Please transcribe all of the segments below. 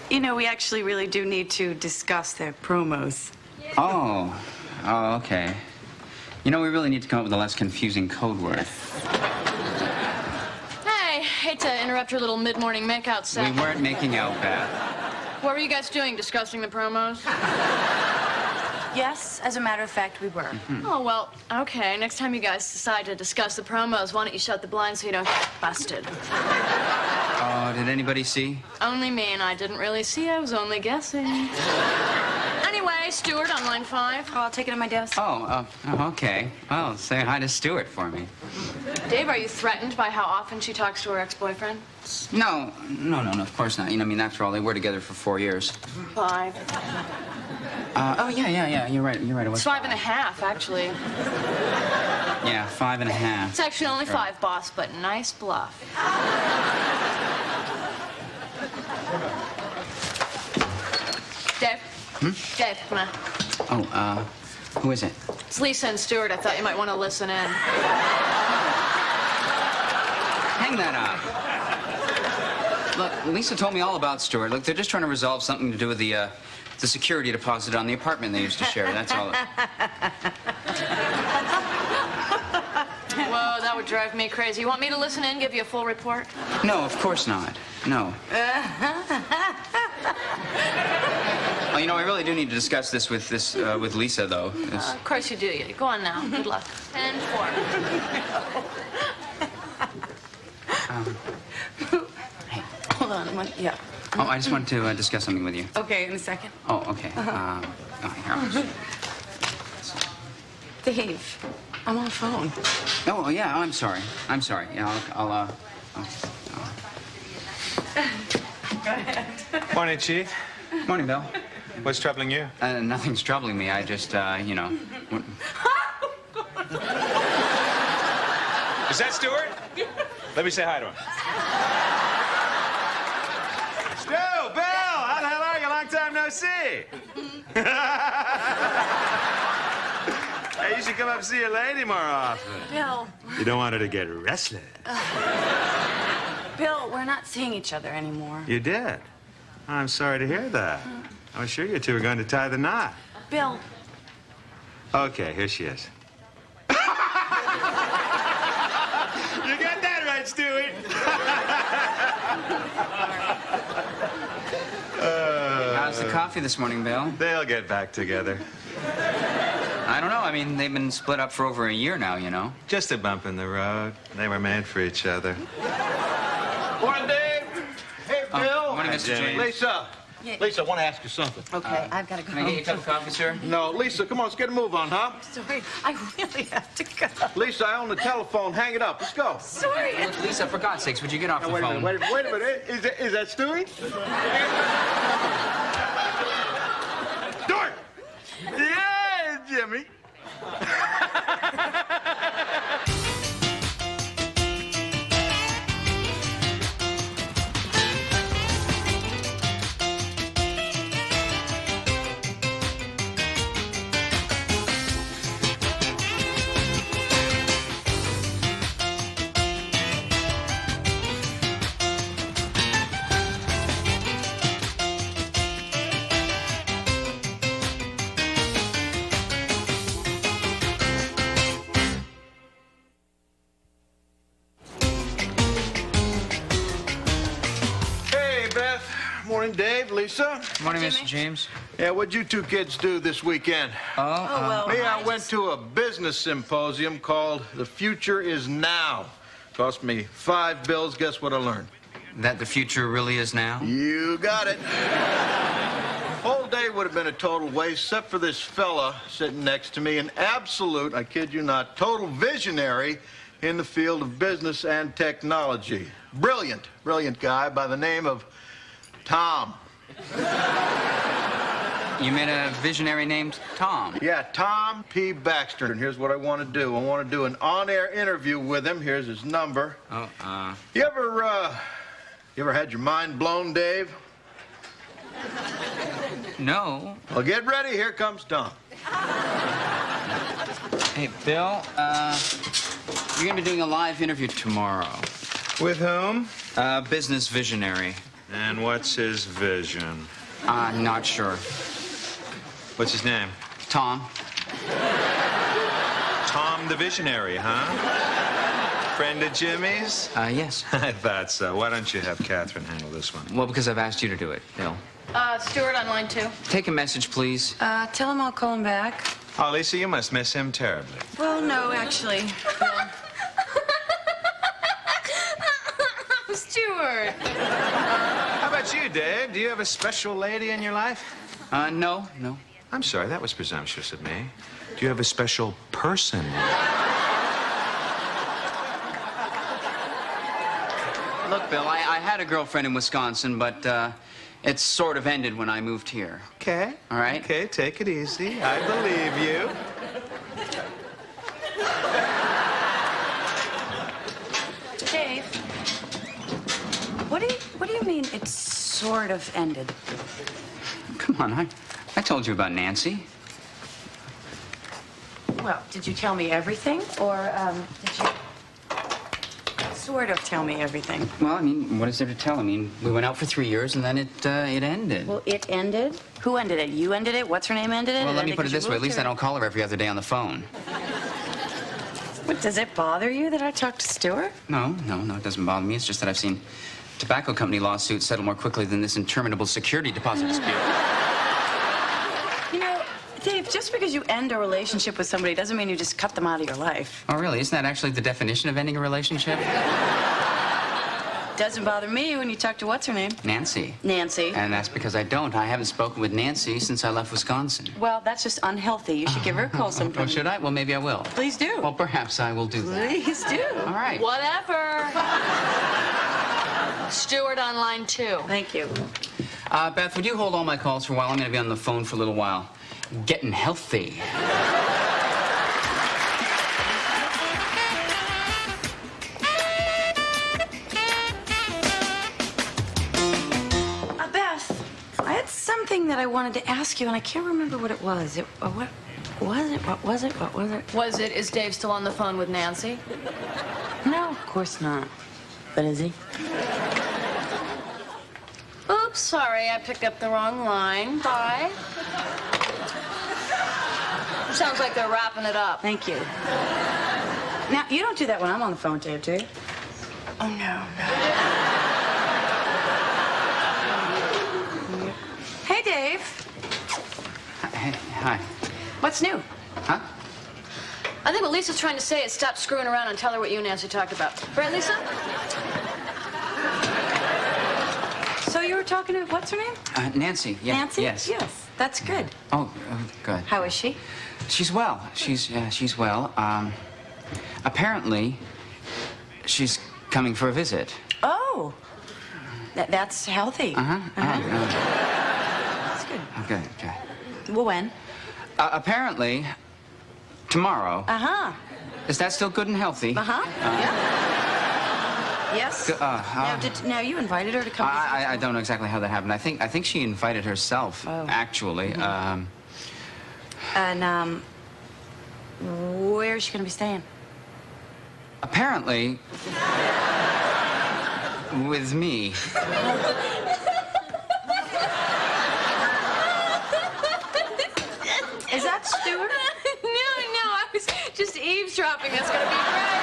You know, we actually really do need to discuss their promos. Oh, okay. You know, we really need to come up with a less confusing code word. Hey, hate to interrupt your little mid-morning makeout set. We weren't making out, Beth. What were you guys doing, discussing the promos? Yes, as a matter of fact, we were. Mm-hmm. Oh, well, okay. Next time you guys decide to discuss the promos, why don't you shut the blinds so you don't get busted? Oh, did anybody see? Only me, and I didn't really see. I was only guessing. Anyway, Stuart on line 5. Oh, I'll take it on my desk. Okay. Well, say hi to Stuart for me. Dave, are you threatened by how often she talks to her ex-boyfriend? No, of course not. You know, I mean, after all, they were together for 4 years. 5. Yeah, you're right. It was It's 5.5, actually. Yeah, 5.5. It's actually only 5, boss, but nice bluff. Dave? Dave, come on. Oh, who is it? It's Lisa and Stuart. I thought you might want to listen in. Hang that up. Look, Lisa told me all about Stuart. Look, they're just trying to resolve something to do with the security deposit on the apartment they used to share. That's all. Whoa, that would drive me crazy. You want me to listen in, give you a full report? No, of course not. No. Oh, you know, I really do need to discuss this with Lisa, though. Of course you do. Go on now. Good luck. 10-4. Hey. Hold on. Yeah. Oh, I just wanted to discuss something with you. Okay, in a second. Oh, okay. Here. Dave, I'm on the phone. Oh, yeah, I'm sorry. Yeah, I'll Go ahead. Morning, Chief. Morning, Bill. What's troubling you? Nothing's troubling me. I just, you know... Is that Stuart? Let me say hi to him. Stu, Bill, how the hell are you? Long time no see. Hey, you should come up and see your lady more often. Bill. You don't want her to get restless. Bill, we're not seeing each other anymore. You did? I'm sorry to hear that. I was sure you two were going to tie the knot. Bill. Okay, here she is. You got that right, Stewie. How's the coffee this morning, Bill? They'll get back together. I don't know. I mean, they've been split up for over a year now, you know. Just a bump in the road. They were meant for each other. Morning, Dave. Hey, Bill. Morning, Mr. Jimmy. James. Lisa. Yeah. Lisa, I want to ask you something. Okay, I've got to go. Can I get you a cup of coffee, sir? No, Lisa, come on, let's get a move on, huh? Sorry, I really have to go. Lisa, I own the telephone. Hang it up. Let's go. Sorry. Look, Lisa, for God's sakes, would you get off the Wait a phone? minute, wait a minute. Is that Stewie? Stuart! Yeah, Jimmy. Morning, Dave, Lisa. Morning, Mr. James. Yeah, what'd you two kids do this weekend? Well, Me, I went to a business symposium called The Future Is Now. Cost me $5. Guess what I learned? That the future really is now? You got it. Whole day would have been a total waste, except for this fella sitting next to me, an absolute, I kid you not, total visionary in the field of business and technology. Brilliant guy by the name of Tom. You met a visionary named Tom. Yeah, Tom P. Baxter. And here's what I want to do. I want to do an on-air interview with him. Here's his number. You ever had your mind blown, Dave? No. Well, get ready. Here comes Tom. Hey, Bill, you're going to be doing a live interview tomorrow. With whom? Business visionary. And what's his vision? Not sure. What's his name? Tom? Tom the Visionary, huh? Friend of Jimmy's? Yes. I thought so. Why don't you have Catherine handle this one? Well, because I've asked you to do it, Bill. Stuart on line 2. Take a message, please. Tell him I'll call him back. Oh, Lisa, you must miss him terribly. Well, no, actually. Stuart. How about you, Dave? Do you have a special lady in your life? No. I'm sorry, that was presumptuous of me. Do you have a special person? Look, Bill, I had a girlfriend in Wisconsin, but it sort of ended when I moved here. Okay. All right. Okay, take it easy. I believe you. Dave, what do you mean it sort of ended? Come on, I told you about Nancy. Well, did you tell me everything, or did you sort of tell me everything? Well, I mean, what is there to tell? I mean, we went out for 3 years, and then it ended. Well, it ended? Who ended it? You ended it? What's her name ended it? Well, let me ended put it 'cause you this way. At moved least I here. don't call her every other day on the phone. What, does it bother you that I talked to Stuart? No, it doesn't bother me. It's just that I've seen tobacco company lawsuits settle more quickly than this interminable security deposit dispute. You know, Dave, just because you end a relationship with somebody doesn't mean you just cut them out of your life. Oh, really? Isn't that actually the definition of ending a relationship? Doesn't bother me when you talk to what's her name? Nancy. Nancy. And that's because I don't. I haven't spoken with Nancy since I left Wisconsin. Well, that's just unhealthy. You should give her a call sometime. Oh, should I? Well, maybe I will. Please do. Well, perhaps I will do that. Please do. All right. Whatever. Stuart on line 2. Thank you. Beth, would you hold all my calls for a while? I'm going to be on the phone for a little while. Getting healthy. Beth, I had something that I wanted to ask you, and I can't remember what it was. What was it? What was it? What was it? Was it, is Dave still on the phone with Nancy? No, of course not. But is he? Oops, sorry, I picked up the wrong line. Bye. Sounds like they're wrapping it up. Thank you. Now, you don't do that when I'm on the phone, Dave, do you? Oh, no. Hey, Dave. Hey, hi. What's new? Huh? I think what Lisa's trying to say is stop screwing around and tell her what you and Nancy talked about. Right, Lisa? So you were talking to, what's her name? Nancy. Yeah. Nancy? Yes. Yes, that's good. Oh, good. How is she? She's well. She's well. Apparently, she's coming for a visit. Oh, that's healthy. That's good. Okay. Well, when? Apparently, tomorrow. Uh-huh. Is that still good and healthy? Uh-huh. Yeah. Yes. Now, you invited her to come visit? I don't know exactly how that happened. I think she invited herself, actually. And, where's she going to be staying? Apparently, with me. Is that Stuart? No, I was just eavesdropping. It's gonna be great.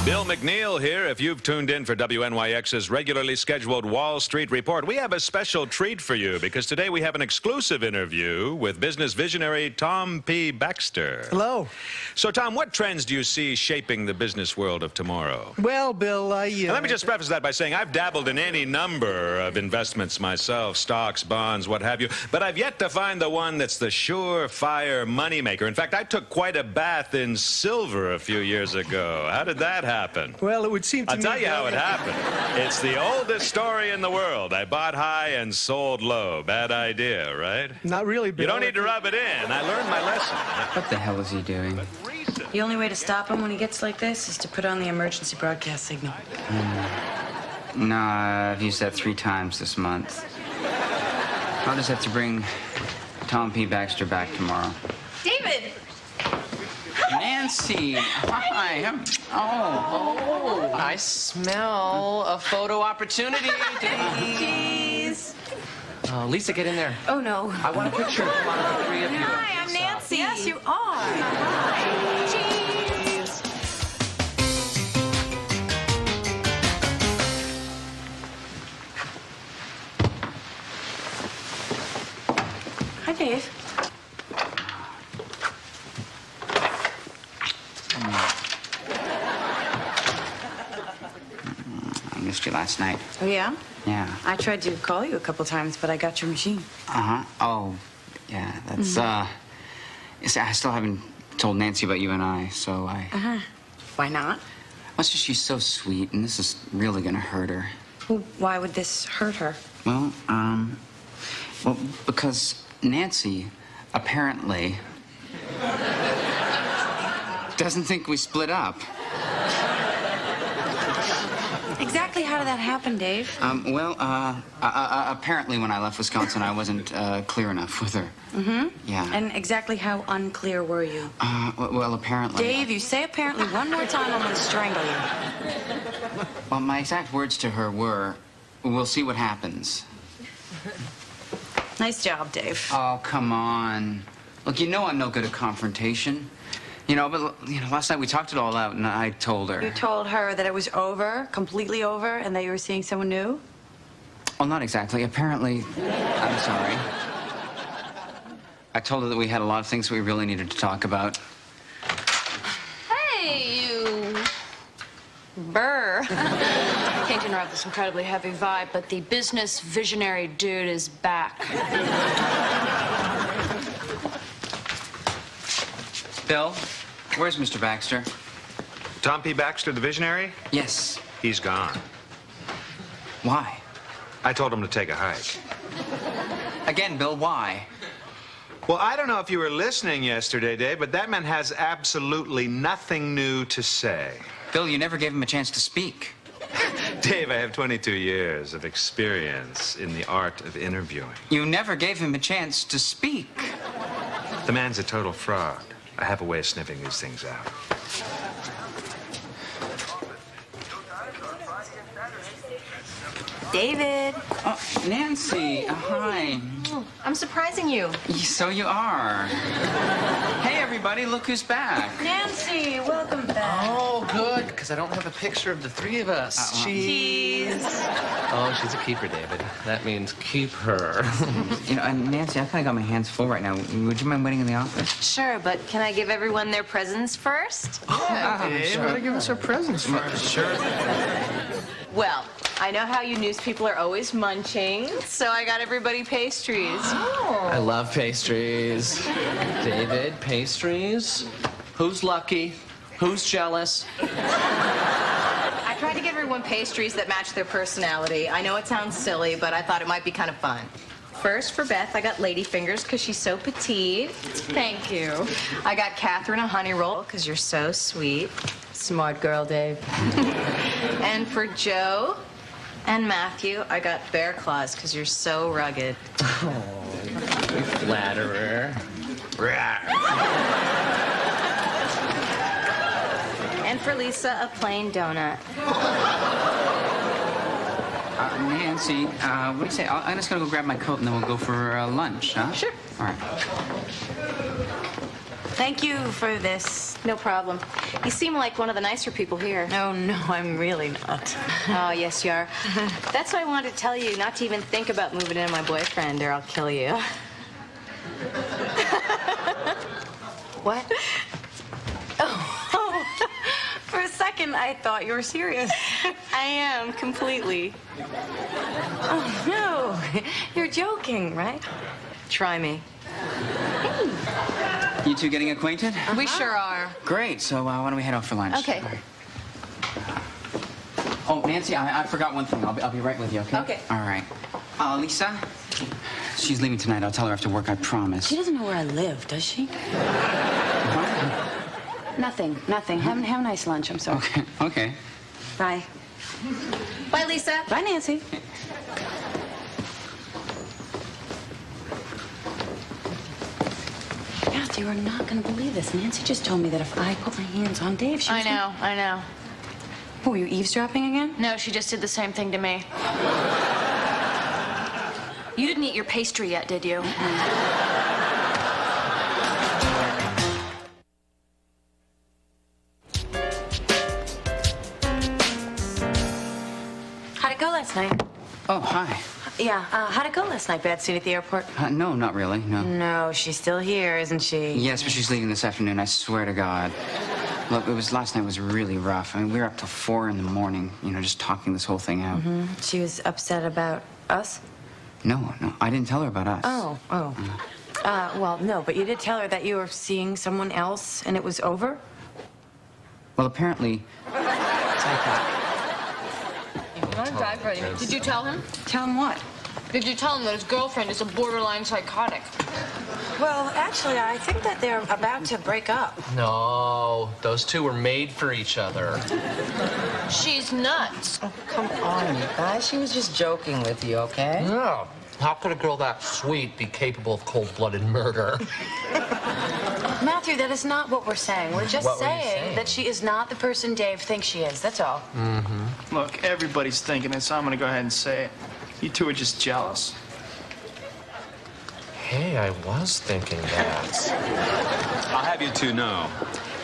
Bill McNeil here. If you've tuned in for WNYX's regularly scheduled Wall Street Report, we have a special treat for you because today we have an exclusive interview with business visionary Tom P. Baxter. Hello. So, Tom, what trends do you see shaping the business world of tomorrow? Well, Bill, Now, let me just preface that by saying I've dabbled in any number of investments myself, stocks, bonds, what have you, but I've yet to find the one that's the surefire moneymaker. In fact, I took quite a bath in silver a few years ago. How did that happen? Well, it would seem to I'll me... tell you how it happened. It's the oldest story in the world. I bought high and sold low. Bad idea, right? Not really, Bill. You don't need to rub it in. I learned my lesson. What the hell is he doing? The only way to stop him when he gets like this is to put on the emergency broadcast signal. No, I've used that 3 times this month. I'll just have to bring Tom P. Baxter back tomorrow. David! Man! Nancy. Hi. Oh. I smell a photo opportunity. Jeez. Lisa, get in there. Oh, no. I want a picture of the three of you. Hi, I'm Nancy. Yes, you are. Hi. Cheese. Hi, Dave. I missed you last night. Oh, yeah? Yeah. I tried to call you a couple times, but I got your machine. Uh-huh. Oh, yeah, that's, you see, I still haven't told Nancy about you and I, so I... Uh-huh. Why not? Well, it's just she's so sweet, and this is really gonna hurt her. Well, why would this hurt her? Well, because Nancy apparently doesn't think we split up. Exactly how did that happen, Dave? Apparently when I left Wisconsin, I wasn't clear enough with her. Mm-hmm. Yeah. And exactly how unclear were you? Well, apparently... Dave, you say apparently one more time, I'm gonna strangle you. Well, my exact words to her were, we'll see what happens. Nice job, Dave. Oh, come on. Look, you know I'm no good at confrontation. Last night we talked it all out, and I told her. You told her that it was over, completely over, and that you were seeing someone new? Well, not exactly. Apparently, I'm sorry. I told her that we had a lot of things we really needed to talk about. Hey, you. Burr. I hate to interrupt this incredibly heavy vibe, but the business visionary dude is back. Bill, where's Mr. Baxter? Tom P. Baxter, the visionary? Yes. He's gone. Why? I told him to take a hike. Again, Bill, why? Well, I don't know if you were listening yesterday, Dave, but that man has absolutely nothing new to say. Bill, you never gave him a chance to speak. Dave, I have 22 years of experience in the art of interviewing. You never gave him a chance to speak. The man's a total fraud. I have a way of sniffing these things out. David. Oh, Nancy, hi. I'm surprising you. So you are. Hey, everybody, look who's back. Nancy, welcome back. Oh, good, because I don't have a picture of the three of us. Cheese. Oh, she's a keeper, David. That means keep her. And Nancy, I kind of got my hands full right now. Would you mind waiting in the office? Sure, but can I give everyone their presents first? Dave, sure. give us our presents first. Sure. Well, I know how you news people are always munching, so I got everybody pastries. I love pastries. David, pastries? Who's lucky? Who's jealous? I tried to get everyone pastries that match their personality. I know it sounds silly, but I thought it might be kind of fun. First, for Beth, I got lady fingers because she's so petite. Thank you. I got Catherine a honey roll because you're so sweet. Smart girl, Dave. And for Joe and Matthew, I got bear claws because you're so rugged. Oh, you flatterer. And for Lisa, a plain donut. Nancy, what do you say? I'm just gonna go grab my coat and then we'll go for lunch, huh? Sure. All right. Thank you for this. No problem. You seem like one of the nicer people here. Oh, no, I'm really not. Oh, yes, you are. That's why I wanted to tell you not to even think about moving in with my boyfriend, or I'll kill you. What? Oh, for a second, I thought you were serious. I am, completely. Oh, no. You're joking, right? Try me. You two getting acquainted? We sure are. Great. So why don't we head out for lunch? Okay. All right. Oh, Nancy, I forgot one thing. I'll be right with you, okay? Okay. All right. Lisa, she's leaving tonight. I'll tell her after work, I promise. She doesn't know where I live, does she? Nothing. Have a nice lunch. I'm sorry. Okay. Bye. Bye, Lisa. Bye, Nancy. Yeah, do You are not going to believe this. Nancy just told me that if I put my hands on Dave, she was I know. Oh, were you eavesdropping again? No, she just did the same thing to me. You didn't eat your pastry yet, did you? How'd it go last night? Oh, hi. Yeah, how'd it go last night? Bad scene at the airport? No, not really, no. No, she's still here, isn't she? Yes, but she's leaving this afternoon, I swear to God. Look, last night was really rough. I mean, we were up till 4 in the morning, just talking this whole thing out. She was upset about us? No, I didn't tell her about us. Oh. Well, no, but you did tell her that you were seeing someone else and it was over? Well, apparently... Did you tell him? Tell him what? Did you tell him that his girlfriend is a borderline psychotic? Well, actually, I think that they're about to break up. No, those two were made for each other. She's nuts. Oh, come on, you guys. She was just joking with you, okay? No. How could a girl that sweet be capable of cold-blooded murder? Matthew, that is not what we're saying. We're just What were you saying saying? that she is not the person Dave thinks she is. That's all. Look, everybody's thinking it, so I'm gonna go ahead and say it. You two are just jealous. Hey, I was thinking that. I'll have you two know,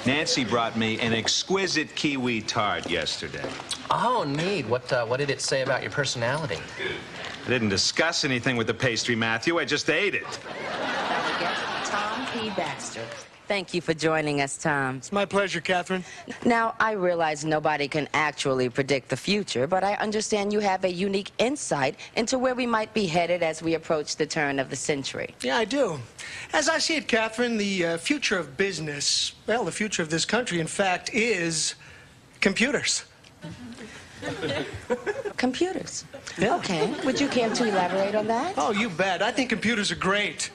Nancy brought me an exquisite kiwi tart yesterday. Oh, neat. What did it say about your personality? I didn't discuss anything with the pastry, Matthew. I just ate it. Tom P. Baxter. Thank you for joining us, Tom. It's my pleasure, Catherine. Now, I realize nobody can actually predict the future, but I understand you have a unique insight into where we might be headed as we approach the turn of the century. Yeah, I do. As I see it, Catherine, the future of business, well, the future of this country, in fact, is computers. Computers. Yeah. Okay. Would you care to elaborate on that? Oh, you bet. I think computers are great.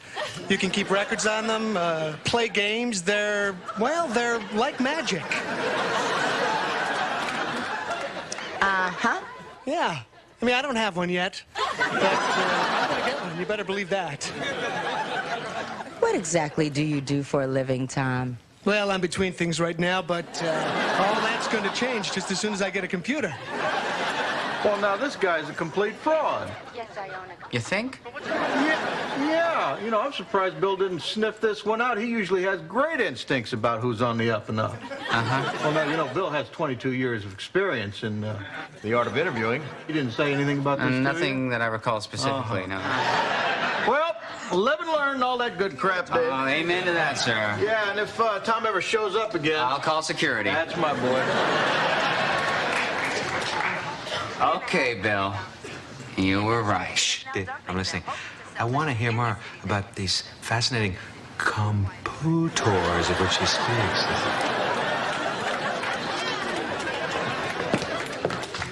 You can keep records on them, play games. They're like magic. Uh-huh. Yeah. I mean, I don't have one yet, but I'm gonna get one. You better believe that. What exactly do you do for a living, Tom? Well, I'm between things right now, but all that's going to change just as soon as I get a computer. Well, now, this guy's a complete fraud. Yes, I own it. You think? Yeah. I'm surprised Bill didn't sniff this one out. He usually has great instincts about who's on the up and up. Well, now, Bill has 22 years of experience in the art of interviewing. He didn't say anything about this, Nothing that I recall specifically, no. Well, live and learn, all that good crap, Dave. Oh, amen to that, sir. Yeah, and if Tom ever shows up again... I'll call security. That's my boy. Okay, Bill. You were right. Shh, Dave, I'm listening. I want to hear more about these fascinating computers of which he speaks.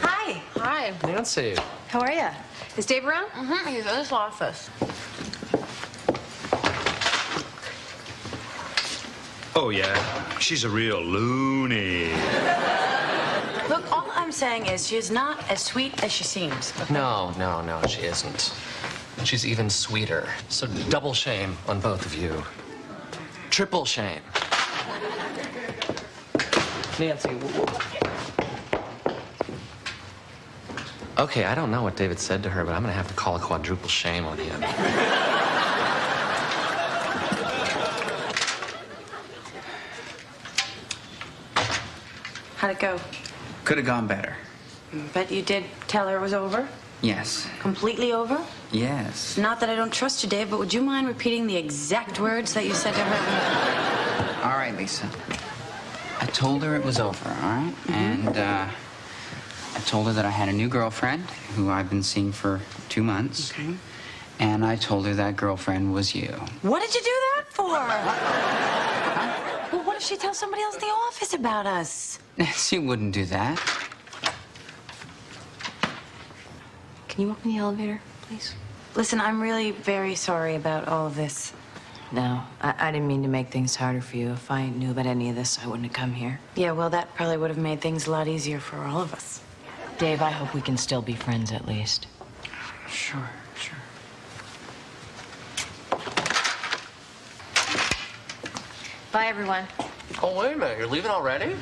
Hi. Hi. Nancy. How are you? Is Dave around? He's in his office. Oh, yeah. She's a real loony. Look, all I'm saying is she is not as sweet as she seems. No, she isn't. She's even sweeter. So double shame on both of you. Triple shame. Nancy. Okay, I don't know what David said to her, but I'm gonna have to call a quadruple shame on him. How'd it go? Could have gone better. But you did tell her it was over? Yes. Completely over? Yes. Not that I don't trust you, Dave, but would you mind repeating the exact words that you said to her? All right, Lisa. I told her it was over, all right? And I told her that I had a new girlfriend who I've been seeing for 2 months. Okay. And I told her that girlfriend was you. What did you do that for? Well, what if she tells somebody else in the office about us? She wouldn't do that. Can you walk me in the elevator, please? Listen, I'm really very sorry about all of this. No, I didn't mean to make things harder for you. If I knew about any of this, I wouldn't have come here. Yeah, well, that probably would have made things a lot easier for all of us. Dave, I hope we can still be friends at least. Sure. Bye, everyone. Oh, wait a minute. You're leaving already?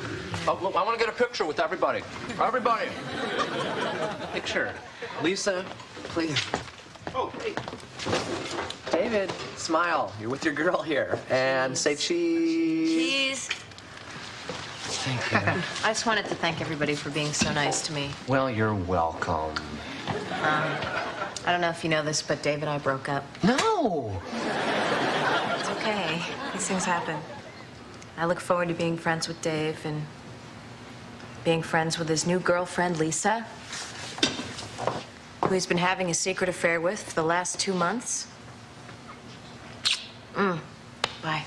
Oh, look, I want to get a picture with everybody. Everybody. Picture. Lisa, please. Oh, hey. David, smile. You're with your girl here. And say cheese. Cheese. Thank you. I just wanted to thank everybody for being so nice to me. Well, you're welcome. I don't know if you know this, but Dave and I broke up. No! It's okay. These things happen. I look forward to being friends with Dave and being friends with his new girlfriend, Lisa, who he's been having a secret affair with for the last 2 months. Bye.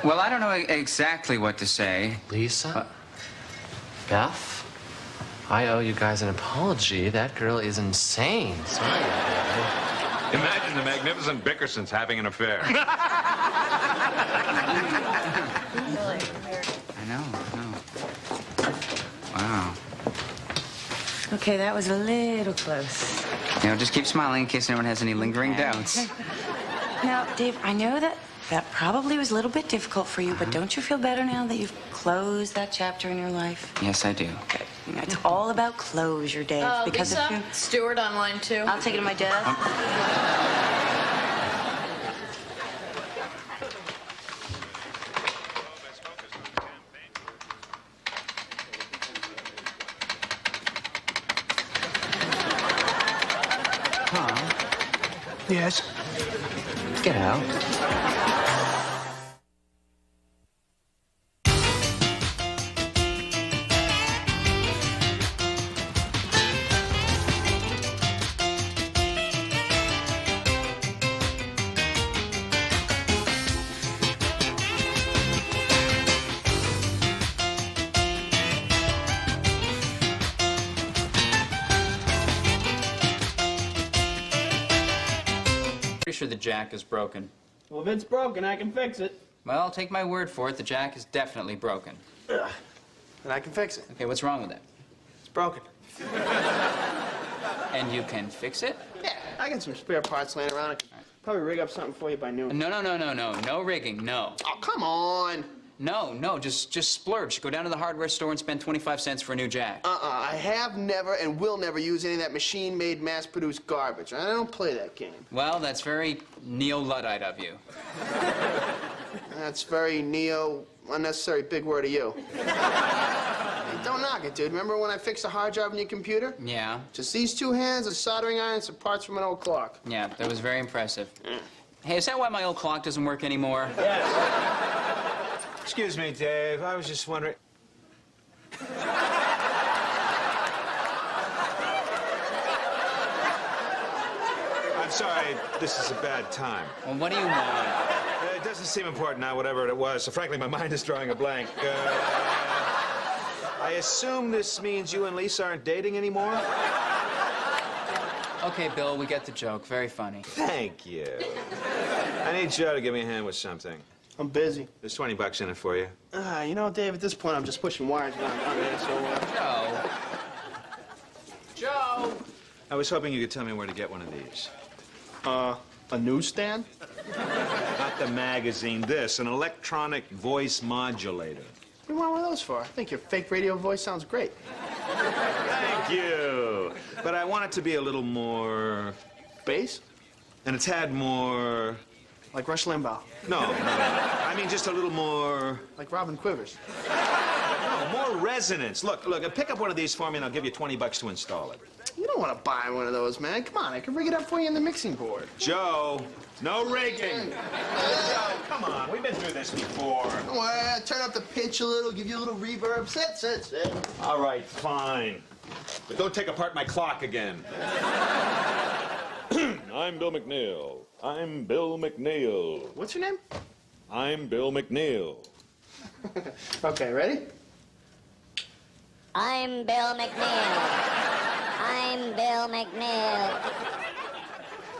Well, I don't know exactly what to say. Lisa? Beth? I owe you guys an apology. That girl is insane. Sorry. Imagine the magnificent Bickersons having an affair. I know. Wow. Okay, that was a little close. You know, just keep smiling in case anyone has any lingering doubts. Now, Dave, I know that probably was a little bit difficult for you, but don't you feel better now that you've closed that chapter in your life? Yes, I do. Good. You know, it's all about closure, Dave. Because Lisa, if you... Stuart on line 2. I'll take it to my desk. Yes? Get out. Pretty sure the jack is broken. Well, if it's broken, I can fix it. Well, take my word for it, the jack is definitely broken. Ugh. And I can fix it. Okay, what's wrong with it? It's broken. And you can fix it? Yeah, I got some spare parts laying around. I can probably rig up something for you by noon. No. No rigging, no. Oh, come on. No, just splurge. Go down to the hardware store and spend 25 cents for a new jack. I have never and will never use any of that machine-made, mass-produced garbage. I don't play that game. Well, that's very neo-Luddite of you. That's very unnecessary big word of you. Hey, don't knock it, dude. Remember when I fixed a hard drive on your computer? Yeah. Just these 2 hands, a soldering iron, some parts from an old clock. Yeah, that was very impressive. Hey, is that why my old clock doesn't work anymore? Yes. Excuse me, Dave. I was just wondering. I'm sorry, this is a bad time. Well, what do you want? It doesn't seem important now, whatever it was, so frankly, my mind is drawing a blank. I assume this means you and Lisa aren't dating anymore? Okay, Bill, we get the joke. Very funny. Thank you. I need Joe to give me a hand with something. I'm busy. There's 20 bucks in it for you. You know, Dave, at this point, I'm just pushing wires down on it, so, Joe! I was hoping you could tell me where to get one of these. A newsstand? Not the magazine, this, an electronic voice modulator. What do you want one of those for? I think your fake radio voice sounds great. Thank you. But I want it to be a little more... Bass? And a tad more... Like Rush Limbaugh. No. I mean just a little more... Like Robin Quivers. No, more resonance. Look, pick up one of these for me and I'll give you 20 bucks to install it. You don't want to buy one of those, man. Come on, I can rig it up for you in the mixing board. Joe, no rigging. Joe, come on. We've been through this before. Well, turn up the pitch a little, give you a little reverb. Sit. All right, fine. But don't take apart my clock again. I'm Bill McNeil. What's your name? I'm Bill McNeil. Okay, ready? I'm Bill McNeil.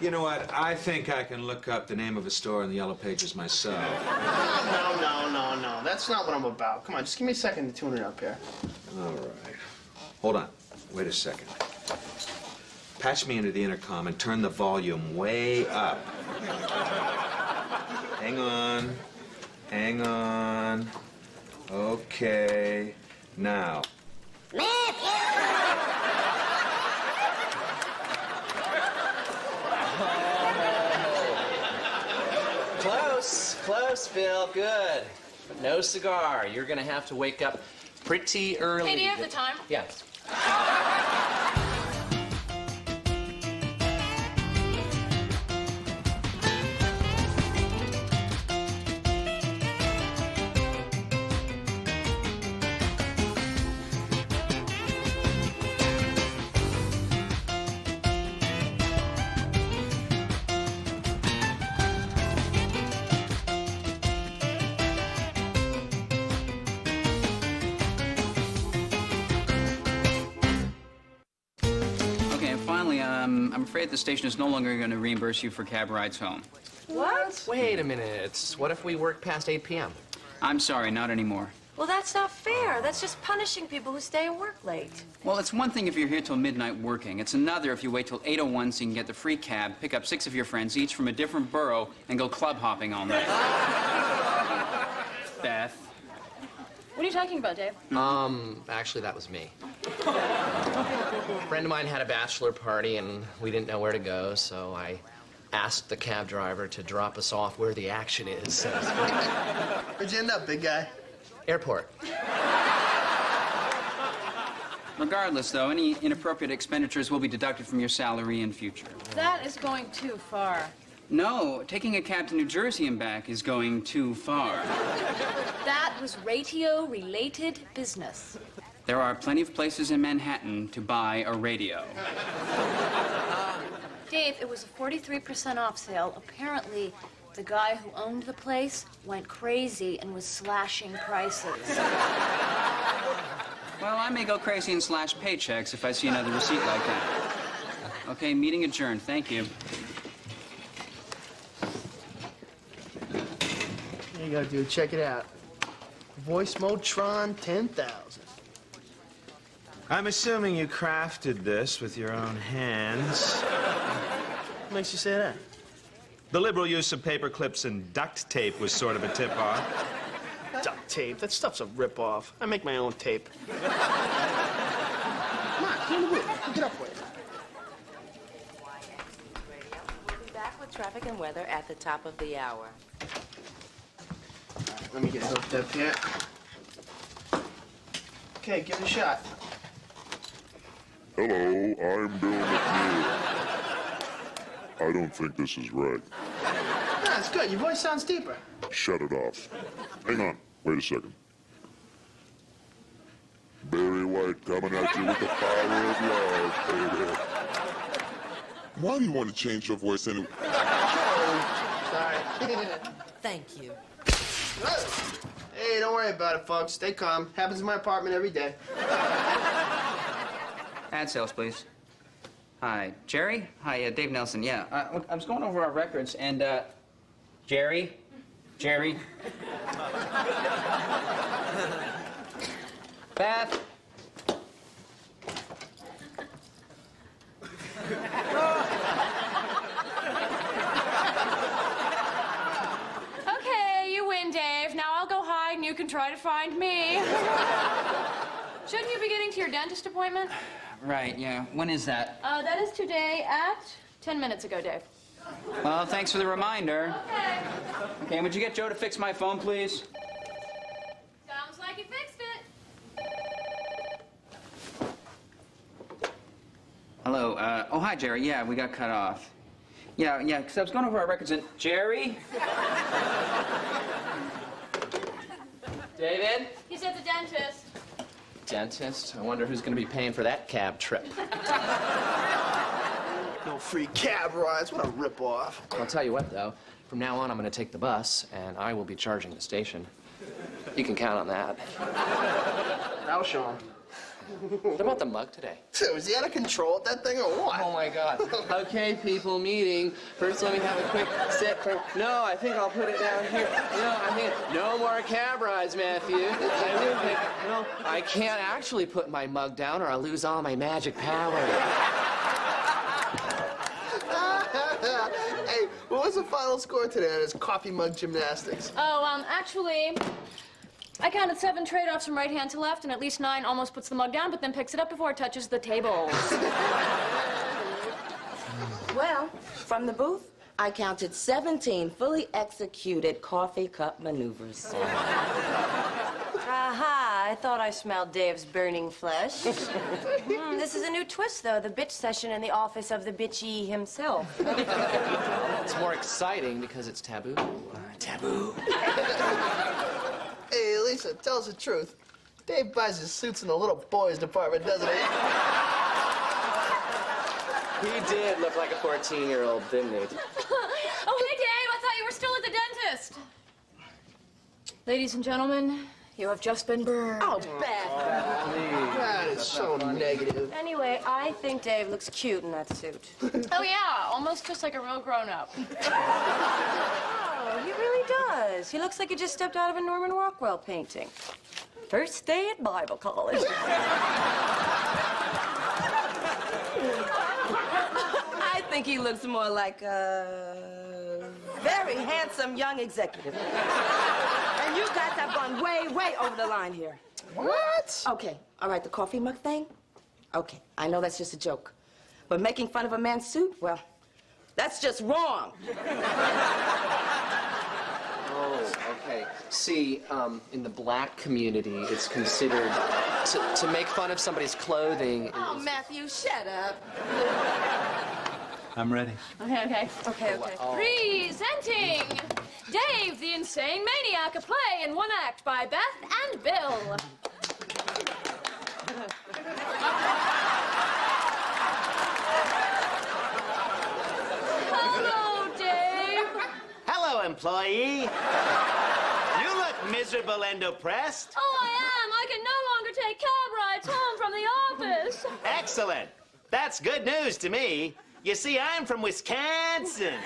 You know what? I think I can look up the name of a store in the Yellow Pages myself. No. no. That's not what I'm about. Come on, just give me a second to tune it up here. All right. Hold on. Wait a second. Patch me into the intercom and turn the volume way up. Hang on. Hang on. Okay. Now. Close, Phil. Good. But no cigar. You're gonna have to wake up pretty early. Hey, do you have the time? Yes. I'm afraid the station is no longer going to reimburse you for cab rides home. What? Wait a minute. What if we work past 8 p.m.? I'm sorry, not anymore. Well, that's not fair. That's just punishing people who stay and work late. Well, it's one thing if you're here till midnight working. It's another if you wait till 8:01 so you can get the free cab, pick up 6 of your friends, each from a different borough, and go club hopping all night. Beth. What are you talking about, Dave? Actually, that was me. A friend of mine had a bachelor party, and we didn't know where to go, so I asked the cab driver to drop us off where the action is. Where'd you end up, big guy? Airport. Regardless, though, any inappropriate expenditures will be deducted from your salary in future. That is going too far. No, taking a cab to New Jersey and back is going too far. That was radio-related business. There are plenty of places in Manhattan to buy a radio. Dave, it was a 43% off sale. Apparently, the guy who owned the place went crazy and was slashing prices. Well, I may go crazy and slash paychecks if I see another receipt like that. Okay, meeting adjourned. Thank you. There you go, dude. Check it out. Voice Motron 10,000. I'm assuming you crafted this with your own hands. What makes you say that? The liberal use of paper clips and duct tape was sort of a tip-off. Duct tape? That stuff's a rip-off. I make my own tape. Come on, get in the booth. Get up with it. We'll be back with traffic and weather at the top of the hour. Let me get hooked up here. Okay, give it a shot. Hello, I'm Bill McNeil. I don't think this is right. Yeah, it's good. Your voice sounds deeper. Shut it off. Hang on. Wait a second. Barry White coming at you with the power of love, baby. Why do you want to change your voice anyway? Sorry. Thank you. Hey, don't worry about it, folks. Stay calm. Happens in my apartment every day. Ad sales, please. Hi, Jerry? Hi, Dave Nelson. Yeah, look, I was going over our records, and, Jerry? Beth? Okay, you win, Dave. Now I'll go hide and you can try to find me. Shouldn't you be getting to your dentist appointment? Right, yeah. When is that? That is today at 10 minutes ago, Dave. Well, thanks for the reminder. Okay. Okay, would you get Joe to fix my phone, please? Sounds like you fixed it. Hello, oh, hi, Jerry. Yeah, we got cut off. Yeah, because I was going over our records and... Jerry? David? He's at the dentist. Dentist? I wonder who's going to be paying for that cab trip. No free cab rides. What a rip-off. I'll tell you what, though. From now on, I'm going to take the bus, and I will be charging the station. You can count on that. I'll show him. What about the mug today? So, is he out of control with that thing or what? Oh, my God. Okay, people, meeting. First, let me have a quick sip. No, I think I'll put it down here. No, I think... No more cab rides, Matthew. I really think... No, I can't actually put my mug down or I'll lose all my magic power. Hey, what was the final score today on his coffee mug gymnastics? Oh, actually, I counted 7 trade-offs from right hand to left, and at least 9 almost puts the mug down, but then picks it up before it touches the table. Well, from the booth, I counted 17 fully executed coffee cup maneuvers. Aha, I thought I smelled Dave's burning flesh. This is a new twist, though, the bitch session in the office of the bitchy himself. It's more exciting because it's taboo. Taboo. Hey, Lisa, tell us the truth. Dave buys his suits in the little boys department, doesn't he? He did look like a 14-year-old, didn't he? Oh, hey, Dave, I thought you were still at the dentist. Ladies and gentlemen, you have just been burned. Oh, Beth. That is so negative. Anyway, I think Dave looks cute in that suit. Oh, yeah, almost just like a real grown-up. Oh, he really does. He looks like he just stepped out of a Norman Rockwell painting. First day at Bible college. I think he looks more like a very handsome young executive. And you guys have gone way, way over the line here. What? Okay, all right, the coffee mug thing? Okay, I know that's just a joke. But making fun of a man's suit, well, that's just wrong. Oh, okay. See, in the black community, it's considered to make fun of somebody's clothing. Oh, Matthew, shut up. I'm ready. Okay. Presenting Dave, the Insane Maniac, a play in 1 act by Beth and Bill. Hello, Dave. Hello, employee. You look miserable and oppressed. Oh, I am. I can no longer take cab rides home from the office. Excellent. That's good news to me. You see, I'm from Wisconsin,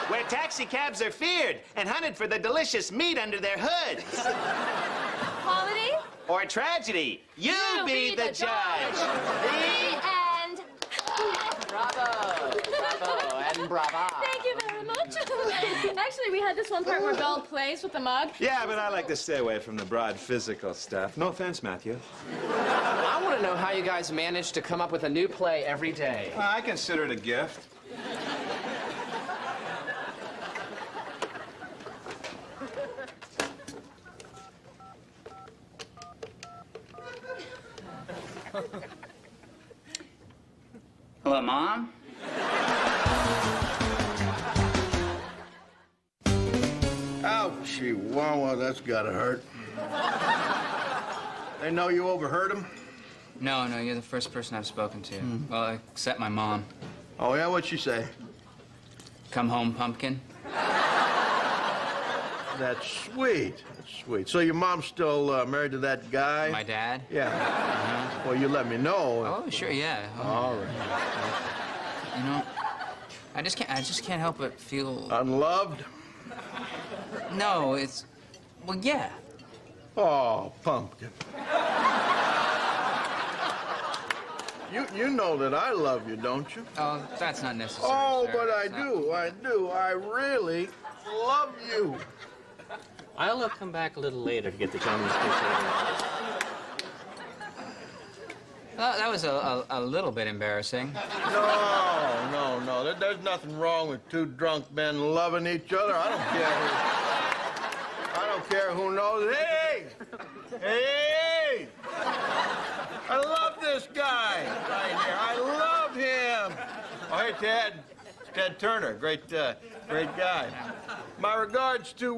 where taxi cabs are feared and hunted for the delicious meat under their hoods. Quality? Or tragedy. You be the judge. The end. Bravo. Bravo and brava. Thank you very much. Actually, we had this one part where Belle plays with the mug. Yeah, but I like to stay away from the broad physical stuff. No offense, Matthew. I want to know how you guys manage to come up with a new play every day. I consider it a gift. Hello, Mom? Ouchie, Wawa, that's gotta hurt. They know you overheard him? No, you're the first person I've spoken to. Well, except my mom. Oh, yeah? What'd she say? Come home, pumpkin. That's sweet. That's sweet. So your mom's still married to that guy? My dad? Yeah. Well, you let me know. Oh, sure, yeah. All right. You know, I just can't help but feel... Unloved? No, it's... Well, yeah. Oh, pumpkin. You know that I love you, don't you? Oh, that's not necessary, Oh, sir. but I It's not- do. I really love you. I'll come back a little later to get the Chinese fish. That was a little bit embarrassing. No. There's nothing wrong with two drunk men loving each other. I don't care who knows. Hey! I love this guy right here. I love him. Oh, hey, Ted. It's Ted Turner. Great guy. My regards to,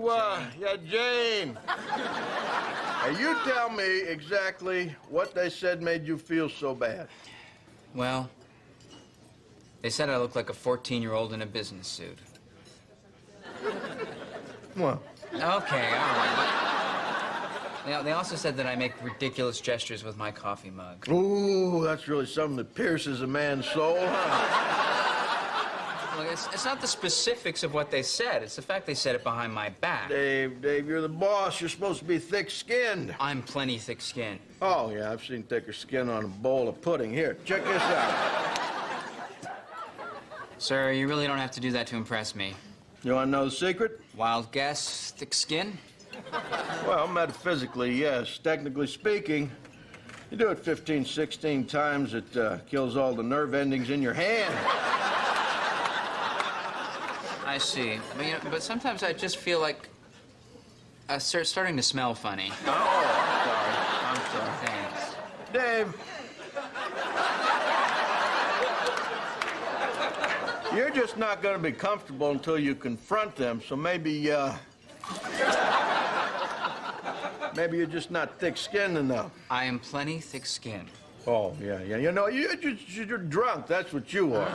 Jane. Now, you tell me exactly what they said made you feel so bad. Well, they said I look like a 14-year-old in a business suit. Well. Okay, all right. They also said that I make ridiculous gestures with my coffee mug. Ooh, that's really something that pierces a man's soul, huh? Look, it's not the specifics of what they said. It's the fact they said it behind my back. Dave, you're the boss. You're supposed to be thick-skinned. I'm plenty thick-skinned. Oh, yeah, I've seen thicker skin on a bowl of pudding. Here, check this out. Sir, you really don't have to do that to impress me. You want to know the secret? Wild guess, thick skin? Well, metaphysically, yes. Technically speaking, you do it 15, 16 times, it kills all the nerve endings in your hand. I see. But sometimes I just feel like starting to smell funny. Oh, I'm sorry. Thanks. Dave. You're just not going to be comfortable until you confront them, so maybe, maybe you're just not thick-skinned enough. I am plenty thick-skinned. Oh, yeah. You know, you're drunk. That's what you are.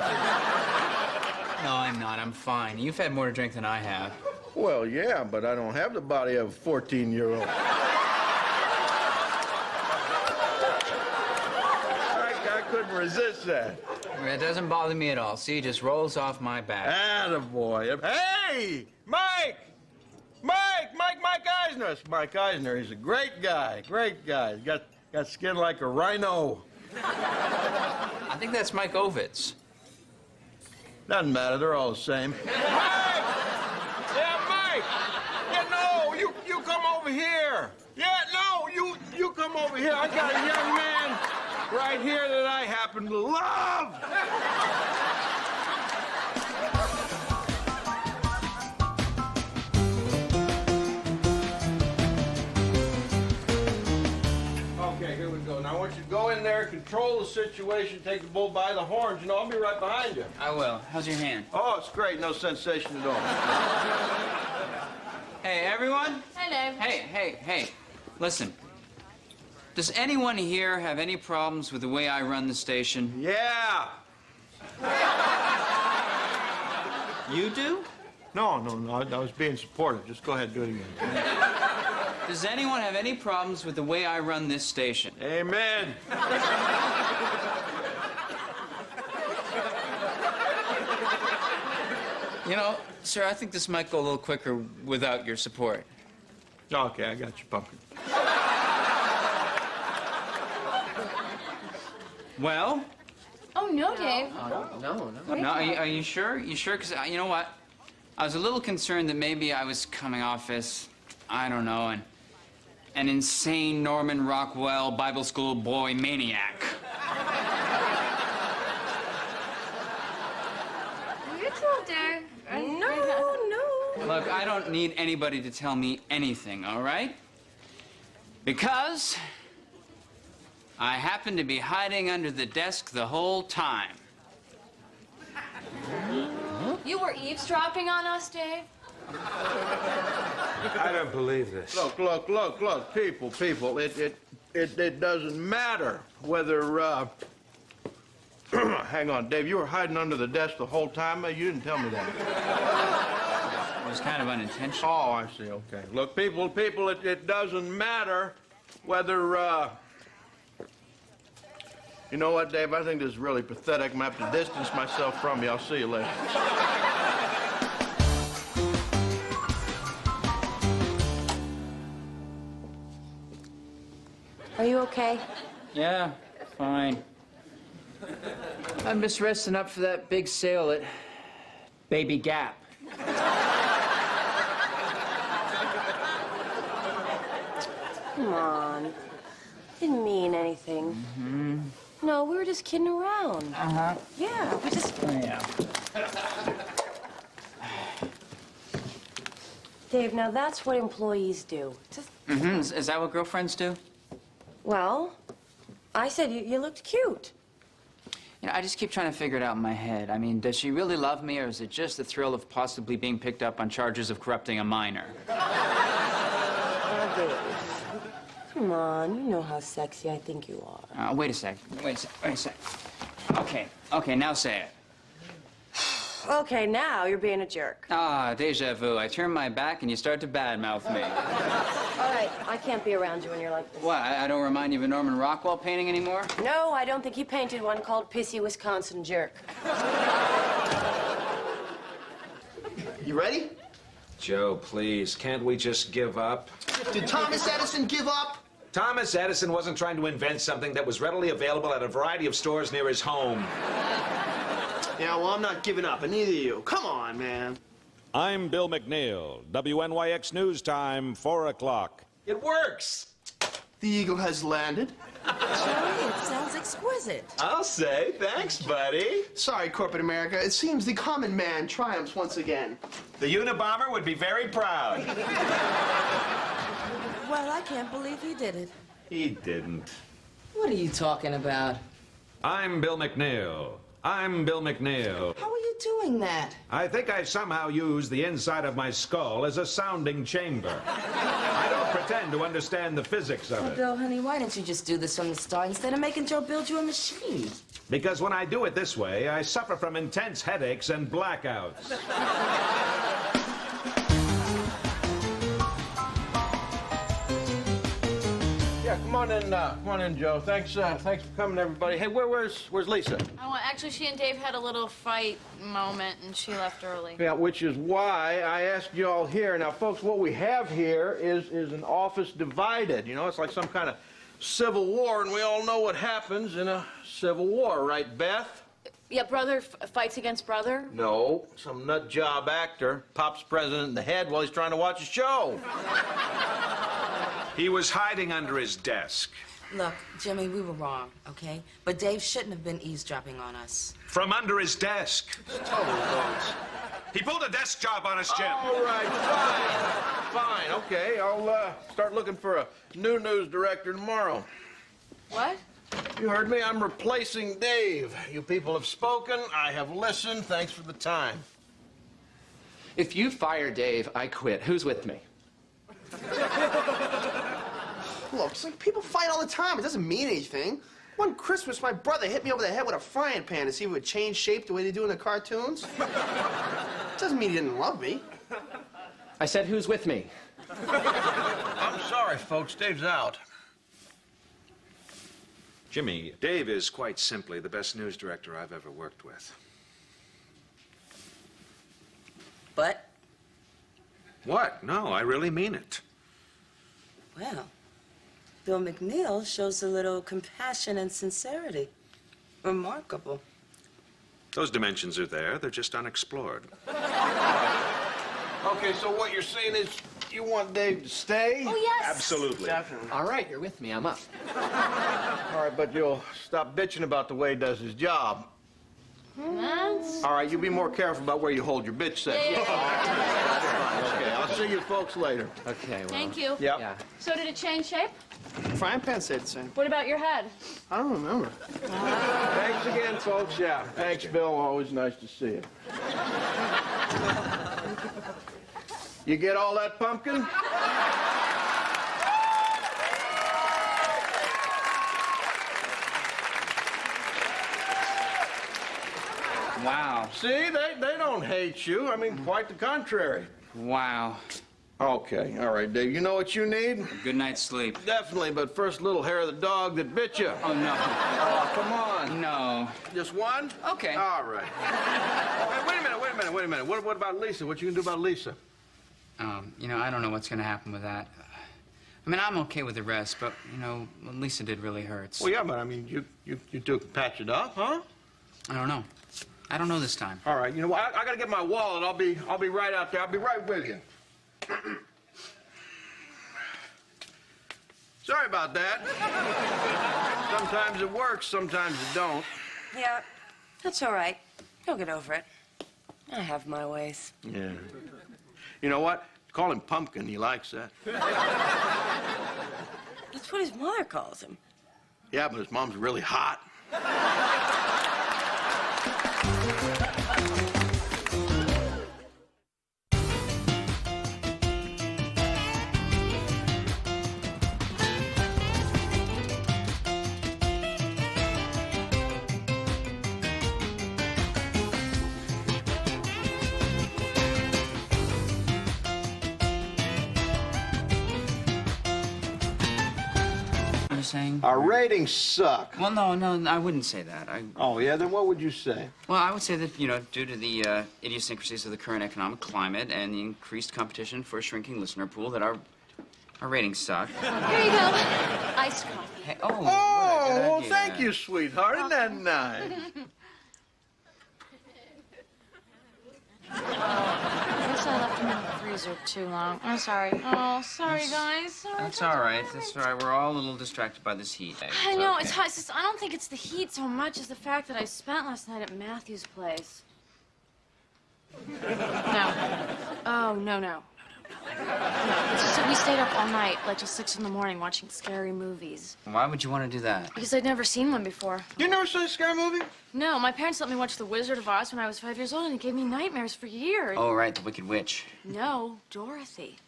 No, I'm not. I'm fine. You've had more to drink than I have. Well, yeah, but I don't have the body of a 14-year-old. I couldn't resist that. It doesn't bother me at all. See, it just rolls off my back. Attaboy. Hey, Mike! Mike Eisner. It's Mike Eisner. He's a great guy. He's got skin like a rhino. I think that's Mike Ovitz. Doesn't matter. They're all the same. Mike! Yeah, Mike! Yeah, no, you come over here. Yeah, no, you come over here. I got a young man right here that I happen to love. Okay, here we go. Now I want you to go in there, control the situation, take the bull by the horns. You know, I'll be right behind you. I will. How's your hand? Oh, it's great. No sensation at all. Hey, everyone. Hi, Dave. Hey. Listen. Does anyone here have any problems with the way I run the station? Yeah. You do? No, I was being supportive. Just go ahead and do it again. Does anyone have any problems with the way I run this station? Amen. You know, sir, I think this might go a little quicker without your support. Okay, I got you, pumpkin. Well? Oh, no, Dave. No. No, are you sure? You sure? Because, you know what? I was a little concerned that maybe I was coming off as, I don't know, an insane Norman Rockwell Bible school boy maniac. You too, Dave. No. Look, I don't need anybody to tell me anything, all right? Because I happen to be hiding under the desk the whole time. You were eavesdropping on us, Dave? I don't believe this. Look, people. It doesn't matter whether, hang on, Dave, you were hiding under the desk the whole time? You didn't tell me that. It was kind of unintentional. Oh, I see, okay. Look, people, it doesn't matter whether, you know what, Dave? I think this is really pathetic. I'm gonna have to distance myself from you. I'll see you later. Are you okay? Yeah, fine. I'm just resting up for that big sale at Baby Gap. Come on. Didn't mean anything. Mm-hmm. No, we were just kidding around. Uh-huh. Yeah, we just... Yeah. Dave, now that's what employees do. Just... Mm-hmm. Is that what girlfriends do? Well, I said you looked cute. You know, I just keep trying to figure it out in my head. I mean, does she really love me, or is it just the thrill of possibly being picked up on charges of corrupting a minor? Oh, Dave. Come on, you know how sexy I think you are. Wait a sec. Okay, now say it. Okay, now you're being a jerk. Ah, deja vu. I turn my back and you start to badmouth me. All right, I can't be around you when you're like this. What, I don't remind you of a Norman Rockwell painting anymore? No, I don't think he painted one called Pissy Wisconsin Jerk. You ready? Joe, please, can't we just give up? Did Thomas Edison give up? Thomas Edison wasn't trying to invent something that was readily available at a variety of stores near his home. Yeah, well, I'm not giving up, and neither are you. Come on, man. I'm Bill McNeil. WNYX News Time, 4 o'clock. It works. The eagle has landed. Joey, it sounds exquisite. I'll say. Thanks, buddy. Sorry, corporate America. It seems the common man triumphs once again. The Unabomber would be very proud. Well, I can't believe he did it. He didn't. What are you talking about? I'm Bill McNeil. I'm Bill McNeil. How are you doing that? I think I somehow used the inside of my skull as a sounding chamber. I don't pretend to understand the physics of Oh, it. Bill, honey, why didn't you just do this from the start instead of making Joe build you a machine? Because when I do it this way, I suffer from intense headaches and blackouts. Yeah, come on in, Joe. Thanks for coming, everybody. Hey, where's Lisa? Oh, actually, she and Dave had a little fight moment, and she left early. Yeah, which is why I asked you all here. Now, folks, what we have here is an office divided. You know, it's like some kind of civil war, and we all know what happens in a civil war, right, Beth? Yeah, brother fights against brother? No, some nut job actor pops president in the head while he's trying to watch a show. He was hiding under his desk. Look, Jimmy, we were wrong, okay? But Dave shouldn't have been eavesdropping on us. From under his desk. Total bones. He pulled a desk job on us, Jim. All right, fine, okay. I'll start looking for a new news director tomorrow. What? You heard me. I'm replacing Dave. You people have spoken. I have listened. Thanks for the time. If you fire Dave, I quit. Who's with me? Look, it's like people fight all the time. It doesn't mean anything. One Christmas, my brother hit me over the head with a frying pan to see if it would change shape the way they do in the cartoons. It doesn't mean he didn't love me. I said, who's with me? I'm sorry, folks. Dave's out. Jimmy, Dave is quite simply the best news director I've ever worked with. But, What? No, I really mean it. well, Bill McNeil shows a little compassion and sincerity. Remarkable. Those dimensions are there. They're just unexplored. Okay, so what you're saying is you want Dave to stay? Oh, yes. Absolutely. Definitely. All right, you're with me. I'm up. All right, but you'll stop bitching about the way he does his job. That's... All right, you be more careful about where you hold your bitch section. Okay, I'll see you folks later. Okay, well. Thank you. Yep. Yeah. So did it change shape? Frying pan stayed the same. What about your head? I don't remember. Thanks again, folks. Yeah, thanks, Bill. Always nice to see you. You get all that, pumpkin? Wow. See, they don't hate you. I mean, quite the contrary. Wow. Okay, all right, Dave. You know what you need? A good night's sleep. Definitely, but first, little hair of the dog that bit you. Oh, no. Oh, come on. No. Just one? Okay. All right. Hey, wait a minute. What about Lisa? What you gonna do about Lisa? You know, I don't know what's going to happen with that. I mean, I'm okay with the rest, but, you know, what Lisa did really hurts. Well, yeah, but I mean, you two can patch it up, huh? I don't know. I don't know this time. All right. You know what? I gotta get my wallet. I'll be right out there. I'll be right with you. Sorry about that. Sometimes it works, sometimes it don't. Yeah, that's all right. You'll get over it. I have my ways. Yeah. You know what? Call him Pumpkin. He likes that. That's what his mother calls him. Yeah, but his mom's really hot. saying? Our ratings suck. Well, no, I wouldn't say that. Oh, yeah? Then what would you say? Well, I would say that, due to the idiosyncrasies of the current economic climate and the increased competition for a shrinking listener pool, that our ratings suck. Here you go. Iced coffee. Hey, Oh, well, thank you, sweetheart. Isn't that nice? I guess I left him in the freezer too long. I'm sorry. Oh, sorry, guys. Sorry. That's all right. That's all right. We're all a little distracted by this heat. I know, okay. it's hot. It's just, I don't think it's the heat so much as the fact that I spent last night at Matthew's place. No. Oh, no. It's just that we stayed up all night, like till 6 in the morning, watching scary movies. Why would you want to do that? Because I'd never seen one before. You never seen a scary movie? No, my parents let me watch The Wizard of Oz when I was 5 years old, and it gave me nightmares for years. Oh, right, the Wicked Witch. No, Dorothy.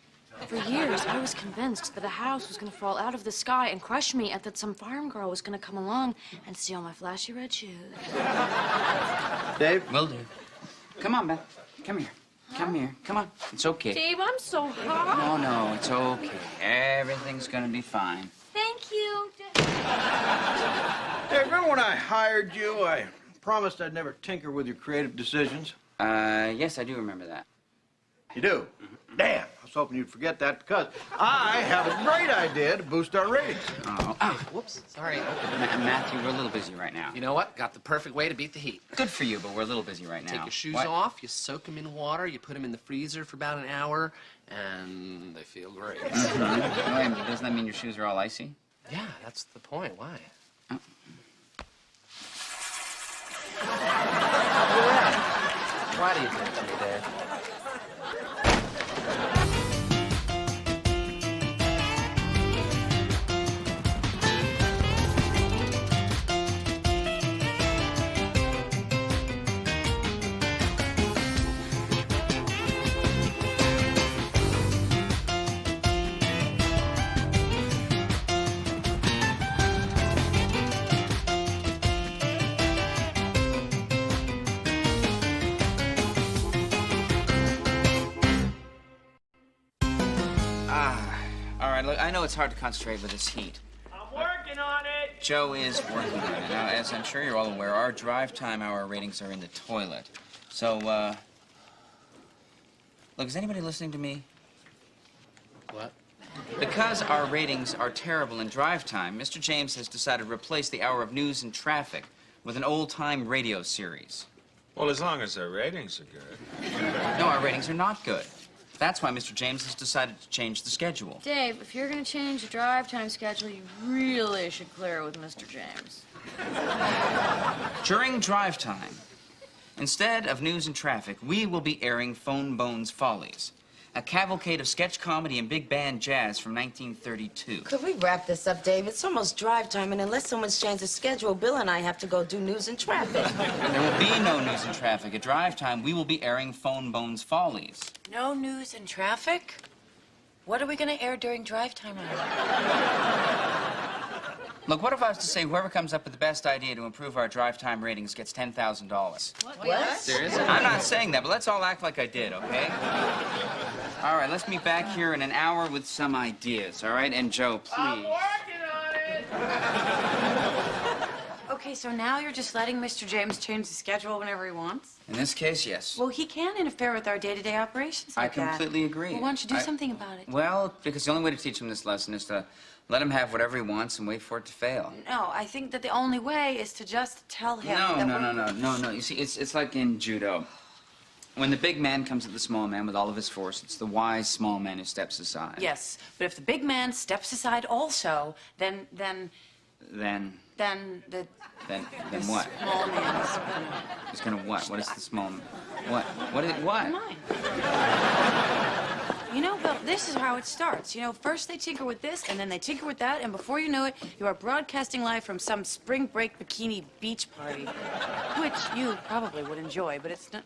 For years, I was convinced that a house was going to fall out of the sky and crush me, and that some farm girl was going to come along and steal my flashy red shoes. Dave? Will do. Come on, Beth. Come here. Come here. Come on. It's okay. Dave, I'm so hot. No, it's okay. Everything's gonna be fine. Thank you. Dave, remember when I hired you, I promised I'd never tinker with your creative decisions? Yes, I do remember that. You do? Damn, I was hoping you'd forget that because I have a great idea to boost our ratings. Oh, Whoops, sorry. Matthew, we're a little busy right now. You know what? Got the perfect way to beat the heat. Good for you, but we're a little busy right now. Take your shoes What? off, you soak them in water, you put them in the freezer for about an hour, and they feel great. Mm-hmm. Wait a minute, doesn't that mean your shoes are all icy? Yeah, that's the point. Why? Oh. Why do you do it to me, Dave? All right, look, I know it's hard to concentrate with this heat. I'm working on it. Joe is working on it. Now, as I'm sure you're all aware, our drive time hour ratings are in the toilet. So, look, is anybody listening to me? What? Because our ratings are terrible in drive time, Mr. James has decided to replace the hour of news and traffic with an old-time radio series. Well, as long as their ratings are good. No, our ratings are not good. That's why Mr. James has decided to change the schedule. Dave, if you're going to change the drive time schedule, you really should clear it with Mr. James. During drive time, instead of news and traffic, we will be airing Phone Bones Follies, a cavalcade of sketch comedy and big band jazz from 1932. Could we wrap this up, Dave? It's almost drive time, and unless someone's changed the schedule, Bill and I have to go do news and traffic. There will be no news and traffic. At drive time, we will be airing Phone Bones Follies. No news and traffic? What are we going to air during drive time hour? Look, what if I was to say whoever comes up with the best idea to improve our drive time ratings gets $10,000? What? Seriously? I'm not saying that, but let's all act like I did, okay? All right, let's meet back here in an hour with some ideas, all right? And Joe, please. I'm working on it. Okay, so now you're just letting Mr. James change the schedule whenever he wants? In this case, yes. Well, he can interfere with our day-to-day operations like that. I completely agree. Well, why don't you do something about it? Well, because the only way to teach him this lesson is to let him have whatever he wants and wait for it to fail. No, I think that the only way is to just tell him that No. You see, it's like in judo. When the big man comes at the small man with all of his force, it's the wise small man who steps aside. Yes, but if the big man steps aside also, then Then the what? small man is He's gonna what? What is the small man? What? What is it? What? mine. You know, Bill, this is how it starts. You know, first they tinker with this, and then they tinker with that, and before you know it, you are broadcasting live from some spring break bikini beach party, which you probably would enjoy, but it's not...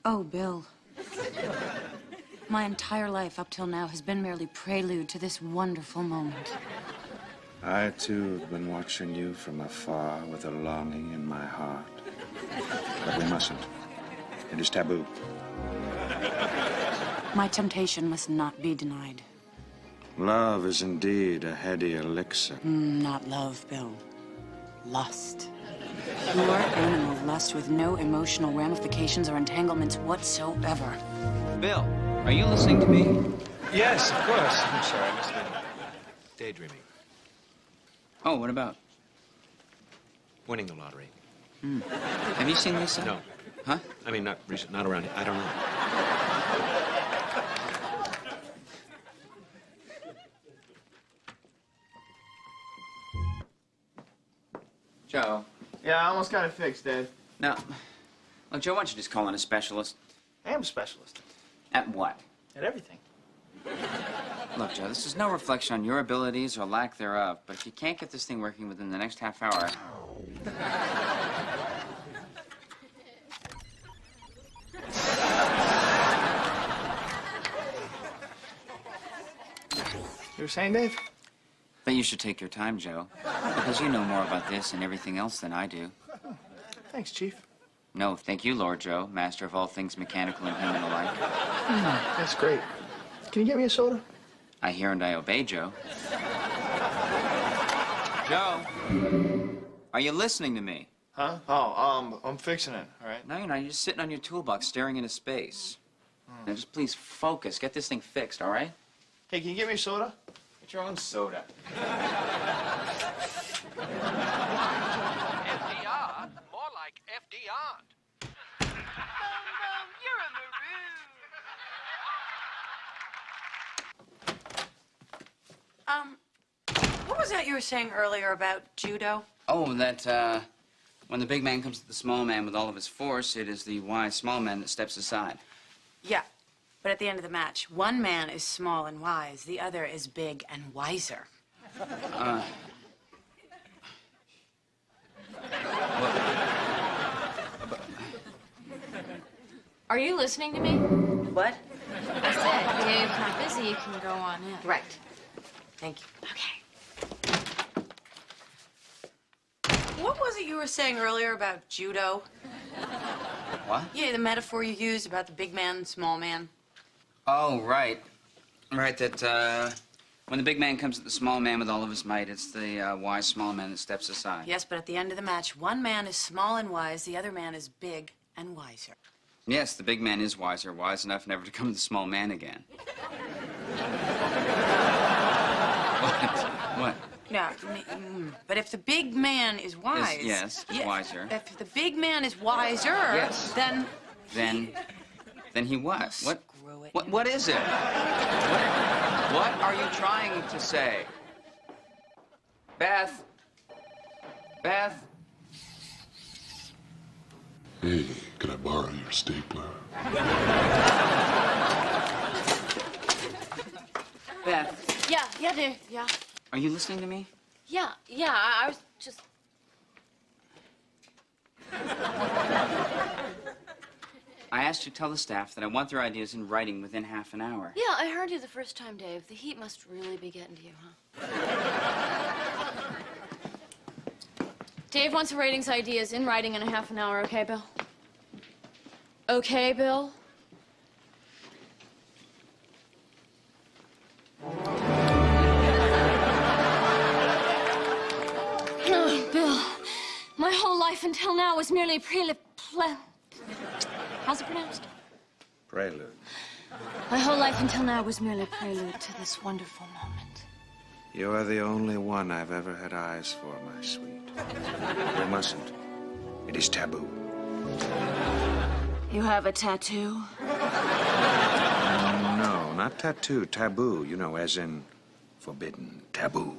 Oh, Bill. My entire life up till now has been merely prelude to this wonderful moment. I, too, have been watching you from afar with a longing in my heart. But we mustn't. It is taboo. My temptation must not be denied. Love is indeed a heady elixir. Not love, Bill. Lust. Pure animal lust with no emotional ramifications or entanglements whatsoever. Bill, are you listening to me? Yes, of course. I'm sorry, I must have been daydreaming. Oh, what about? Winning the lottery. Have you seen Lisa? No. Huh? I mean, not recent, not around here. I don't know. Joe. Yeah, I almost got it fixed, Dave. No. Look, Joe, why don't you just call in a specialist? I am a specialist. At what? At everything. Look, Joe, this is no reflection on your abilities or lack thereof, but if you can't get this thing working within the next half hour... You were saying, Dave? That you should take your time, Joe, because you know more about this and everything else than I do. Thanks, Chief. No, thank you, Lord Joe, master of all things mechanical and human alike. That's great. Can you get me a soda? I hear and I obey, Joe. Joe, are you listening to me? Huh? Oh, I'm fixing it, all right? No, you're not. You're just sitting on your toolbox staring into space. Now, just please focus. Get this thing fixed, all right? Hey, can you get me a soda? Get your own soda. FDR? More like FDR. You're a maroon. What was that you were saying earlier about judo? Oh, that, when the big man comes to the small man with all of his force, it is the wise small man that steps aside. Yeah, but at the end of the match, one man is small and wise, the other is big and wiser. Are you listening to me? What? I said, Dave's not busy, you can go on in. Right. Thank you. Okay. What was it you were saying earlier about judo? What? Yeah, the metaphor you used about the big man, small man. Oh, right. Right, that, when the big man comes at the small man with all of his might, it's the, wise small man that steps aside. Yes, but at the end of the match, one man is small and wise, the other man is big and wiser. Yes, the big man is wiser, wise enough never to come to the small man again. What? No, but if the big man is wise... Yes, wiser. If the big man is wiser, Yes. then he what? What is it? What are you trying to say? Beth? Beth? Hey, can I borrow your stapler? Beth, Yeah, Dave, yeah. are you listening to me? Yeah, I was just... I asked you to tell the staff that I want their ideas in writing within half an hour. Yeah, I heard you the first time, Dave. The heat must really be getting to you, huh? Dave wants the ratings ideas in writing in a half an hour, okay, Bill? Okay, Bill? Oh, Bill, my whole life until now was merely how's it pronounced? Prelude. My whole life until now was merely prelude to this wonderful moment. You are the only one I've ever had eyes for, my sweet. You mustn't. It is taboo. You have a tattoo? No, not tattoo. Taboo. You know, as in forbidden. Taboo.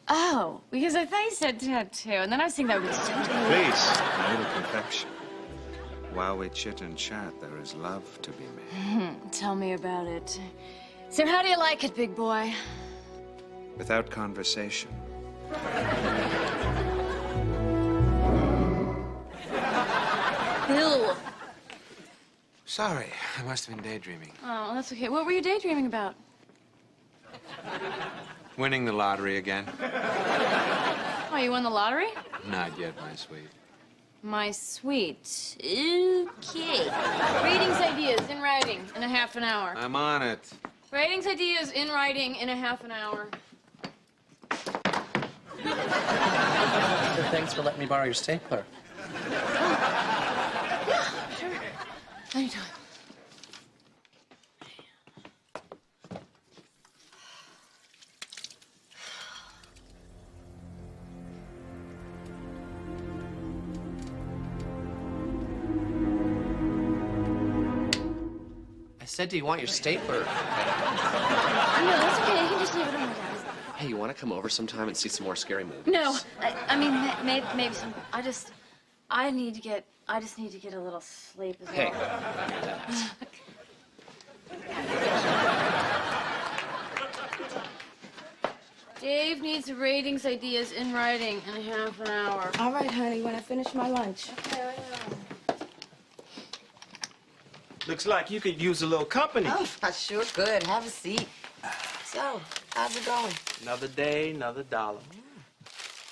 Oh, because I thought you said tattoo, and then I was thinking that would be so Please, a little confection. While we chit and chat, there is love to be made. Tell me about it. So how do you like it, big boy? Without conversation. Bill. Sorry, I must have been daydreaming. Oh, that's okay. What were you daydreaming about? Winning the lottery again? Oh, you won the lottery? Not yet, my sweet. My sweet. Okay. Ratings ideas in writing. a half an hour. I'm on it. Ratings ideas in writing in a half an hour. Thanks for letting me borrow your stapler. Yeah, sure. Anytime. I said, do you want your stapler? No, that's okay. You can just leave it on my desk. Hey, you want to come over sometime and see some more scary movies? No, I mean, maybe some. I just need to get a little sleep as Hey, well. relax. Dave needs ratings ideas in writing in a half an hour. All right, honey, when I finish my lunch. Okay, I know. Looks like you could use a little company. Oh, I sure could. Have a seat. So, how's it going? Another day, another dollar.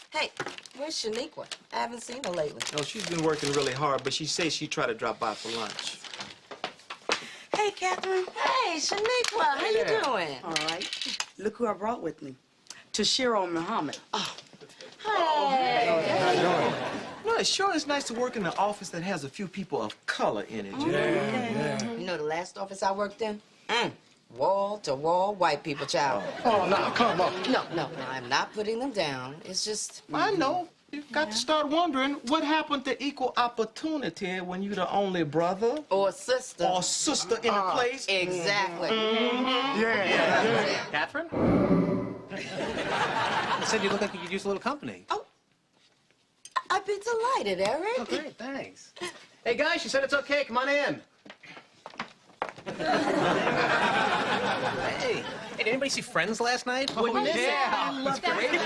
Hey, where's Shaniqua? I haven't seen her lately. No, she's been working really hard, but she says she'd try to drop by for lunch. Hey, Catherine. Hey, Shaniqua. How you doing? All right. Look who I brought with me. Tashiro Muhammad. Oh. Hey. How you doing? No, it sure is nice to work in an office that has a few people of color in it. You know the last office I worked in? Wall to wall white people, child. Oh, no, come on. No, I'm not putting them down. It's just... I know. You've got to start wondering what happened to equal opportunity when you're the only brother or sister in a place. Exactly. Yeah. Catherine? I said you look like you could use a little company. Oh, I'd be delighted, Eric. Oh, great, thanks. Hey, guys, she said it's okay. Come on in. Hey, did anybody see Friends last night? Wouldn't miss it. Yeah, that's great.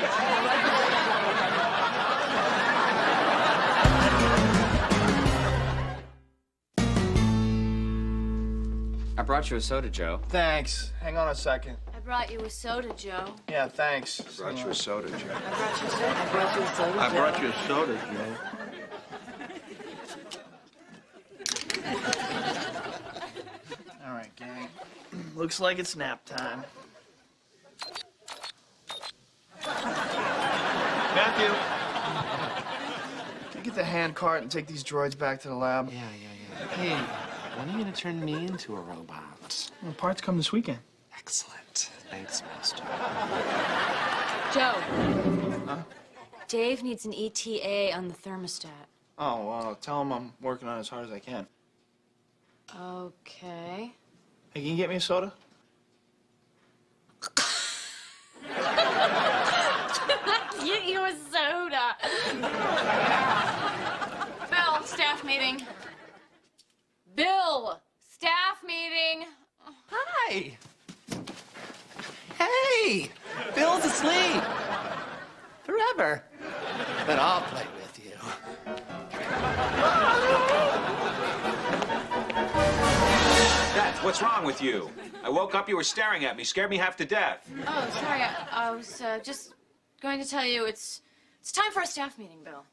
I brought you a soda, Joe. Thanks. Hang on a second. I brought you a soda, Joe. Yeah, thanks. Brought you a soda, Joe. I brought you a soda. I brought you a soda, I brought you a soda, Joe. All right, gang. Looks like it's nap time. Matthew. Can you get the hand cart and take these droids back to the lab? Yeah. Hey, when are you going to turn me into a robot? Well, parts come this weekend. Excellent. Thanks, Master. Joe. Huh? Dave needs an ETA on the thermostat. Oh, well, tell him I'm working on as hard as I can. Okay. Hey, can you get me a soda? Get you a soda. Bill, staff meeting. Bill, staff meeting. Hi. Hey, Bill's asleep. Forever. But I'll play with you. Dad, what's wrong with you? I woke up, you were staring at me, scared me half to death. Oh, sorry. I was just going to tell you it's time for a staff meeting, Bill.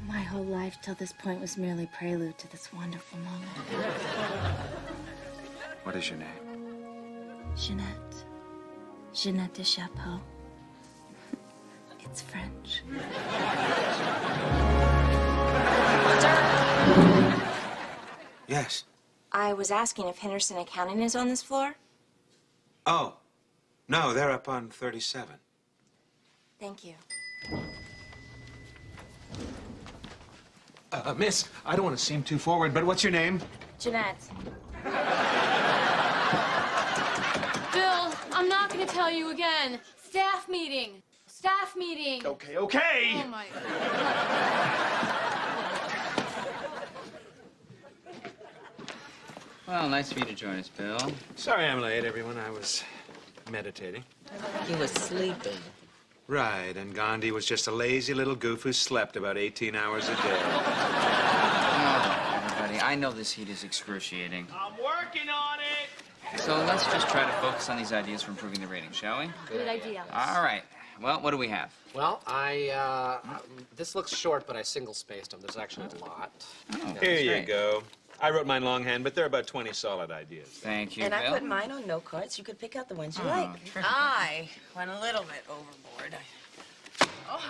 My whole life till this point was merely prelude to this wonderful moment. What is your name? Jeanette. Jeanette de Chapeau. It's French. Yes. I was asking if Henderson Accounting is on this floor. Oh. No, they're up on 37. Thank you. Miss, I don't want to seem too forward, but what's your name? Jeanette. Bill, I'm not going to tell you again. Staff meeting. Staff meeting. Okay. Oh, my Well, nice of you to join us, Bill. Sorry I'm late, everyone. I was meditating. He was sleeping. Right, and Gandhi was just a lazy little goof who slept about 18 hours a day. Oh, everybody. I know this heat is excruciating. I'm working on it. So let's just try to focus on these ideas for improving the rating, shall we? Good idea. All right. Well, what do we have? Well, this looks short, but I single-spaced them. There's actually a lot. Oh, Here you great. go. I wrote mine longhand, but there are about 20 solid ideas. Thank you, And I Bill. put mine on note cards. You could pick out the ones you Oh, like. I went a little bit overboard. All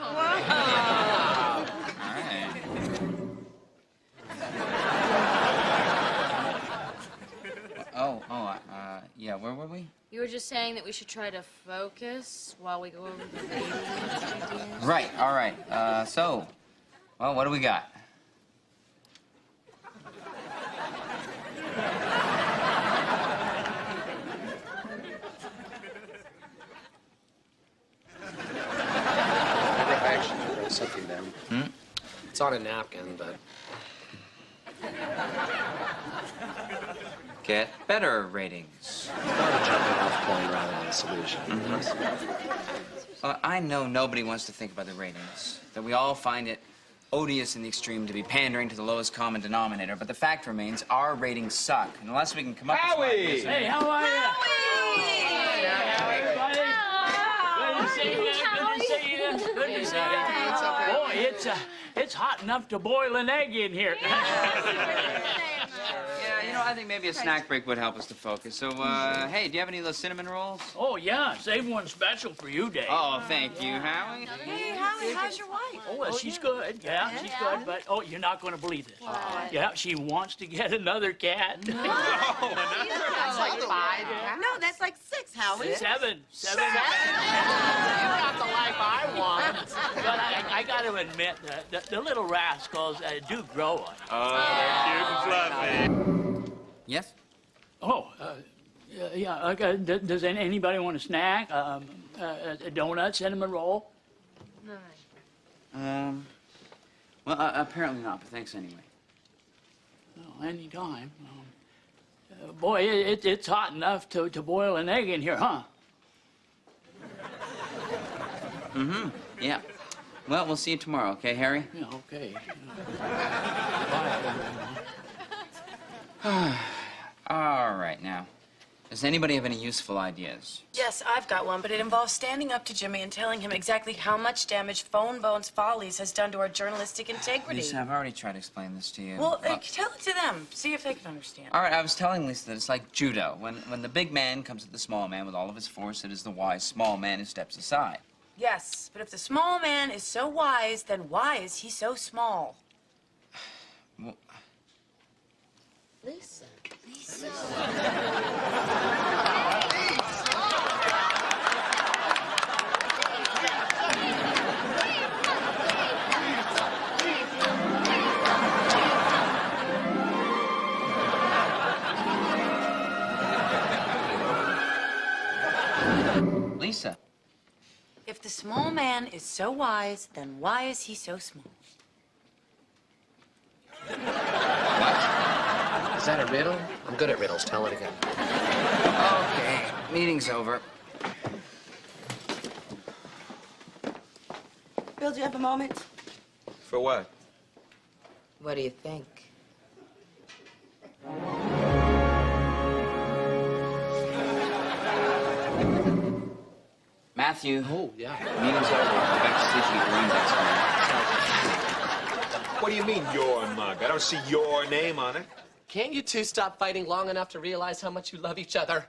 right. Yeah, where were we? You were just saying that we should try to focus while we go over the ratings ideas. Right, all right. Well, what do we got? I actually wrote something down. It's on a napkin, but... Get better ratings. Jumping off point rather than a solution. Well, I know nobody wants to think about the ratings, that we all find it odious in the extreme to be pandering to the lowest common denominator, but the fact remains our ratings suck. And unless we can come up with some ideas... Hey, how are you? Howie! Everybody? Good to see you. Good to see you. Good to see you. Boy, it's hot enough to boil an egg in here. Yeah, you know, I think maybe a snack break would help us to focus. So, hey, do you have any of those cinnamon rolls? Oh, yeah. Save one special for you, Dave. Oh, thank you, Howie. Hey, Howie, how's your wife? Oh, well, she's good. Yeah, she's good. But, oh, you're not going to believe this. Yeah, she wants to get another cat. That's like 5. No, that's like 6, Howie. 7. You got the life I want. But I got to admit, the little rascals do grow on you. Oh, cute and fluffy. Yes? Oh, yeah. Okay. Does anybody want a snack? A donut, cinnamon roll? Well, apparently not, but thanks anyway. Oh, any time. Boy, it's hot enough to boil an egg in here, huh? Mm-hmm. Yeah. Well, we'll see you tomorrow, okay, Harry? Yeah, okay. All right, now. Does anybody have any useful ideas? Yes, I've got one, but it involves standing up to Jimmy and telling him exactly how much damage Phone Bones Follies has done to our journalistic integrity. Lisa, I've already tried to explain this to you. Well, tell it to them. See if they can understand. All right, I was telling Lisa that it's like judo. When the big man comes at the small man with all of his force, it is the wise small man who steps aside. Yes, but if the small man is so wise, then why is he so small? Well, Lisa. Lisa. If the small man is so wise, then why is he so small? Is that a riddle? I'm good at riddles. Tell it again. Okay, meeting's over. Bill, do you have a moment? For what? What do you think? Matthew. Oh, yeah. Meeting's over. Go back to sleep and get your What do you mean, your mug? I don't see your name on it. Can't you two stop fighting long enough to realize how much you love each other?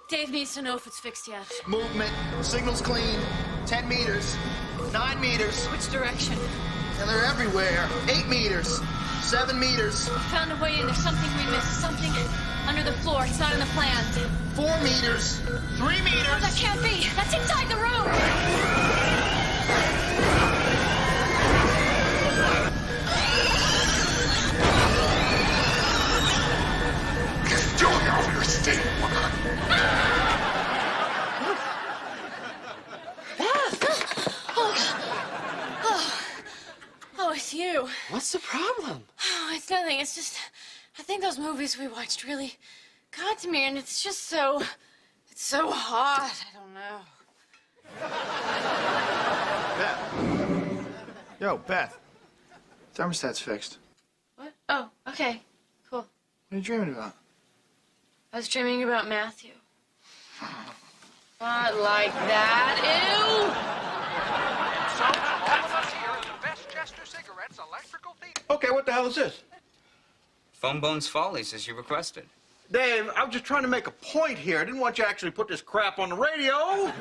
Dave needs to know if it's fixed yet. Movement. Signal's clean. 10 meters. 9 meters. Which direction? And they're everywhere. 8 meters. 7 meters. We found a way in. There's something we missed. Something under the floor. It's not in the plans. 4 meters. 3 meters. No, that can't be. That's inside the room. Oh, it's you. What's the problem? Oh, it's nothing. It's just, I think those movies we watched really got to me, and it's just so, it's so hot. I don't know. Yo, Beth. Thermostat's fixed. What? Oh, okay. Cool. What are you dreaming about? I was dreaming about Matthew. Not like that. Ew! So, all of us here at the Best Chester Cigarettes Electrical Theater. Okay, what the hell is this? Phone Bones Follies, as you requested. Dave, I was just trying to make a point here. I didn't want you to actually put this crap on the radio. I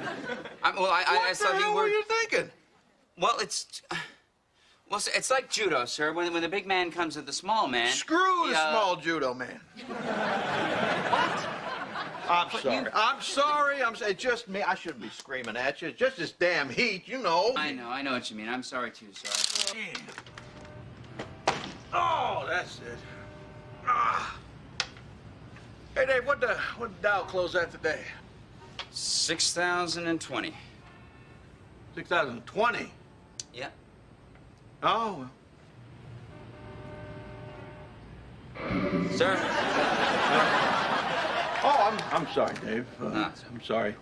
thought What the hell were you thinking? Well, it's like judo, sir. When the big man comes to the small man. Screw the small judo man. What? I'm sorry. It's just me. I shouldn't be screaming at you. It's just this damn heat, you know. I know what you mean. I'm sorry too, sir. Oh, that's it. Ah. Hey, Dave, what did Dow close at today? 6,020. 6,020? Yeah. Oh, well. Sir? Oh, I'm sorry, Dave. I'm sorry.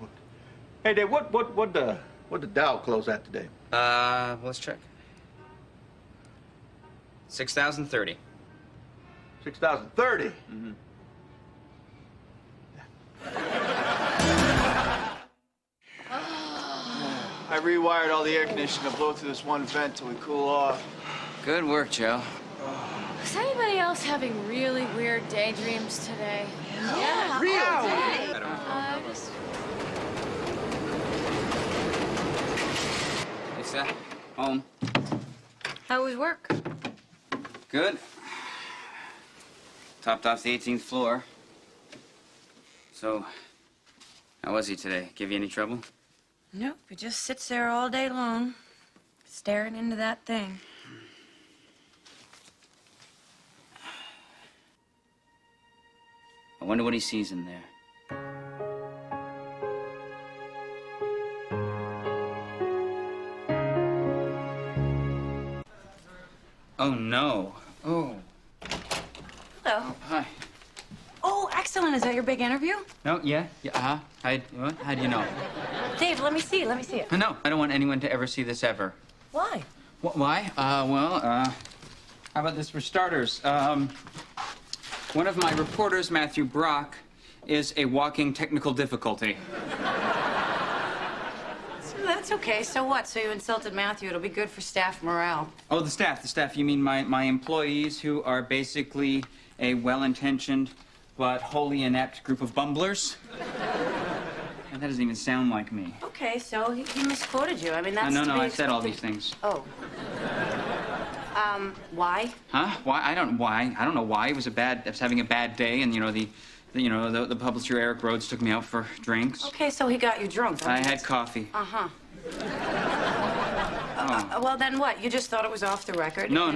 Hey, Dave, what did Dow close at today? Let's check. 6,030. 6,030? Mm-hmm. I rewired all the air conditioning to blow through this one vent till we cool off. Good work, Joe. Is anybody else having really weird daydreams today? Yeah. Real? Lisa, home. How was work? Good. Topped off the 18th floor. So, how was he today? Give you any trouble? Nope, he just sits there all day long, staring into that thing. I wonder what he sees in there. Oh, no. Oh. Hello. Hi. Oh, excellent. Is that your big interview? No, yeah, uh-huh. How do you know? Dave, let me see it. No, I don't want anyone to ever see this ever. Why? Why? How about this for starters? One of my reporters, Matthew Brock, is a walking technical difficulty. So that's okay. So what? So you insulted Matthew. It'll be good for staff morale. Oh, the staff. You mean my employees who are basically a well-intentioned but wholly inept group of bumblers? And that doesn't even sound like me. Okay, so he misquoted you. I mean, that's No, to be I said all expected. these things. Oh. Why? Huh? Why? I don't know why. I was having a bad day, and the publisher Eric Rhodes took me out for drinks. Okay, so he got you drunk. I had coffee. Uh-huh. Well, then what? You just thought it was off the record? No.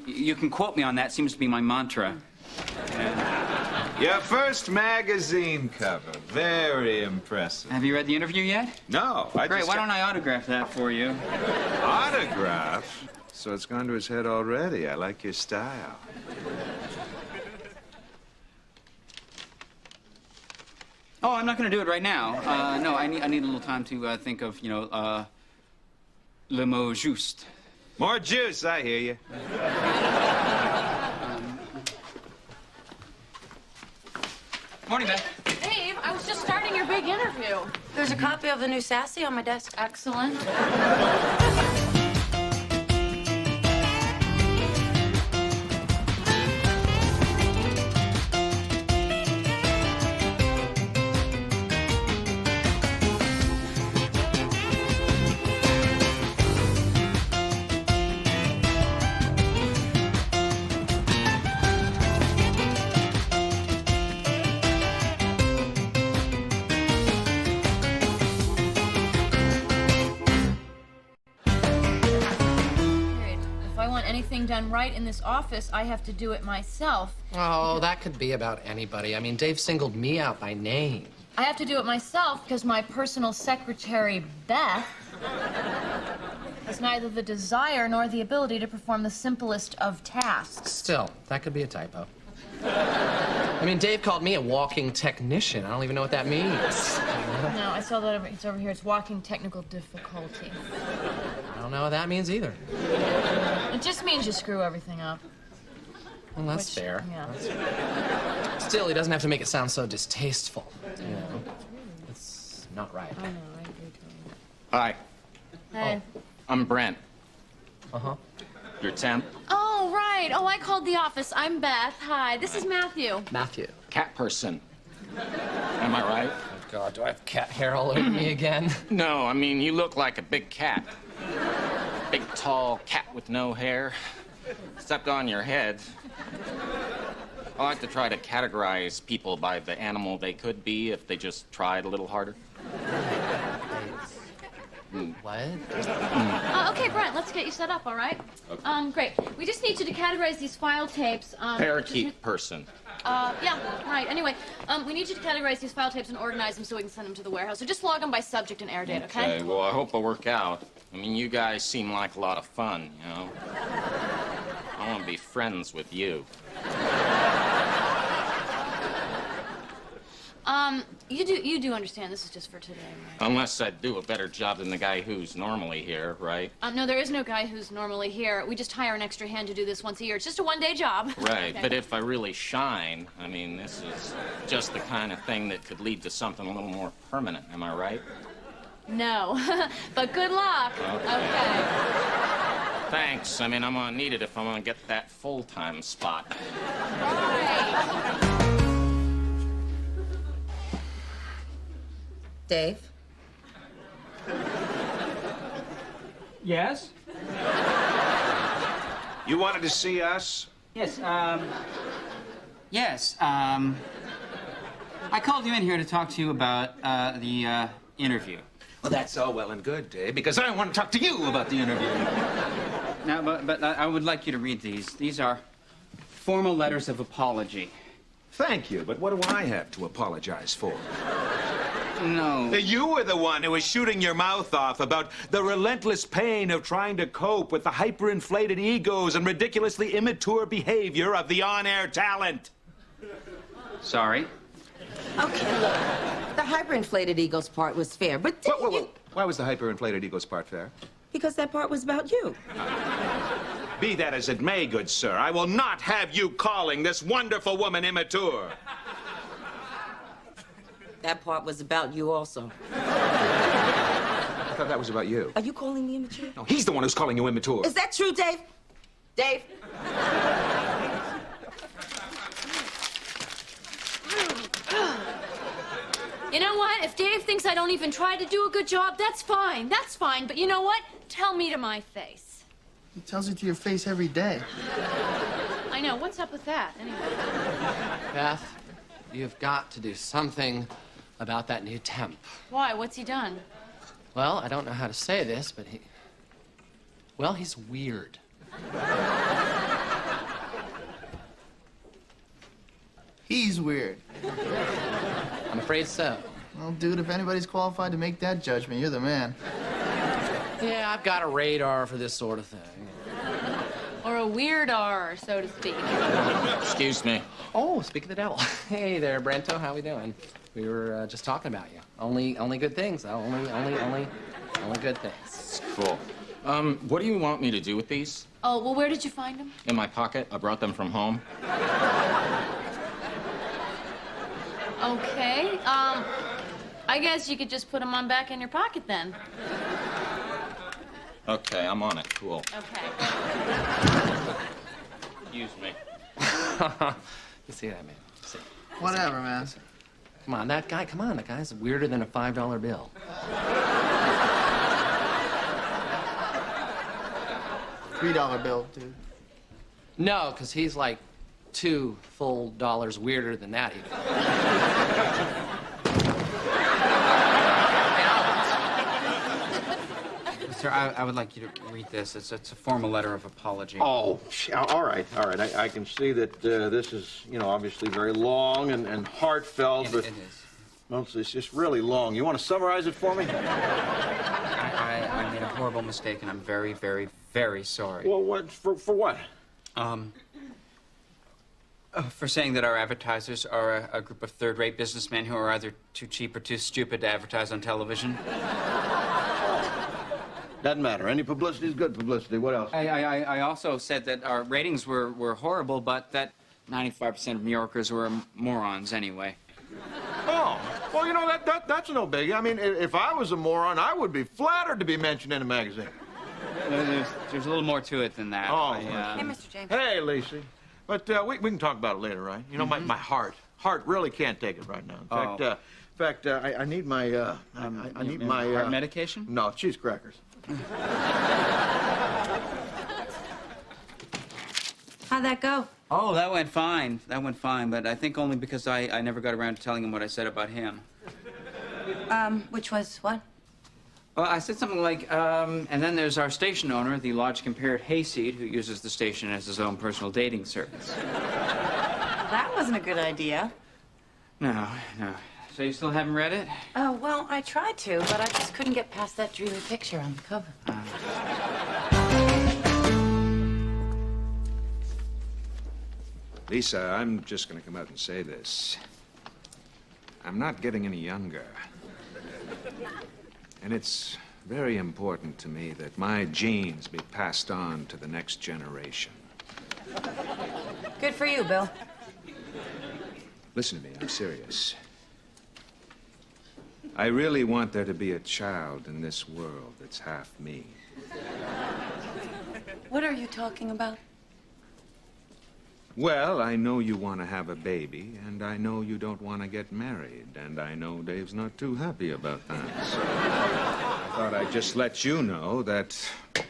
You can quote me on that. Seems to be my mantra. Your first magazine cover. Very impressive. Have you read the interview yet? No. Great. Why don't I autograph that for you? Autograph? So it's gone to his head already. I like your style. Oh, I'm not going to do it right now. No, I need a little time to think of, le mot juste. More juice, I hear you. Morning, Beth. Dave, I was just starting your big interview. There's a copy of the new Sassy on my desk. Excellent. Anything done right in this office, I have to do it myself. Oh, that could be about anybody. I mean, Dave singled me out by name. I have to do it myself because my personal secretary, Beth, has neither the desire nor the ability to perform the simplest of tasks. Still, that could be a typo. I mean, Dave called me a walking technician. I don't even know what that means. No, I saw that it's over here. It's walking technical difficulty. don't know what that means either. It just means you screw everything up. Well, that's Which, fair. yeah. That's fair. Still, he doesn't have to make it sound so distasteful. You know, it's not right. I know, I agree totally. Hi, Hey. I'm Brent. Uh-huh. Your temp? Oh, right. Oh, I called the office. I'm Beth. Hi, this is Matthew. Matthew. Cat person. Am I right? Oh, God, do I have cat hair all over me again? No, I mean, you look like a big cat. Big, tall cat with no hair. Except on your head. I like to try to categorize people by the animal they could be if they just tried a little harder. What? Okay, Brent, let's get you set up, all right? Okay. Great. We just need you to categorize these file tapes. Parakeet person. Yeah, right. Anyway, we need you to categorize these file tapes and organize them so we can send them to the warehouse. So just log them by subject and air date, okay? Okay, well, I hope I work out. I mean, you guys seem like a lot of fun, you know? I want to be friends with you. You do understand this is just for today, right? Unless I do a better job than the guy who's normally here, right? No, there is no guy who's normally here. We just hire an extra hand to do this once a year. It's just a one-day job. Right, Okay. but if I really shine, I mean, this is just the kind of thing that could lead to something a little more permanent, am I right? No, but good luck. Okay. Thanks. I mean, I'm gonna need it if I'm gonna get that full-time spot. Dave? Yes? You wanted to see us? Yes, I called you in here to talk to you about, the, interview. Well, that's all well and good, Dave, because I want to talk to you about the interview. Now, but I would like you to read these. These are formal letters of apology. Thank you, but what do I have to apologize for? No. You were the one who was shooting your mouth off about the relentless pain of trying to cope with the hyperinflated egos and ridiculously immature behavior of the on-air talent. Sorry. Okay, look. The hyperinflated egos part was fair, but didn't you... Why was the hyperinflated egos part fair? Because that part was about you. Be that as it may, good sir, I will not have you calling this wonderful woman immature. That part was about you also. I thought that was about you. Are you calling me immature? No, he's the one who's calling you immature. Is that true, Dave? Dave? You know what? If Dave thinks I don't even try to do a good job, that's fine. That's fine. But you know what? Tell me to my face. He tells it to your face every day. I know. What's up with that, anyway? Beth, you've got to do something about that new temp. Why? What's he done? Well, I don't know how to say this, but he's weird. He's weird. I'm afraid so. Well, dude, if anybody's qualified to make that judgment, you're the man. Yeah, I've got a radar for this sort of thing. Or a weird-ar, so to speak. Excuse me. Oh, speak of the devil. Hey there, Brento, how we doing? We were just talking about you. Only good things, though. Only good things. Cool. What do you want me to do with these? Oh, well, where did you find him? In my pocket. I brought them from home. Okay. I guess you could just put them on back in your pocket then. Okay, I'm on it. Cool. Okay. Excuse me. You see that, man? See. Whatever, man. Come on, that guy's weirder than a $5 bill. $3 bill, dude. No, because he's like $2 full weirder than that even. Sir, I would like you to read this. It's a formal letter of apology. Oh, all right. I can see that this is, obviously very long and heartfelt, but... It is. Well, it's just really long. You want to summarize it for me? I made a horrible mistake, and I'm very, very, very sorry. Well, what? For what? For saying that our advertisers are a group of third-rate businessmen who are either too cheap or too stupid to advertise on television. Doesn't matter. Any publicity is good publicity. What else? I also said that our ratings were horrible, but that 95% of New Yorkers were morons anyway. Oh, well, you know, that's no biggie. I mean, if I was a moron, I would be flattered to be mentioned in a magazine. There's a little more to it than that. Oh. Hey, Mr. James. Hey, Lacey. But we can talk about it later, right? You know, my heart really can't take it right now. In fact, I need my, I need my... heart medication? No, cheese crackers. How'd that go? Oh, that went fine. That went fine, but I think only because I never got around to telling him what I said about him. Which was what? Well, I said something like, and then there's our station owner, the logic-impaired hayseed, who uses the station as his own personal dating service. That wasn't a good idea. No. So you still haven't read it? Oh, well, I tried to, but I just couldn't get past that dreamy picture on the cover. Lisa, I'm just going to come out and say this. I'm not getting any younger. And it's very important to me that my genes be passed on to the next generation. Good for you, Bill. Listen to me, I'm serious. I really want there to be a child in this world that's half me. What are you talking about? Well, I know you want to have a baby, and I know you don't want to get married, and I know Dave's not too happy about that. So I thought I'd just let you know that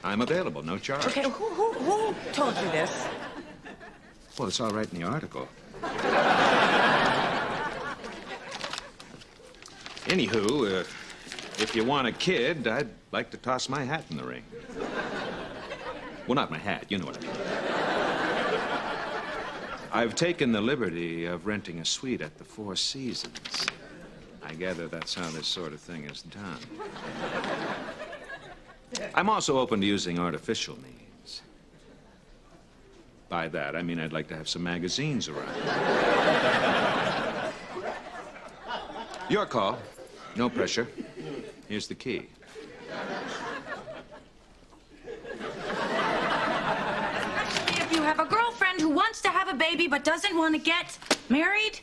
I'm available, no charge. Okay, who told you this? Well, it's all right in the article. Anywho, if you want a kid, I'd like to toss my hat in the ring. Well, not my hat, you know what I mean. I've taken the liberty of renting a suite at the Four Seasons. I gather that's how this sort of thing is done. I'm also open to using artificial means. By that, I mean I'd like to have some magazines around. Your call. No pressure. Here's the key. If you have a girlfriend who wants to have a baby but doesn't want to get married?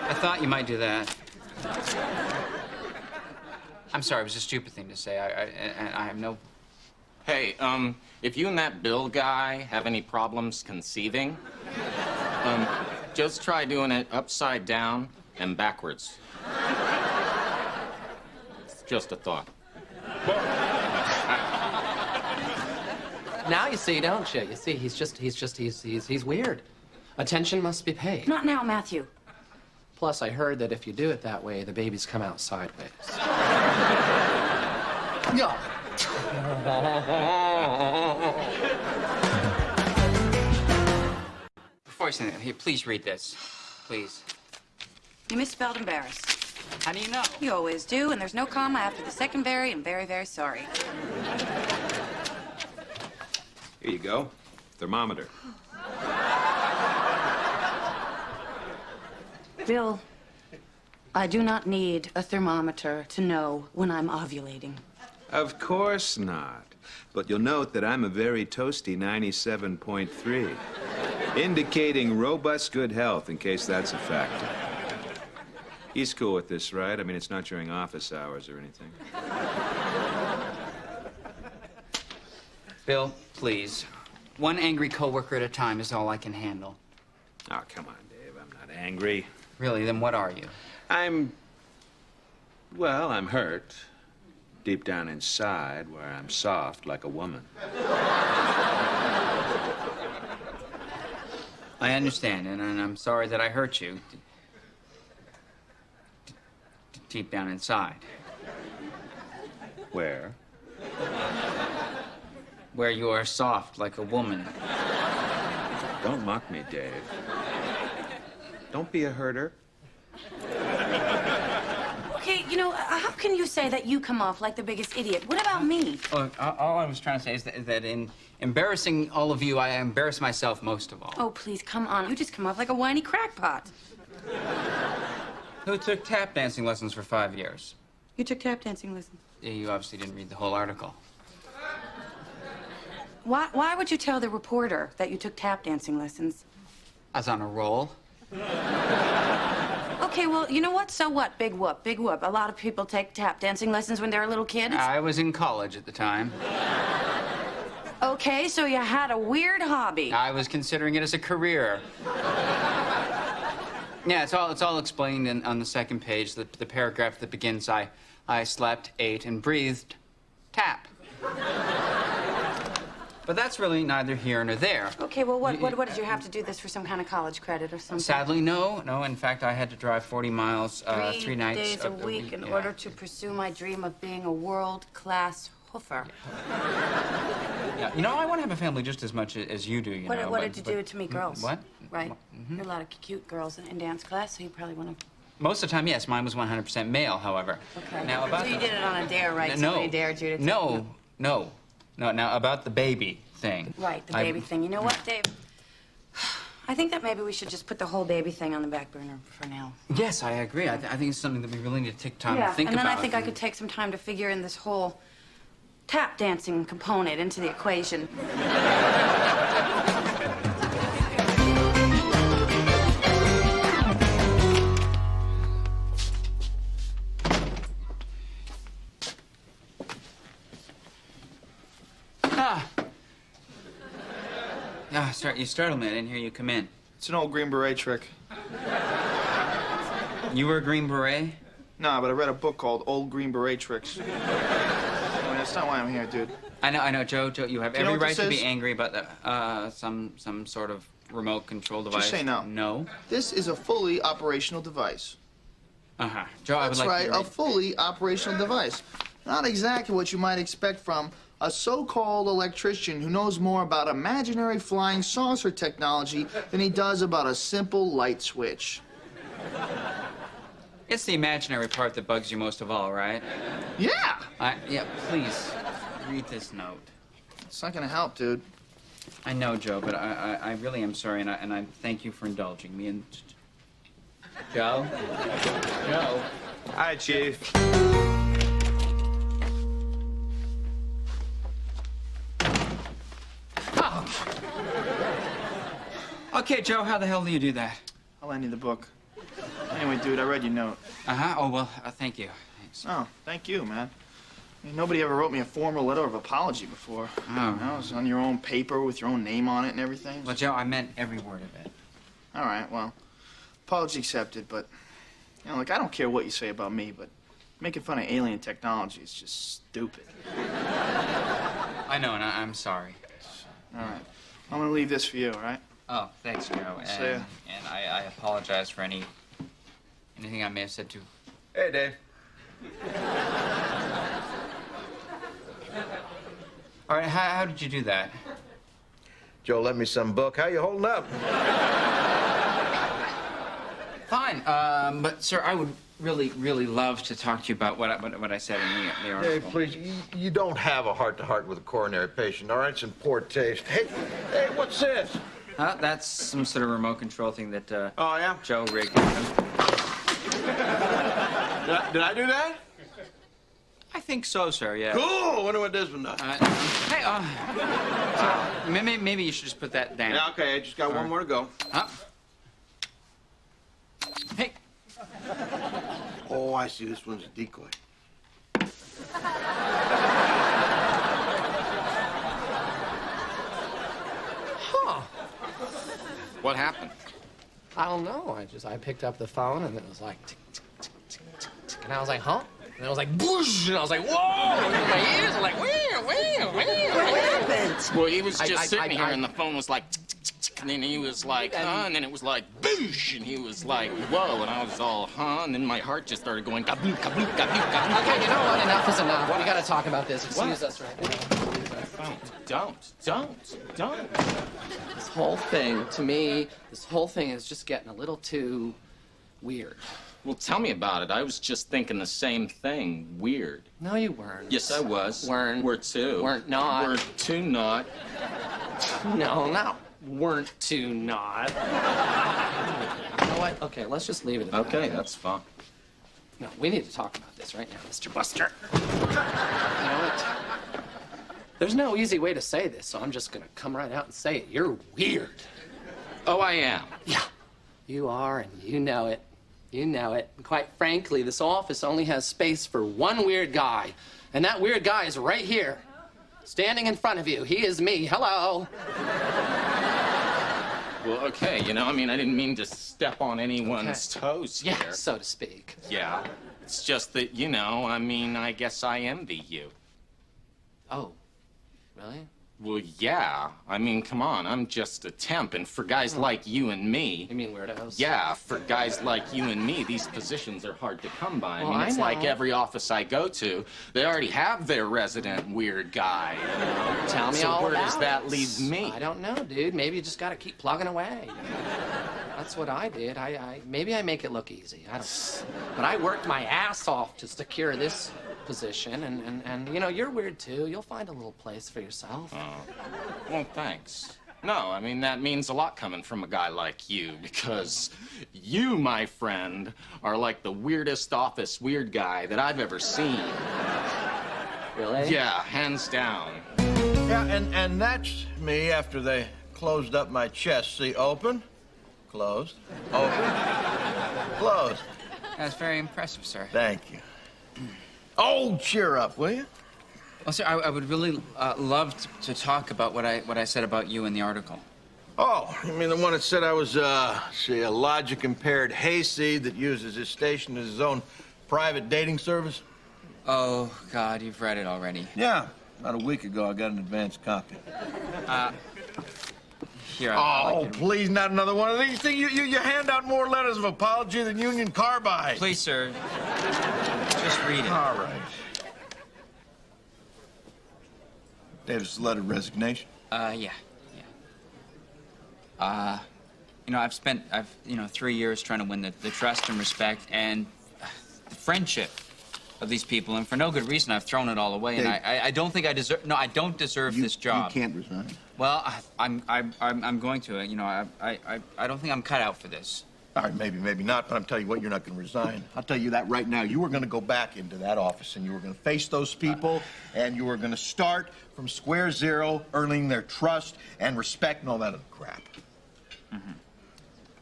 I thought you might do that. I'm sorry, it was a stupid thing to say. I have no... Hey, if you and that Bill guy have any problems conceiving, just try doing it upside down and backwards. It's just a thought. Now you see, don't you? You see, he's weird. Attention must be paid. Not now, Matthew. Plus, I heard that if you do it that way, the babies come out sideways. Yeah. Before I say that, here, please read this. Please. You misspelled embarrass. How do you know? You always do, and there's no comma after the second very and very, very sorry. Here you go. Thermometer. Bill, I do not need a thermometer to know when I'm ovulating. Of course not. But you'll note that I'm a very toasty 97.3, indicating robust good health, in case that's a factor. He's cool with this, right? I mean, it's not during office hours or anything. Bill, please. One angry coworker at a time is all I can handle. Oh, come on, Dave. I'm not angry. Really, then what are you? Well, I'm hurt. Deep down inside, where I'm soft like a woman. I understand, and I'm sorry that I hurt you. Deep down inside. Where? Where you are soft like a woman. Don't mock me, Dave. Don't be a herder. Okay, you know, how can you say that you come off like the biggest idiot? What about me? Look, all I was trying to say is that in embarrassing all of you, I embarrass myself most of all. Oh, please, come on. You just come off like a whiny crackpot. Who took tap dancing lessons for 5 years? You took tap dancing lessons. Yeah, you obviously didn't read the whole article. Why would you tell the reporter that you took tap dancing lessons? I was on a roll. Okay, well, you know what? So what? Big whoop, big whoop. A lot of people take tap dancing lessons when they're a little kid. I was in college at the time. Okay, so you had a weird hobby. I was considering it as a career. Yeah, it's all explained on the second page, the paragraph that begins, I slept, ate, and breathed tap. But that's really neither here nor there. Okay, well, what did you have to do this for some kind of college credit or something? Sadly, no. No, in fact, I had to drive 40 miles, 3 nights days a week in order to pursue my dream of being a world-class hoofer. Yeah, you know, I want to have a family just as much as you do, you know. What did you do to meet girls? What? Right. There are a lot of cute girls in dance class, so you probably want to... Most of the time, yes. Mine was 100% male, however. Okay. Now, about so you did it on a dare, right? No. Somebody dared you to... No. Now, about the baby thing. Right, the baby thing. You know what, Dave? I think that maybe we should just put the whole baby thing on the back burner for now. Yes, I agree. I think it's something that we really need to take time to think and then about. I think I could take some time to figure in this whole tap dancing component into the equation. Sorry, you startled me. I didn't hear you come in. It's an old Green Beret trick. You were a Green Beret? Nah, but I read a book called Old Green Beret Tricks. I mean, that's not why I'm here, dude. I know, Joe, you have Do you know every what right this to be is? angry about that. Some sort of remote control device. Just say no. No? This is a fully operational device. Uh-huh. Joe, I would That's like right, to a fully operational device. Not exactly what you might expect from a so-called electrician who knows more about imaginary flying saucer technology than he does about a simple light switch. It's the imaginary part that bugs you most of all, right? Yeah! Yeah, please, read this note. It's not gonna help, dude. I know, Joe, but I really am sorry, and I thank you for indulging me. And Joe? Joe? Hi, Chief. Okay, Joe, how the hell do you do that? I'll lend you the book. Anyway, dude, I read your note. Uh-huh. Oh, well, thank you. Thanks. Oh, thank you, man. I mean, nobody ever wrote me a formal letter of apology before. Oh. You know, it was on your own paper with your own name on it and everything. Well, Joe, I meant every word of it. All right, well, apology accepted, but, you know, like, I don't care what you say about me, but making fun of alien technology is just stupid. I know, and I'm sorry. All right. I'm gonna leave this for you, all right? Oh, thanks, Joe. See ya. And I apologize for anything I may have said to... Hey, Dave. All right, how did you do that? Joe lent me some book. How you holding up? Fine, but sir, I would really love to talk to you about what I said in the article. Dave, please, you don't have a heart-to-heart with a coronary patient, all right? It's in poor taste. Hey, what's this? That's some sort of remote control thing that, Oh, yeah? Joe rigged. Did I do that? I think so, sir, yeah. Cool! Wonder what this one does. Hey, maybe you should just put that down. Yeah, okay, I just got one more to go. Hey. Oh, I see. This one's a decoy. Huh. What happened? I don't know. I picked up the phone and it was like tick, tick, tick, tick, tick, tick. And I was like, huh? And it was like boosh, and I was like, whoa! And my ears were like, wham, wham, wham. What happened? Well, he was just sitting here and the phone was like tick, tick, tick, tick, and then he was like, huh? And then it was like boosh, and he was like, whoa, and I was all, huh? And then my heart just started going kabloop, kabloop, kabloop, kabloop. Okay, you know what? Enough is enough. We gotta talk about this. Excuse us right now. Don't. This whole thing, to me, this whole thing is just getting a little too weird. Well, tell me about it. I was just thinking the same thing. Weird. No, you weren't. Yes, I was. Weren't. Were too. Weren't not. Were too not. No, not weren't to not. You know what? Okay, let's just leave it at that. Okay, that's fine. No, we need to talk about this right now, Mr. Buster. You know what? There's no easy way to say this, so I'm just gonna come right out and say it. You're weird. Oh, I am. Yeah, you are, and you know it. You know it. And quite frankly, this office only has space for one weird guy, and that weird guy is right here, standing in front of you. He is me. Hello. Well, okay, you know, I mean, I didn't mean to step on anyone's toes here. Yeah, so to speak. Yeah. It's just that, you know, I mean, I guess I envy you. Oh, really? Well, yeah. I mean, come on, I'm just a temp, and for guys like you and me... You mean weirdos? Yeah, for guys like you and me, these positions are hard to come by. Well, I mean, it's I like know. every office I go to, they already have their resident weird guy. You know? Tell me so all where about does that leave me? I don't know, dude. Maybe you just gotta keep plugging away. That's what I did. Maybe I make it look easy. I don't know. But I worked my ass off to secure this position, and you know, you're weird too. You'll find a little place for yourself. Oh. Well, thanks. No, I mean, that means a lot coming from a guy like you, because you, my friend, are like the weirdest office weird guy that I've ever seen. Really? Yeah, hands down. Yeah, and that's me after they closed up my chest. See, open, closed, open, closed. That's very impressive, sir. Thank you. Oh, cheer up, will you? Well, sir, I would really love to talk about what I said about you in the article. Oh, you mean the one that said I was, a logic-impaired hayseed that uses his station as his own private dating service? Oh, God, you've read it already. Yeah, about a week ago I got an advanced copy. Here, Oh, please, not another one of these things. You hand out more letters of apology than Union Carbide. Please, sir, just read it. All right. Davis' letter of resignation. Yeah. You know, I've 3 years trying to win the trust and respect and the friendship of these people, and for no good reason, I've thrown it all away. Dave. And I don't think I deserve. No, I don't deserve this job. You can't resign. Well, I'm going to. You know, I don't think I'm cut out for this. All right, maybe not, but I'm telling you what, you're not going to resign. I'll tell you that right now. You were going to go back into that office, and you were going to face those people, and you were going to start from square zero, earning their trust and respect and all that other crap. Mm-hmm.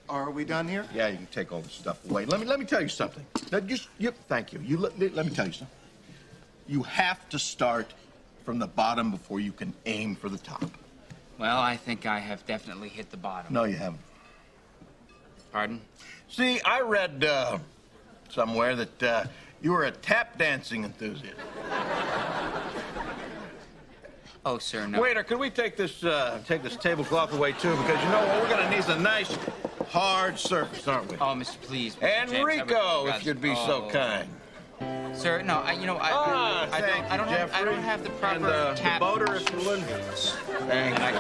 Are we done here? Yeah, you can take all this stuff away. Let me tell you something. Now, thank you. Let me tell you something. You have to start from the bottom before you can aim for the top. Well, I think I have definitely hit the bottom. No, you haven't. Pardon? See, I read somewhere that you were a tap dancing enthusiast. Oh, sir, no. Waiter, could we take this tablecloth away too? Because you know what, we're gonna need a nice hard surface, aren't we? Oh, Mr. Please. Mr. And James, Rico, I if you'd be so kind. Sir, no, I don't have the proper and, tap. the boater, if you would. Thank you.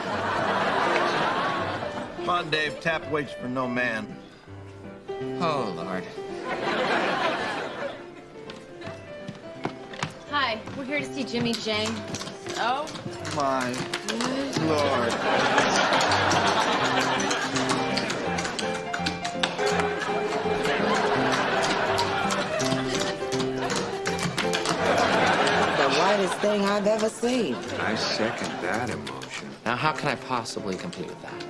Come on, Dave. Tap waits for no man. Oh, Lord. Hi, we're here to see Jimmy Jane. Oh? My Lord. The whitest thing I've ever seen. I second that emotion. Now, how can I possibly compete with that?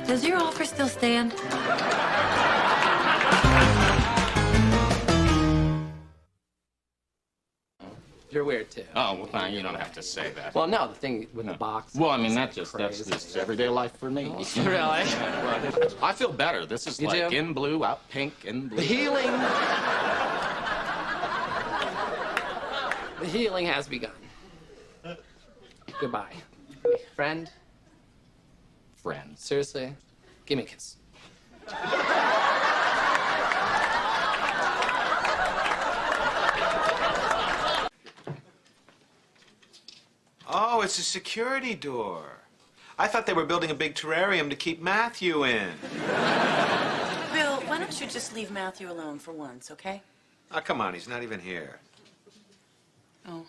Does your offer still stand? You're weird too. Oh, well, fine, you don't have to say that. Well, no, the thing with the box. Well, I mean, that's crazy. just everyday life for me. Really? I feel better. This is You like do? in blue, out pink, in blue. The healing. The healing has begun. Goodbye. Friend? Friend. Seriously? Give me a kiss. Oh, it's a security door. I thought they were building a big terrarium to keep Matthew in. Bill, why don't you just leave Matthew alone for once, okay? Oh, come on, he's not even here. Oh.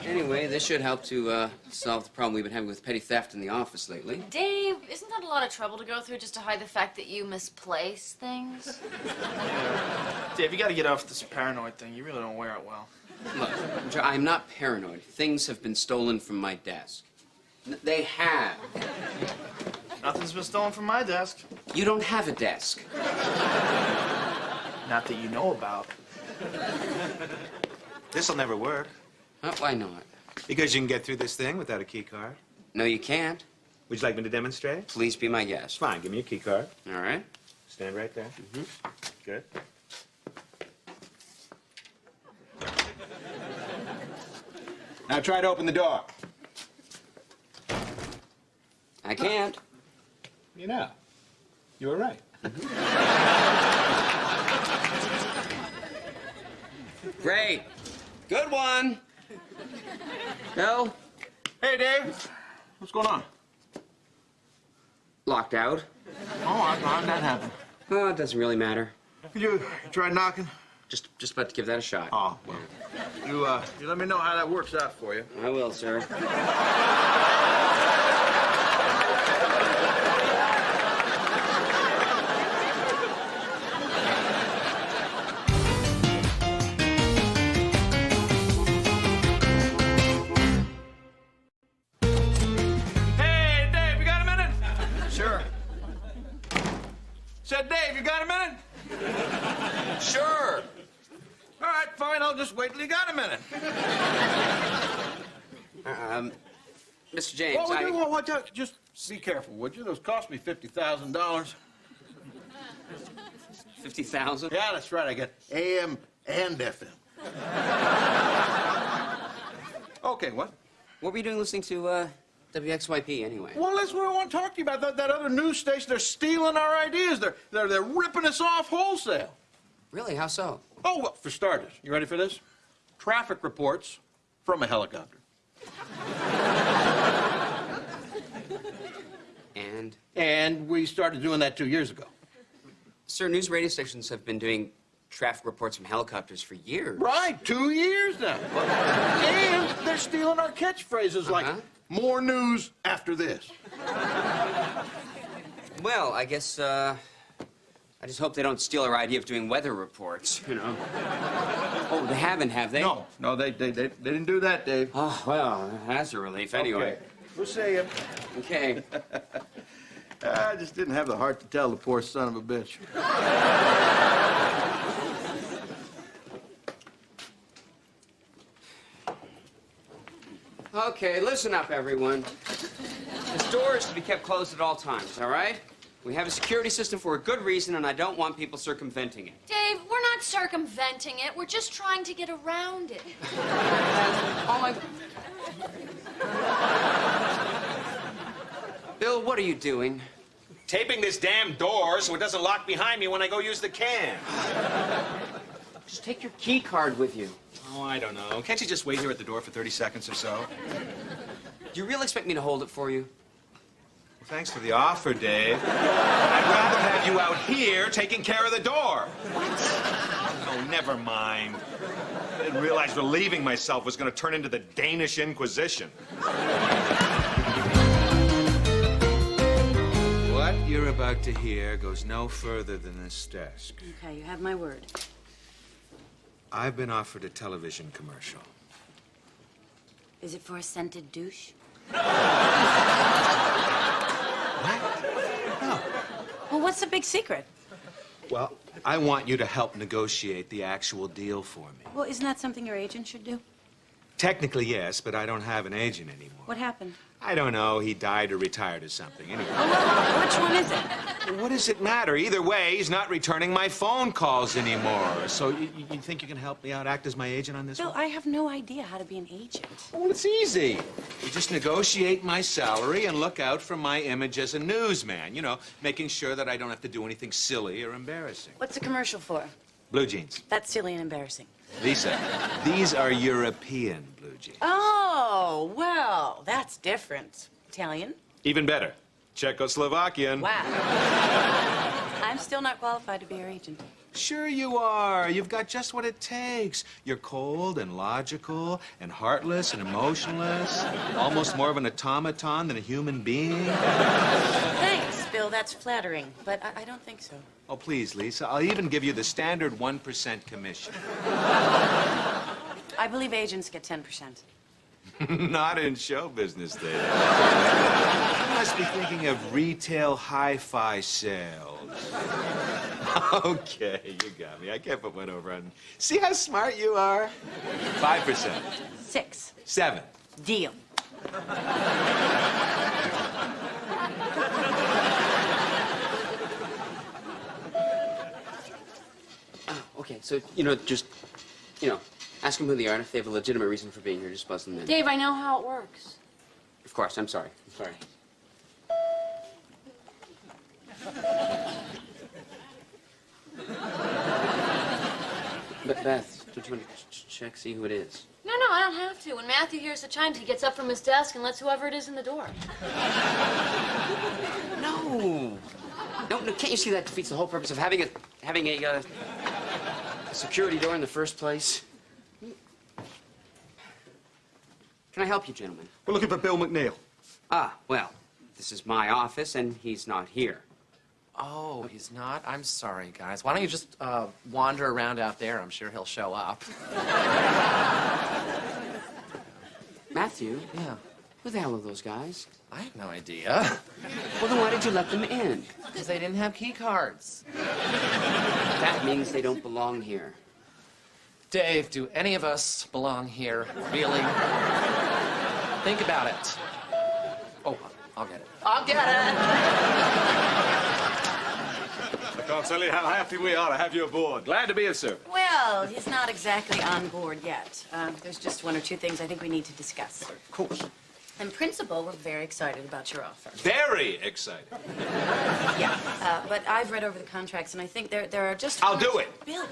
Anyway, this should help to solve the problem we've been having with petty theft in the office lately. Dave, isn't that a lot of trouble to go through just to hide the fact that you misplace things. Dave, you gotta get off this paranoid thing. You really don't wear it well. Look, Joe, I'm not paranoid. Things have been stolen from my desk. They have. Nothing's been stolen from my desk. You don't have a desk. Not that you know about. This'll never work. Why not? Because you can get through this thing without a key card. No, you can't. Would you like me to demonstrate? Please be my guest. Fine, give me your key card. All right. Stand right there. Good. Now try to open the door. I can't. You know, you were right. Great. Good one. Bill? Hey, Dave. What's going on? Locked out. Oh, how'd that happen? Oh, it doesn't really matter. You tried knocking? Just about to give that a shot. Oh, well. You let me know how that works out for you. I will, sir. Hey, Dave, you got a minute? Sure. Said, Dave, you got a minute? Sure. All right, fine. I'll just wait till you got a minute. Mr. James, Just be careful, would you? Those cost me $50,000. 50,000? Yeah, that's right. I got AM and FM. Okay, what? What were you doing listening to WXYP anyway? Well, that's what I want to talk to you about. That other news station, they're stealing our ideas. They're ripping us off wholesale. Really? How so? Oh, well, for starters, you ready for this? Traffic reports from a helicopter. And we started doing that 2 years ago. Sir, news radio stations have been doing traffic reports from helicopters for years. Right, 2 years now. And they're stealing our catchphrases like, more news after this. Well, I guess, I just hope they don't steal our idea of doing weather reports, you know. Oh, they haven't, have they? No, they didn't do that, Dave. Oh, well, that's a relief anyway. Okay. We'll see you. Okay. I just didn't have the heart to tell the poor son of a bitch. Okay, listen up, everyone. This door is to be kept closed at all times, all right? We have a security system for a good reason, and I don't want people circumventing it. Dave, we're not circumventing it. We're just trying to get around it. Bill, what are you doing? Taping this damn door so it doesn't lock behind me when I go use the can. Just take your key card with you. Oh, I don't know. Can't you just wait here at the door for 30 seconds or so? Do you really expect me to hold it for you? Well, thanks for the offer, Dave. I'd rather have you out here taking care of the door. What? Oh, never mind. I didn't realize relieving myself was going to turn into the Danish Inquisition. What you're about to hear goes no further than this desk. Okay, you have my word. I've been offered a television commercial. Is it for a scented douche? What? No. Well, what's the big secret? Well, I want you to help negotiate the actual deal for me. Well, isn't that something your agent should do? Technically, yes, but I don't have an agent anymore. What happened? I don't know. He died or retired or something. Anyway. Oh, well, which one is it? What does it matter? Either way, he's not returning my phone calls anymore. So you think you can help me out, act as my agent on this Bill, one? I have no idea how to be an agent. Well, it's easy. You just negotiate my salary and look out for my image as a newsman. You know, making sure that I don't have to do anything silly or embarrassing. What's the commercial for? Blue jeans. That's silly and embarrassing. Lisa, these are European blue jeans. Oh, well, that's different. Italian? Even better. Czechoslovakian. Wow. I'm still not qualified to be your agent. Sure you are. You've got just what it takes. You're cold and logical and heartless and emotionless. Almost more of an automaton than a human being. Thanks, that's flattering, but I don't think so. Oh, please, Lisa. I'll even give you the standard 1% commission. I believe agents get 10%. Not in show business, Dave. You must be thinking of retail hi-fi sales. Okay, you got me. I can't put one over on... See how smart you are? 5%. 6. 7. Deal. Okay, so, just, ask them who they are, and if they have a legitimate reason for being here, just buzz them in. Dave, I know how it works. Of course, I'm sorry. But Beth, don't you want to check, see who it is? No, I don't have to. When Matthew hears the chimes, he gets up from his desk and lets whoever it is in the door. No, can't you see that defeats the whole purpose of having a security door in the first place? Can I help you, gentlemen? We're looking for Bill McNeil. Ah, well, this is my office, and he's not here. Oh, he's not? I'm sorry, guys. Why don't you just wander around out there? I'm sure he'll show up. Matthew? Yeah. Who the hell are those guys? I have no idea. Well, then why did you let them in? Because they didn't have key cards. That means they don't belong here. Dave, do any of us belong here? Really? Think about it. Oh, I'll get it. I'll get it! I can't tell you how happy we are to have you aboard. Glad to be of service. Well, he's not exactly on board yet. There's just one or two things I think we need to discuss. Of course. In principle, we're very excited about your offer. Very excited. Yeah, but I've read over the contracts, and I think there are just... I'll do it. Bill.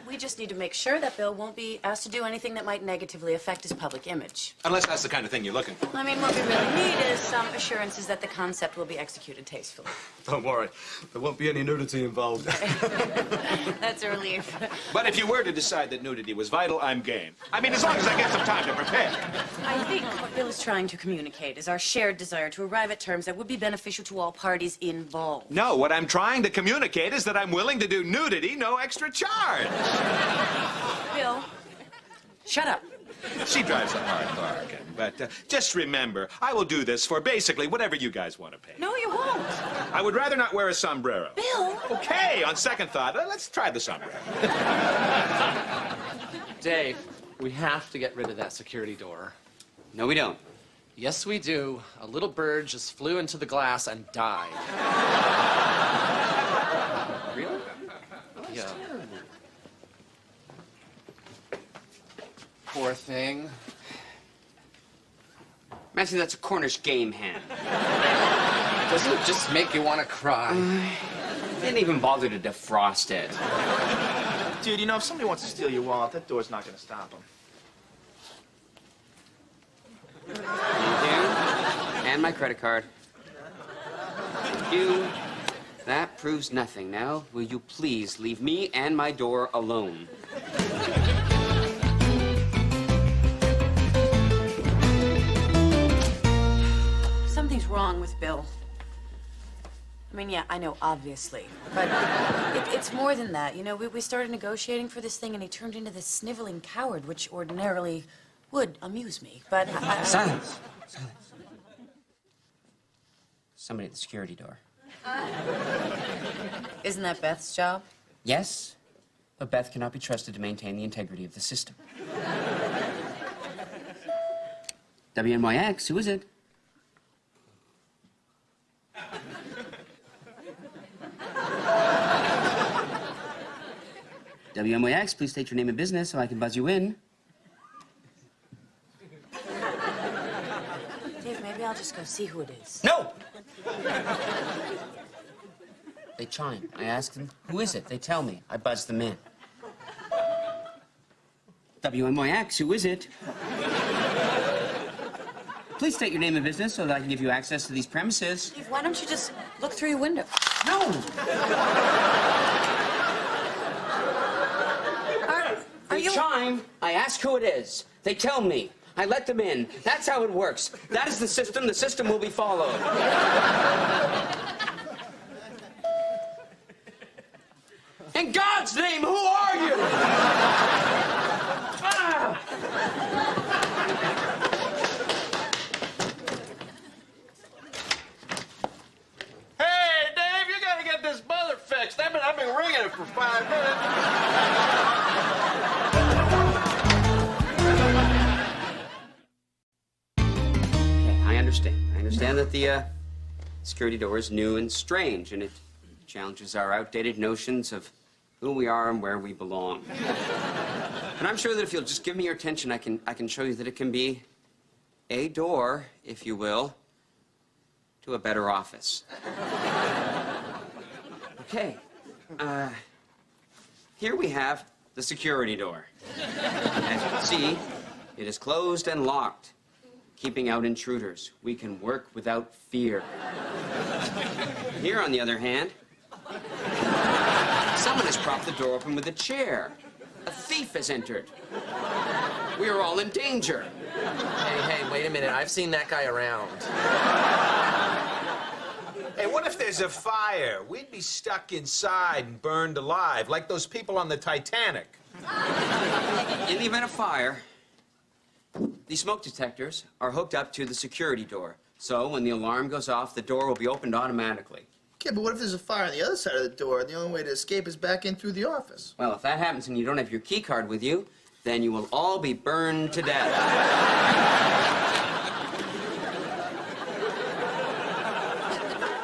We just need to make sure that Bill won't be asked to do anything that might negatively affect his public image. Unless that's the kind of thing you're looking for. I mean, what we really need is some assurances that the concept will be executed tastefully. Don't worry. There won't be any nudity involved. That's a relief. But if you were to decide that nudity was vital, I'm game. I mean, as long as I get some time to prepare. I think what Bill is trying to communicate is our shared desire to arrive at terms that would be beneficial to all parties involved. No, what I'm trying to communicate is that I'm willing to do nudity, no extra charge. Bill, shut up. She drives a hard bargain, but just remember, I will do this for basically whatever you guys want to pay. No, you won't. I would rather not wear a sombrero. Bill! Okay, on second thought, let's try the sombrero. Dave, we have to get rid of that security door. No, we don't. Yes, we do. A little bird just flew into the glass and died. Really? Yeah. Poor thing. Matthew, that's a Cornish game hen. Doesn't it just make you want to cry? Didn't even bother to defrost it. Dude, if somebody wants to steal your wallet, that door's not going to stop them. Thank you. And my credit card. Thank you. That proves nothing. Now, will you please leave me and my door alone? Something's wrong with Bill. I mean, yeah, I know, obviously. But it's more than that. We started negotiating for this thing, and he turned into this sniveling coward, which ordinarily would amuse me. But Silence. Somebody at the security door. Isn't that Beth's job? Yes, but Beth cannot be trusted to maintain the integrity of the system. WNYX, who is it? WNYX, please state your name and business so I can buzz you in. Dave, maybe I'll just go see who it is. No! They chime. I ask them, who is it? They tell me. I buzz them in. WNYX, who is it? Please state your name and business so that I can give you access to these premises. Dave, why don't you just look through your window? No! Are you chime, I ask who it is. They tell me. I let them in. That's how it works. That is the system. The system will be followed. In God's name, who are you? Ah! Hey, Dave, you gotta get this buzzer fixed. I've been ringing it for 5 minutes. I understand that the security door is new and strange, and it challenges our outdated notions of who we are and where we belong. But I'm sure that if you'll just give me your attention, I can show you that it can be a door, if you will, to a better office. Okay. Here we have the security door. As you can see, it is closed and locked, keeping out intruders. We can work without fear. Here, on the other hand, someone has propped the door open with a chair. A thief has entered. We are all in danger. Hey, wait a minute. I've seen that guy around. Hey, what if there's a fire? We'd be stuck inside and burned alive, like those people on the Titanic. In the event of fire, the smoke detectors are hooked up to the security door. So when the alarm goes off, the door will be opened automatically. Okay, but what if there's a fire on the other side of the door and the only way to escape is back in through the office? Well, if that happens and you don't have your key card with you, then you will all be burned to death.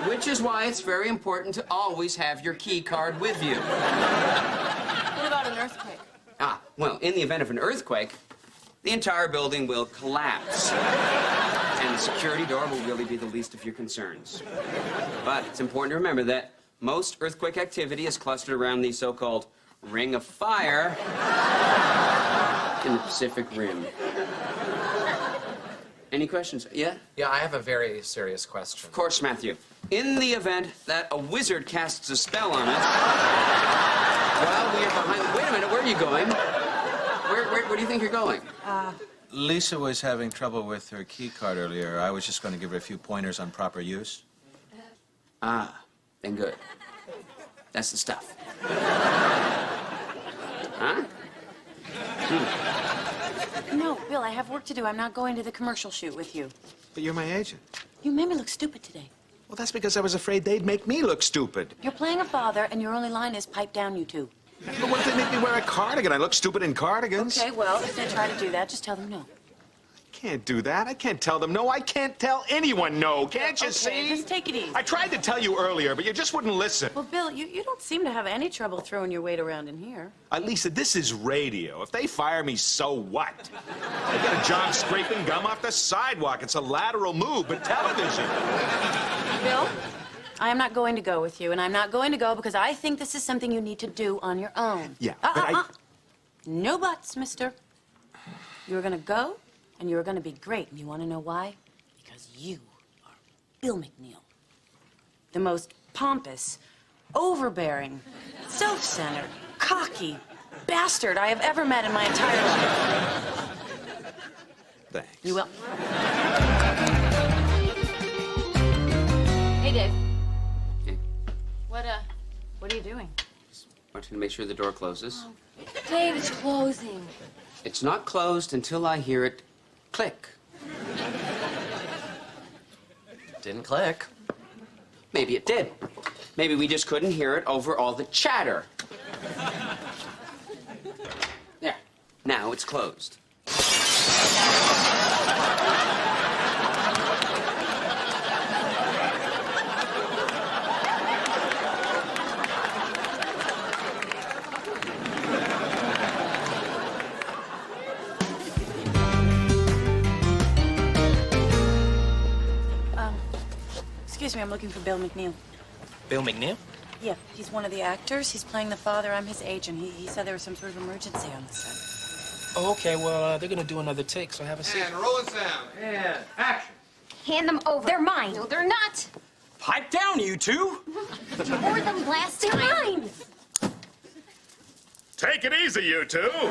Which is why it's very important to always have your key card with you. What about an earthquake? Well, in the event of an earthquake, the entire building will collapse. And the security door will really be the least of your concerns. But it's important to remember that most earthquake activity is clustered around the so-called Ring of Fire in the Pacific Rim. Any questions? Yeah? Yeah, I have a very serious question. Of course, Matthew. In the event that a wizard casts a spell on us, while we are behind... Wait a minute, where are you going? Where do you think you're going? Lisa was having trouble with her key card earlier. I was just going to give her a few pointers on proper use. Then good. That's the stuff. Huh? No, Bill, I have work to do. I'm not going to the commercial shoot with you. But you're my agent. You made me look stupid today. Well, that's because I was afraid they'd make me look stupid. You're playing a father, and your only line is pipe down, you two. But what if they make me wear a cardigan? I look stupid in cardigans. Okay, well, if they try to do that, just tell them no. Can't do that. I can't tell them no. I can't tell anyone no. Can't you see? Just take it easy. I tried to tell you earlier, but you just wouldn't listen. Well, Bill, you don't seem to have any trouble throwing your weight around in here. Lisa, this is radio. If they fire me, so what? I get a job scraping gum off the sidewalk. It's a lateral move, but television. Bill, I am not going to go with you, and I'm not going to go because I think this is something you need to do on your own. Yeah, but No buts, mister. You're gonna go, and you're gonna be great. And you wanna know why? Because you are Bill McNeil. The most pompous, overbearing, self-centered, cocky bastard I have ever met in my entire life. Thanks. You will. Hey, Dave. Okay. What are you doing? I want you to make sure the door closes. Dave, it's closing. It's not closed until I hear it click. Didn't click. Maybe it did. Maybe we just couldn't hear it over all the chatter. There. Now it's closed. Excuse me, I'm looking for Bill McNeil. Bill McNeil? Yeah, he's one of the actors. He's playing the father. I'm his agent. He said there was some sort of emergency on the set. Oh, okay. Well, they're gonna do another take, so have a seat. And rolling sound. And action. Hand them over. They're mine. No, they're not. Pipe down, you two! You wore them last time. They're mine. Take it easy, you two. For a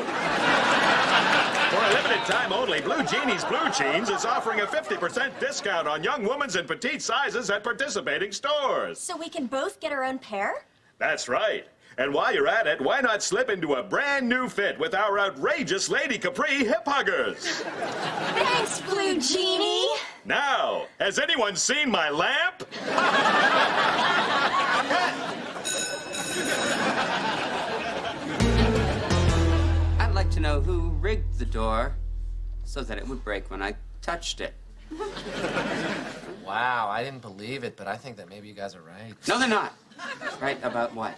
limited time only, Blue Genie's Blue Jeans is offering a 50% discount on young women's and petite sizes at participating stores. So we can both get our own pair? That's right. And while you're at it, why not slip into a brand new fit with our outrageous Lady Capri hip huggers? Thanks, Blue Genie. Now, has anyone seen my lamp? I'd like to know who rigged the door so that it would break when I touched it. Wow, I didn't believe it, but I think that maybe you guys are right. No, they're not. Right about what?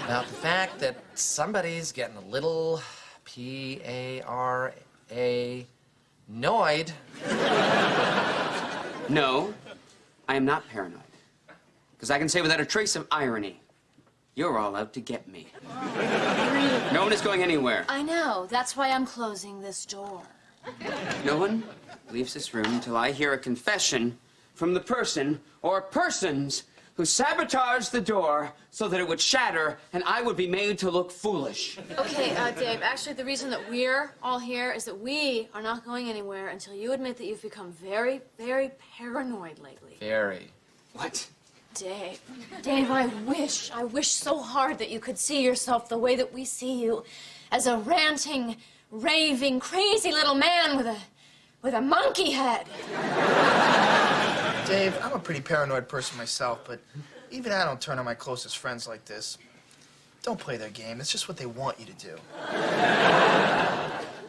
About the fact that somebody's getting a little P-A-R-A-noid. No, I am not paranoid. Because I can say without a trace of irony, you're all out to get me. No one is going anywhere. I know. That's why I'm closing this door. No one leaves this room until I hear a confession from the person or persons who sabotaged the door so that it would shatter and I would be made to look foolish. Okay, Dave, actually the reason that we're all here is that we are not going anywhere until you admit that you've become very, very paranoid lately. Very. What? Dave, I wish so hard that you could see yourself the way that we see you, as a ranting, raving, crazy little man with a monkey head. Dave, I'm a pretty paranoid person myself, but even I don't turn on my closest friends like this. Don't play their game. It's just what they want you to do.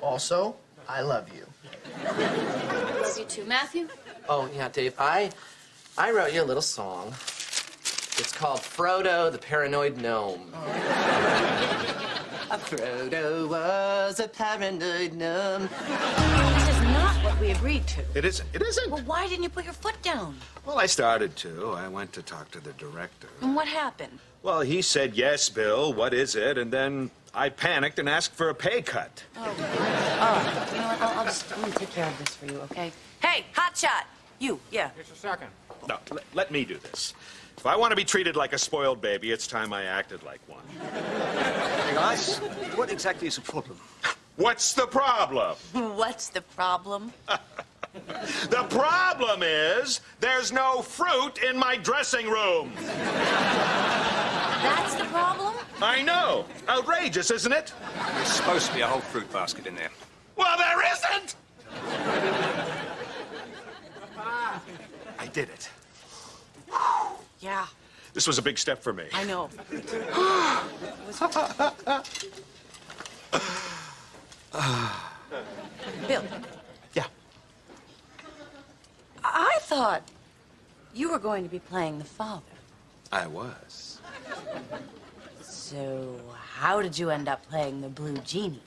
Also, I love you. Love you too, Matthew. Oh, yeah, Dave, I wrote you a little song. It's called Frodo the Paranoid Gnome. Frodo was a paranoid gnome. This is not what we agreed to. It isn't. It isn't. Well, why didn't you put your foot down? Well, I started to. I went to talk to the director. And what happened? Well, he said, yes, Bill, what is it? And then I panicked and asked for a pay cut. Oh. All right. You know what? I'm gonna take care of this for you, okay? Hey, hotshot! You, yeah. Just a second. No, let me do this. If I want to be treated like a spoiled baby, it's time I acted like one. Hey, guys, what exactly is the problem? What's the problem? What's the problem? The problem is there's no fruit in my dressing room. That's the problem? I know. Outrageous, isn't it? There's supposed to be a whole fruit basket in there. Well, there isn't! I did it. Yeah, This was a big step for me. I know. Bill. Yeah. I thought you were going to be playing the father. I was. So how did you end up playing the Blue Genie?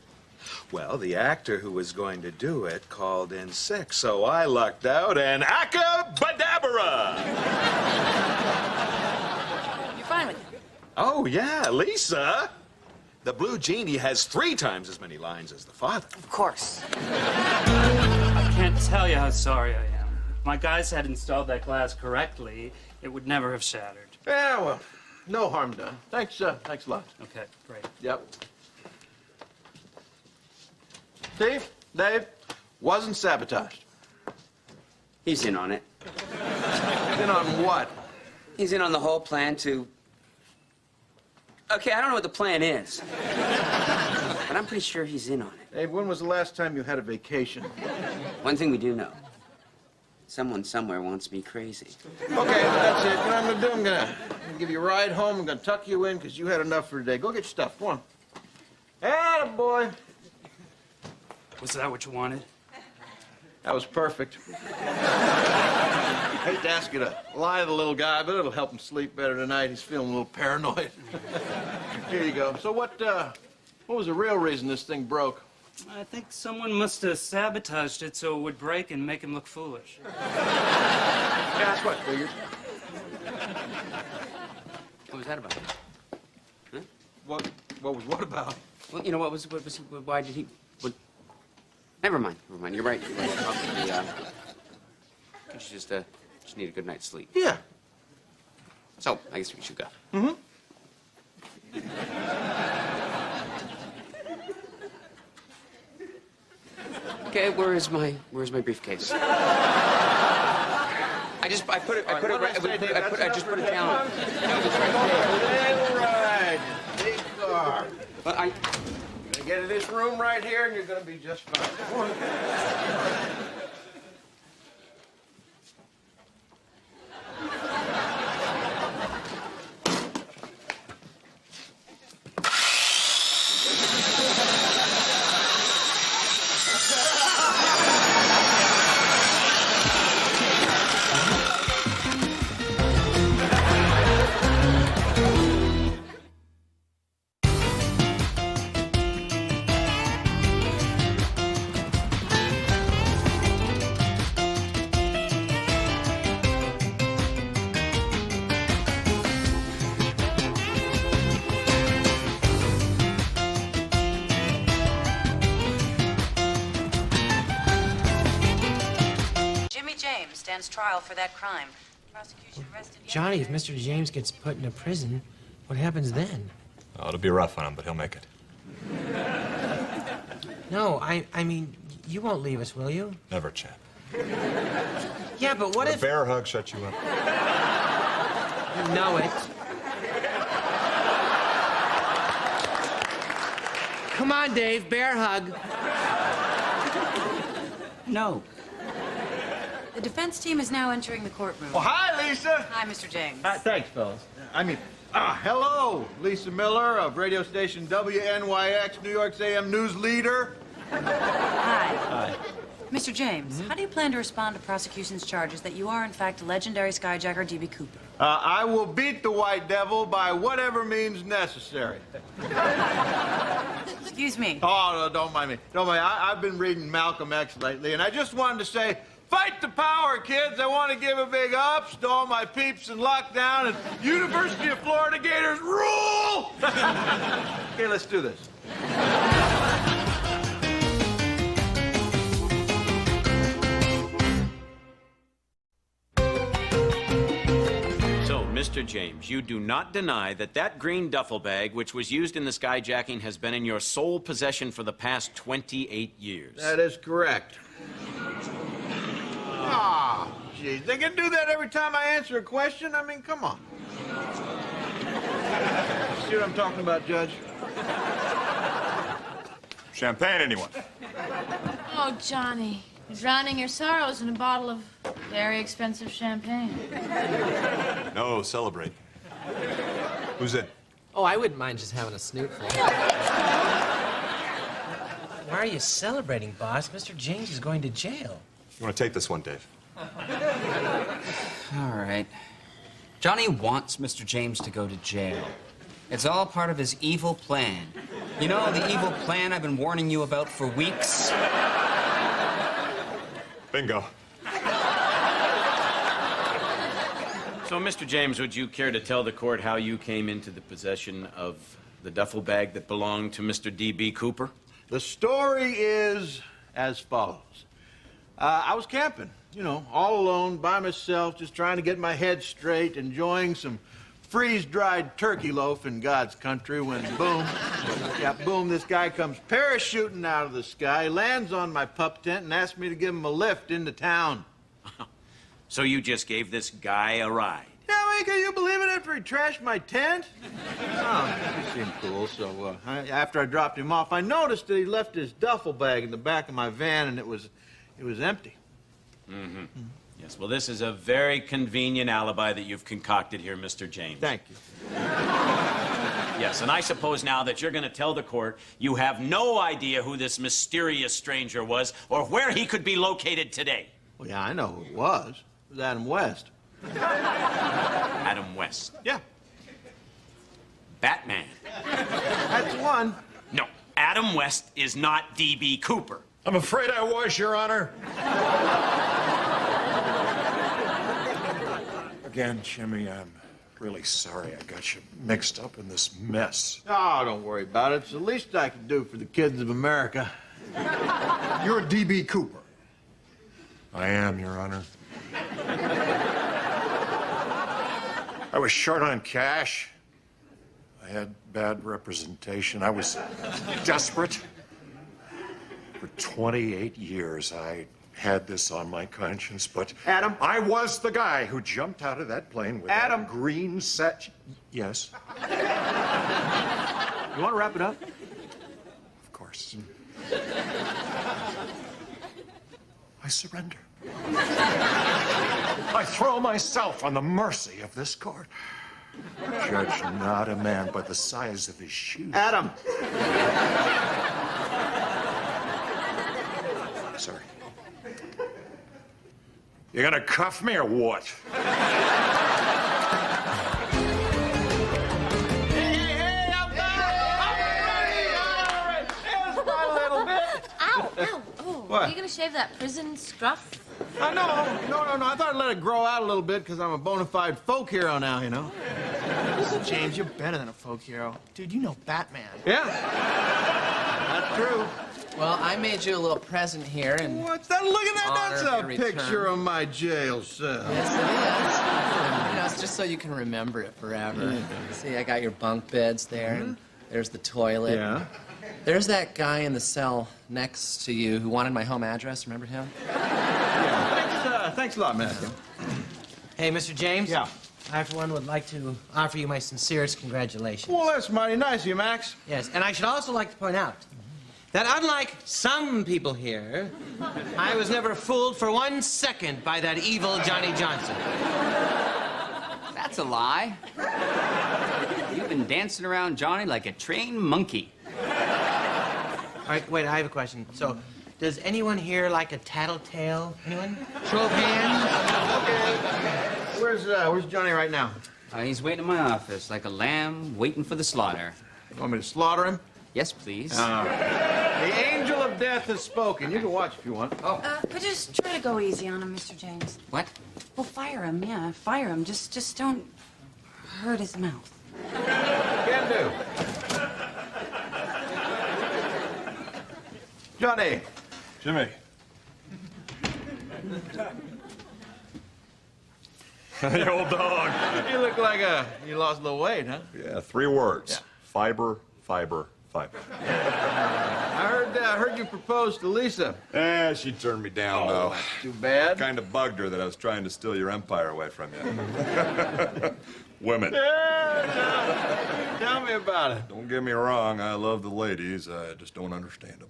Well, the actor who was going to do it called in sick, so I lucked out and acabadabra! You're fine with it? Oh, yeah, Lisa. The Blue Genie has 3 times as many lines as the father. Of course. I can't tell you how sorry I am. If my guys had installed that glass correctly, it would never have shattered. Yeah, well, no harm done. Thanks a lot. Okay, great. Yep. Steve, Dave, wasn't sabotaged. He's in on it. In on what? He's in on the whole plan to... Okay, I don't know what the plan is. But I'm pretty sure he's in on it. Dave, when was the last time you had a vacation? One thing we do know. Someone somewhere wants me crazy. Okay, that's it. You know what I'm gonna do? I'm gonna give you a ride home. I'm gonna tuck you in because you had enough for today. Go get your stuff. Go on. Attaboy. Was that what you wanted? That was perfect. Hate to ask you to lie to the little guy, but it'll help him sleep better tonight. He's feeling a little paranoid. Here you go. So what was the real reason this thing broke? I think someone must have sabotaged it so it would break and make him look foolish. Yeah, that's what I figured. What was that about? Huh? What was what about? Well, you know, why did he... Never mind. You're right. Probably, you just need a good night's sleep. Yeah. So, I guess we should go. Mm-hmm. Okay, where's my briefcase? I just put it down. Right. Big car. But I Get in this room right here, and you're going to be just fine. Stands trial for that crime. Prosecution arrested Johnny, if Mr. James gets put into prison, what happens then? Oh, it'll be rough on him, but he'll make it. No, I mean, you won't leave us, will you? Never, champ. Yeah, but what Would if... a bear hug shut you up? You know it. Come on, Dave, bear hug. No. The defense team is now entering the courtroom. Well, hi, Lisa. Hi, Mr. James. Thanks, fellas. Hello, Lisa Miller of radio station WNYX, New York's AM news leader. Hi. Mr. James, how do you plan to respond to prosecution's charges that you are, in fact, legendary skyjacker D.B. Cooper? I will beat the White Devil by whatever means necessary. Excuse me. Oh, no, don't mind me. Don't mind. I've been reading Malcolm X lately, and I just wanted to say, fight the power, kids. I want to give a big ups to all my peeps in lockdown, and University of Florida Gators rule! Okay, let's do this. So, Mr. James, you do not deny that that green duffel bag, which was used in the skyjacking, has been in your sole possession for the past 28 years. That is correct. Ah, jeez. They can do that every time I answer a question? I mean, come on. See what I'm talking about, Judge? Champagne, anyone? Oh, Johnny. You're drowning your sorrows in a bottle of very expensive champagne. No, celebrate. Who's in? Oh, I wouldn't mind just having a snootful. Why are you celebrating, boss? Mr. James is going to jail. You want to take this one, Dave? All right. Johnny wants Mr. James to go to jail. It's all part of his evil plan. You know, the evil plan I've been warning you about for weeks? Bingo. So, Mr. James, would you care to tell the court how you came into the possession of the duffel bag that belonged to Mr. D.B. Cooper? The story is as follows. I was camping, you know, all alone, by myself, just trying to get my head straight, enjoying some freeze-dried turkey loaf in God's country when boom, this guy comes parachuting out of the sky, lands on my pup tent, and asks me to give him a lift into town. So you just gave this guy a ride? Yeah, I mean, can you believe it after he trashed my tent? Oh, he seemed cool, so after I dropped him off, I noticed that he left his duffel bag in the back of my van, and it was empty. Mm-hmm. Yes, well, this is a very convenient alibi that you've concocted here, Mr. James. Thank you. Yes, and I suppose now that you're going to tell the court you have no idea who this mysterious stranger was or where he could be located today. Well, yeah, I know who it was. It was Adam West. Adam West? Yeah. Batman? That's one. No, Adam West is not D.B. Cooper. I'm afraid I was, Your Honor. Again, Jimmy, I'm really sorry I got you mixed up in this mess. Oh, don't worry about it. It's the least I can do for the kids of America. You're D.B. Cooper. I am, Your Honor. I was short on cash. I had bad representation. I was desperate. For 28 years, I had this on my conscience, but... Adam? I was the guy who jumped out of that plane with Adam? that green set... Yes? You want to wrap it up? Of course. I surrender. I throw myself on the mercy of this court. Judge not a man by the size of his shoes. Adam! Sorry. You gonna cuff me or what? Ow, ow. Oh, What? are you gonna shave that prison scruff? No. I thought I'd let it grow out a little bit because I'm a bona fide folk hero now, you know? Listen, James, you're better than a folk hero. Dude, you know Batman. Yeah. That's true. Well, I made you a little present here, and What's that? Look at that. honor That's of a your picture return. of my jail cell. Yes, it is. You know, it's just so you can remember it forever. See, I got your bunk beds there, and there's the toilet. Yeah. There's that guy in the cell next to you who wanted my home address. Remember him? Thanks a lot, Matthew. Hey, Mr. James? Yeah. I, for one, would like to offer you my sincerest congratulations. Well, that's mighty nice of you, Max. Yes, and I should also like to point out that unlike some people here, I was never fooled for 1 second by that evil Johnny Johnson. That's a lie. You've been dancing around Johnny like a trained monkey. All right, wait, I have a question. So, does anyone here like a tattletale? Anyone? Show of hands? Where's Johnny right now? He's waiting in my office like a lamb waiting for the slaughter. You want me to slaughter him? Yes, please. The angel of death has spoken. You can watch if you want. Oh. Could you just try to go easy on him, Mr. James? What? Well, fire him, yeah, fire him. Just don't hurt his mouth. Can do. Johnny. Jimmy. Hey, old dog. You look like you lost a little weight, huh? Yeah, 3 words. Yeah. Fiber, fiber, fiber. I heard you proposed to Lisa. Eh, she turned me down, though. That's too bad. Kind of bugged her that I was trying to steal your empire away from you. Women. Tell me about it. Don't get me wrong, I love the ladies. I just don't understand them.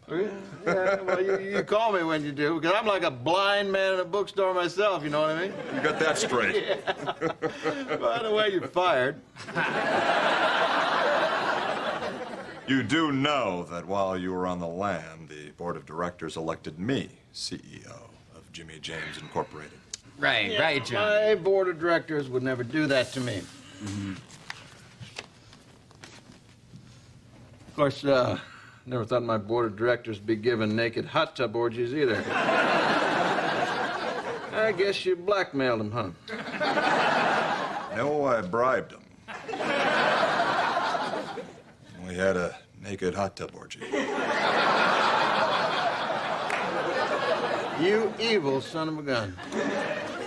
Yeah, well, you call me when you do, because I'm like a blind man in a bookstore myself, you know what I mean? You got that straight. Yeah. By the way, you're fired. You do know that while you were on the lam, the board of directors elected me CEO of Jimmy James Incorporated. Right, John. My board of directors would never do that to me. Of course, never thought my board of directors would be given naked hot tub orgies either. I guess you blackmailed them, huh? No, I bribed them. We had a naked hot tub orgy. You evil son of a gun.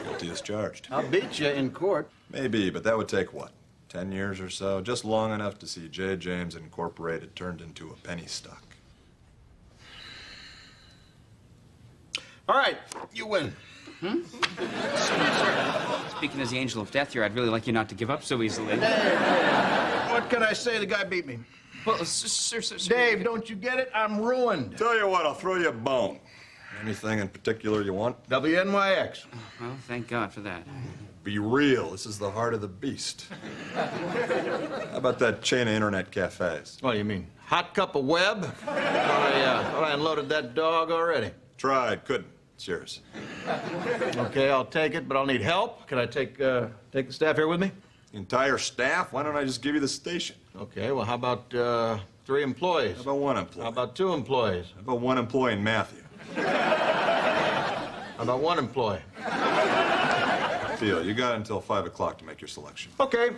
Guilty as charged. I'll beat you in court. Maybe, but that would take what? 10 years or so? Just long enough to see J. James Incorporated turned into a penny stock. All right, you win. Speaking as the angel of death here, I'd really like you not to give up so easily. What can I say? The guy beat me. Well, sir. Dave, don't you get it? I'm ruined. Tell you what, I'll throw you a bone. Anything in particular you want? WNYX. Well, thank God for that. Be real. This is the heart of the beast. How about that chain of internet cafes? What do you mean? Hot cup of web? Thought I unloaded that dog already. Tried, couldn't. It's yours. Okay, I'll take it, but I'll need help. Can I take the staff here with me? The entire staff? Why don't I just give you the station? Okay, well, how about 3 employees? How about 1 employee? How about 2 employees? How about 1 employee in Matthew? How about 1 employee? Deal. You got until 5 o'clock to make your selection. Okay.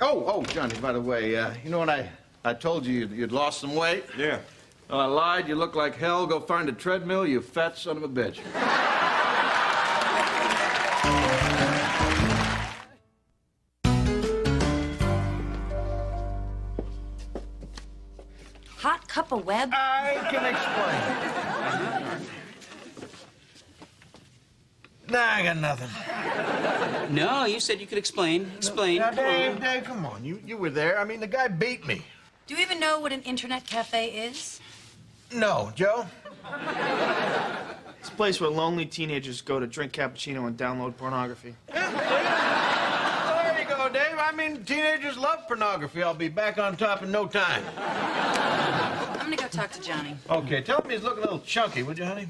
Oh, Johnny, by the way, you know when I told you you'd lost some weight? Yeah. Well, I lied. You look like hell. Go find a treadmill, you fat son of a bitch. Hot cup of web? I can explain. Nah, I got nothing. No, you said you could explain. Explain. Now, Dave, come on. You were there. I mean, the guy beat me. Do you even know what an internet cafe is? No, Joe? It's a place where lonely teenagers go to drink cappuccino and download pornography. There you go, Dave. I mean, teenagers love pornography. I'll be back on top in no time. I'm gonna go talk to Johnny. Okay, tell him he's looking a little chunky, would you, honey?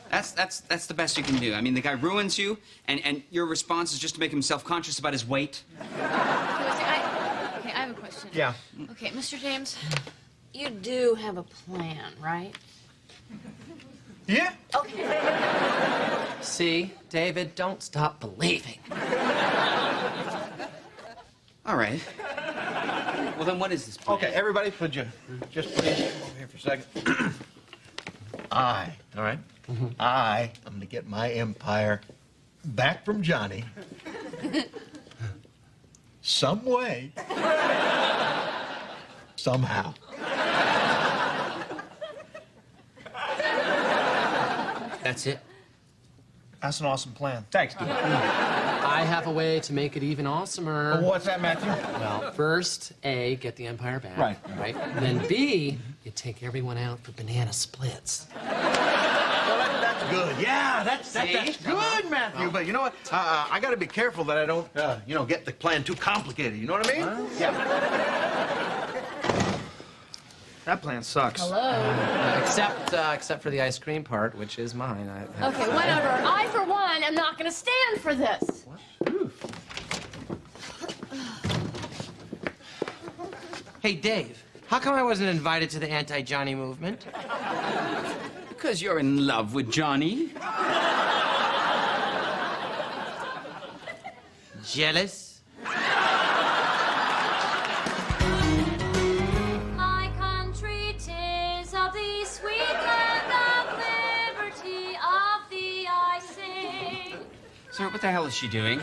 That's the best you can do. I mean, the guy ruins you, and your response is just to make him self-conscious about his weight. Okay, I have a question. Yeah. Okay, Mr. James, you do have a plan, right? Yeah? Okay. See, David, don't stop believing. All right. Well, then what is this plan? Okay, everybody, would you just please come over here for a second? All right? I am going to get my empire back from Johnny some way, somehow. That's it. That's an awesome plan. Thanks, dude. I have a way to make it even awesomer. Well, what's that, Matthew? Well, first, A, get the empire back. Right. Then B, you take everyone out for banana splits. Well, that's good. Yeah, that's good, Matthew. But you know what? I got to be careful that I don't, get the plan too complicated. You know what I mean? Yeah. That plan sucks. Hello. Except for the ice cream part, which is mine. Okay, whatever. I, for one, am not going to stand for this. Hey, Dave, how come I wasn't invited to the anti-Johnny movement? Because you're in love with Johnny. Jealous? My country 'tis of the sweet land of liberty, of thee I sing. Sir, what the hell is she doing?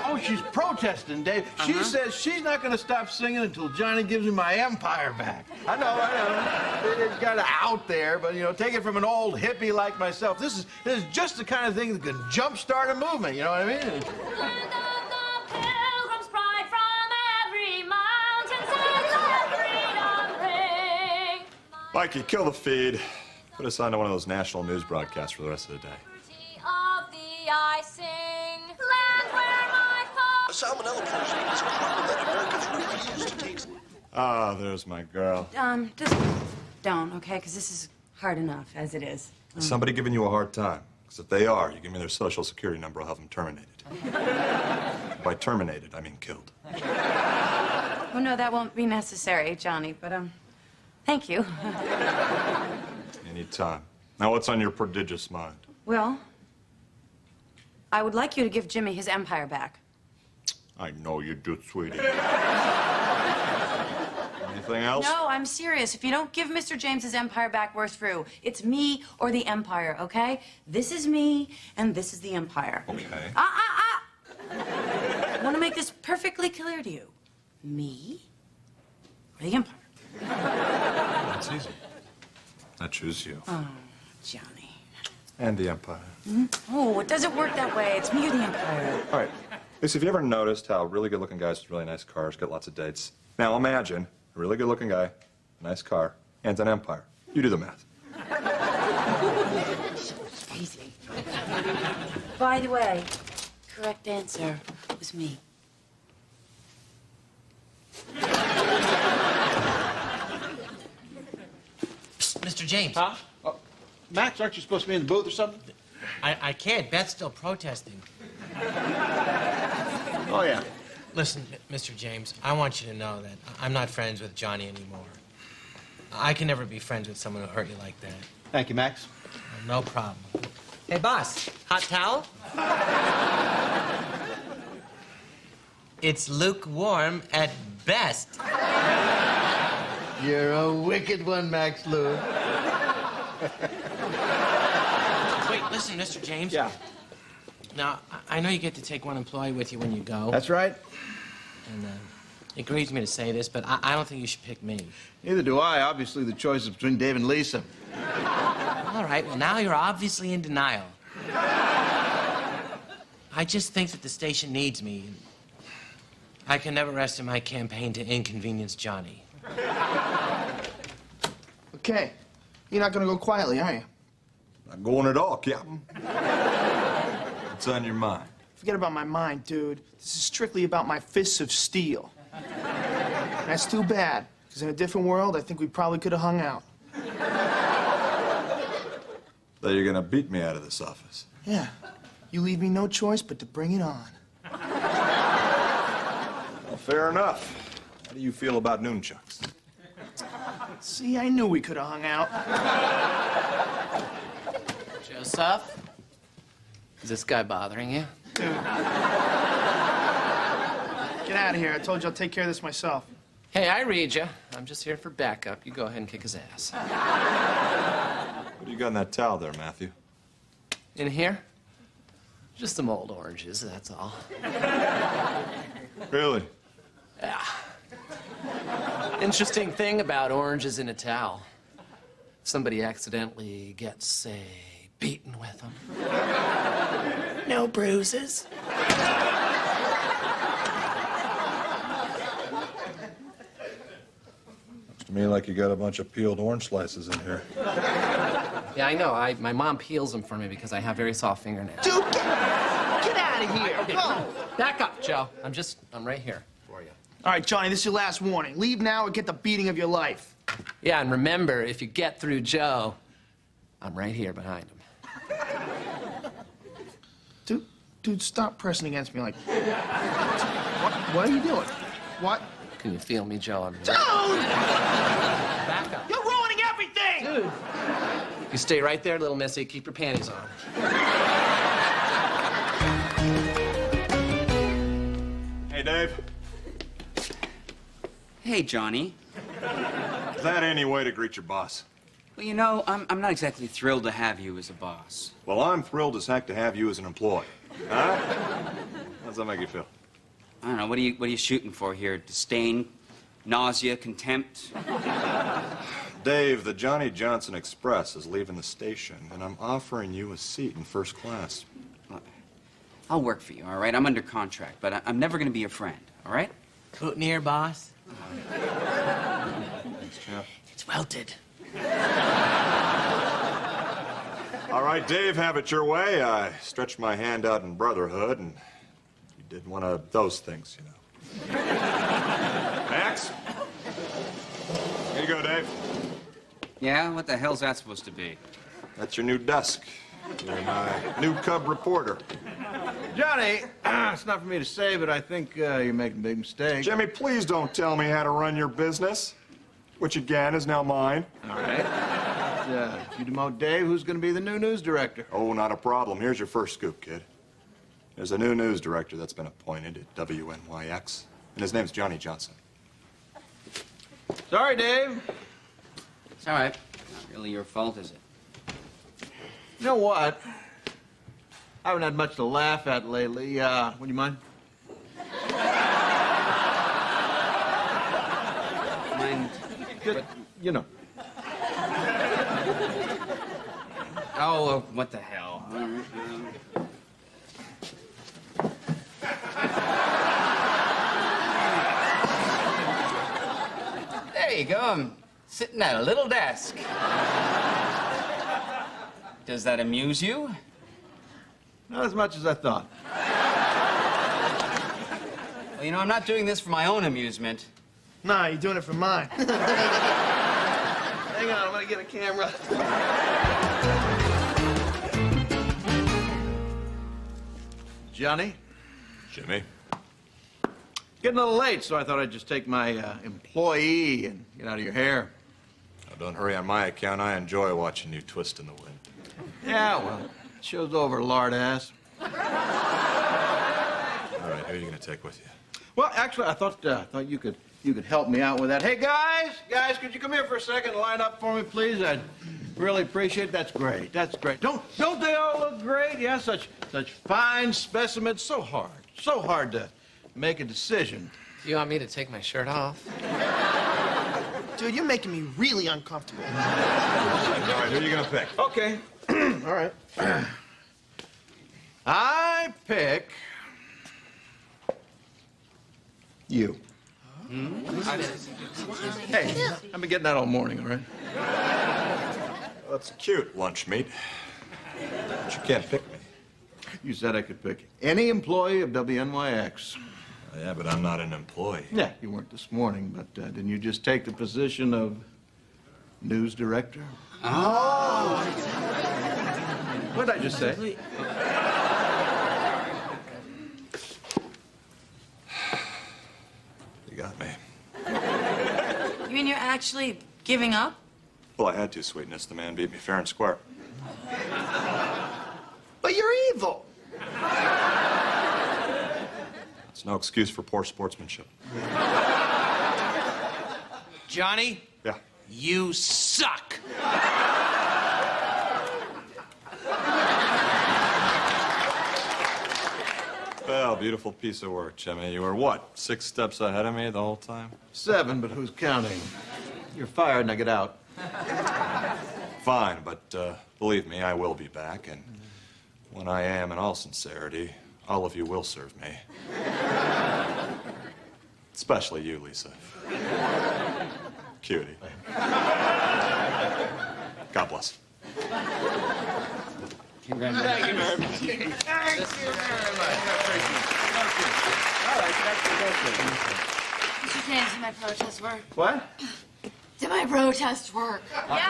Oh, she's protesting, Dave. She says she's not going to stop singing until Johnny gives me my empire back. I know. It's kind of out there, but, take it from an old hippie like myself. This is just the kind of thing that can jumpstart a movement, you know what I mean? Land of the pilgrim's pride, from every mountainside let freedom ring. Mikey, kill the feed. Put us on to one of those national news broadcasts for the rest of the day. Of thee I sing. Land where my foe. Salmonella poisoning is a problem that Americans refuse to take. Ah, there's my girl. Just don't, okay? Because this is hard enough as it is. Is somebody giving you a hard time? Because if they are, you give me their social security number, I'll have them terminated. By terminated, I mean killed. Oh, no, that won't be necessary, Johnny, but, thank you. Anytime. Now, what's on your prodigious mind? Well, I would like you to give Jimmy his empire back. I know you do, sweetie. Anything else? No, I'm serious. If you don't give Mr. James his empire back, we're through. It's me or the empire, okay? This is me, and this is the empire. Okay. I want to make this perfectly clear to you. Me or the empire? That's easy. I choose you. Oh, Johnny. And the empire. Oh, it doesn't work that way. It's me or the empire. All right. Lisa, have you ever noticed how really good-looking guys with really nice cars get lots of dates? Now imagine a really good-looking guy, a nice car, and an empire. You do the math. Easy. By the way, correct answer was me. Mr. James. Huh? Oh, Max, aren't you supposed to be in the booth or something? I can't. Beth's still protesting. Oh, yeah. Listen, Mr. James, I want you to know that I'm not friends with Johnny anymore. I can never be friends with someone who hurt you like that. Thank you, Max. No problem. Hey, boss, hot towel? It's lukewarm at best. You're a wicked one, Max Lou. Wait, listen, Mr. James. Yeah. Now, I know you get to take one employee with you when you go. That's right. And it grieves me to say this, but I don't think you should pick me. Neither do I. Obviously, the choice is between Dave and Lisa. All All right, well, now you're obviously in denial. I just think that the station needs me. I can never rest in my campaign to inconvenience Johnny. Okay. You're not gonna go quietly, are you? Not going at all, Captain. What's on your mind? Forget about my mind, dude. This is strictly about my fists of steel. That's too bad, because in a different world, I think we probably could have hung out. That you're gonna beat me out of this office. Yeah. You leave me no choice but to bring it on. Well, fair enough. How do you feel about nunchucks? See, I knew we could have hung out. Joseph? Is this guy bothering you? Dude. Get out of here. I told you I'll take care of this myself. Hey, I read you. I'm just here for backup. You go ahead and kick his ass. What do you got in that towel there, Matthew? In here? Just some old oranges, that's all. Really? Yeah. Interesting thing about oranges in a towel. If somebody accidentally gets, say, beaten with them. No bruises. Looks to me like you got a bunch of peeled orange slices in here. Yeah, I know. My mom peels them for me because I have very soft fingernails. Dude, get out of here. Okay, Go. back up, Joe. I'm right here for you. All right, Johnny, this is your last warning. Leave now or get the beating of your life. Yeah, and remember, if you get through Joe, I'm right here behind him. Dude, stop pressing against me like... What are you doing? What? Can you feel me, Joe? I'm Dude! Back up. You're ruining everything! Dude. You stay right there, little missy. Keep your panties on. Hey, Dave. Hey, Johnny. Is that any way to greet your boss? Well, you know, I'm not exactly thrilled to have you as a boss. Well, I'm thrilled as heck to have you as an employee. Huh? How does that make you feel? I don't know. What are you shooting for here? Disdain, nausea, contempt? Dave, the Johnny Johnson Express is leaving the station, and I'm offering you a seat in first class. I'll work for you, all right? I'm under contract, but I'm never going to be your friend, all right? Boutonniere, boss? Thanks, chap. It's welted. All right, Dave, have it your way. I stretched my hand out in brotherhood, and you did one of those things, you know. Max? Here you go, Dave. Yeah? What the hell's that supposed to be? That's your new desk. You're my new cub reporter. Johnny, it's not for me to say, but I think you're making a big mistake. Jimmy, please don't tell me how to run your business, which again is now mine. All right. If you demote Dave, who's going to be the new news director? Oh, not a problem. Here's your first scoop, kid. There's a new news director that's been appointed at WNYX, and his name's Johnny Johnson. Sorry, Dave. It's all right. Not really your fault, is it? You know what? I haven't had much to laugh at lately. Would you mind? Mind? Just, you know. Oh, what the hell? There you go. I'm sitting at a little desk. Does that amuse you? Not as much as I thought. Well, you know, I'm not doing this for my own amusement. Nah, you're doing it for mine. Hang on, I'm gonna get a camera. Johnny? Jimmy? Getting a little late, so I thought I'd just take my employee and get out of your hair. Oh, don't hurry on my account. I enjoy watching you twist in the wind. Yeah, well, show's over, lard ass. All right, who are you going to take with you? Well, actually, I thought you could help me out with that. Hey, guys, could you come here for a second and line up for me, please? I'd really appreciate it. That's great. That's great. Don't they all look great? Yeah, such fine specimens. So hard to make a decision. You want me to take my shirt off? Dude, you're making me really uncomfortable. All right, who are you gonna pick? Okay. All right. I pick you. Hey, I've been getting that all morning, all right? That's cute, lunch meat. But you can't pick me. You said I could pick any employee of WNYX. Yeah, but I'm not an employee. Yeah, you weren't this morning, but didn't you just take the position of news director? Oh! What did I just say? You got me. You mean you're actually giving up? Well, I had to, sweetness. The man beat me fair and square. But you're evil. It's no excuse for poor sportsmanship. Johnny? Yeah. You suck. Well, beautiful piece of work, Jimmy. You were what, 6 steps ahead of me the whole time? 7, but who's counting? You're fired, now get out. Fine, but believe me, I will be back, and when I am, in all sincerity, all of you will serve me. Especially you, Lisa. Cutie. God bless. Congratulations. Thank you very much. Thank you very much. All right, Mr. James, did my protest work? What? Did my protest work? Thank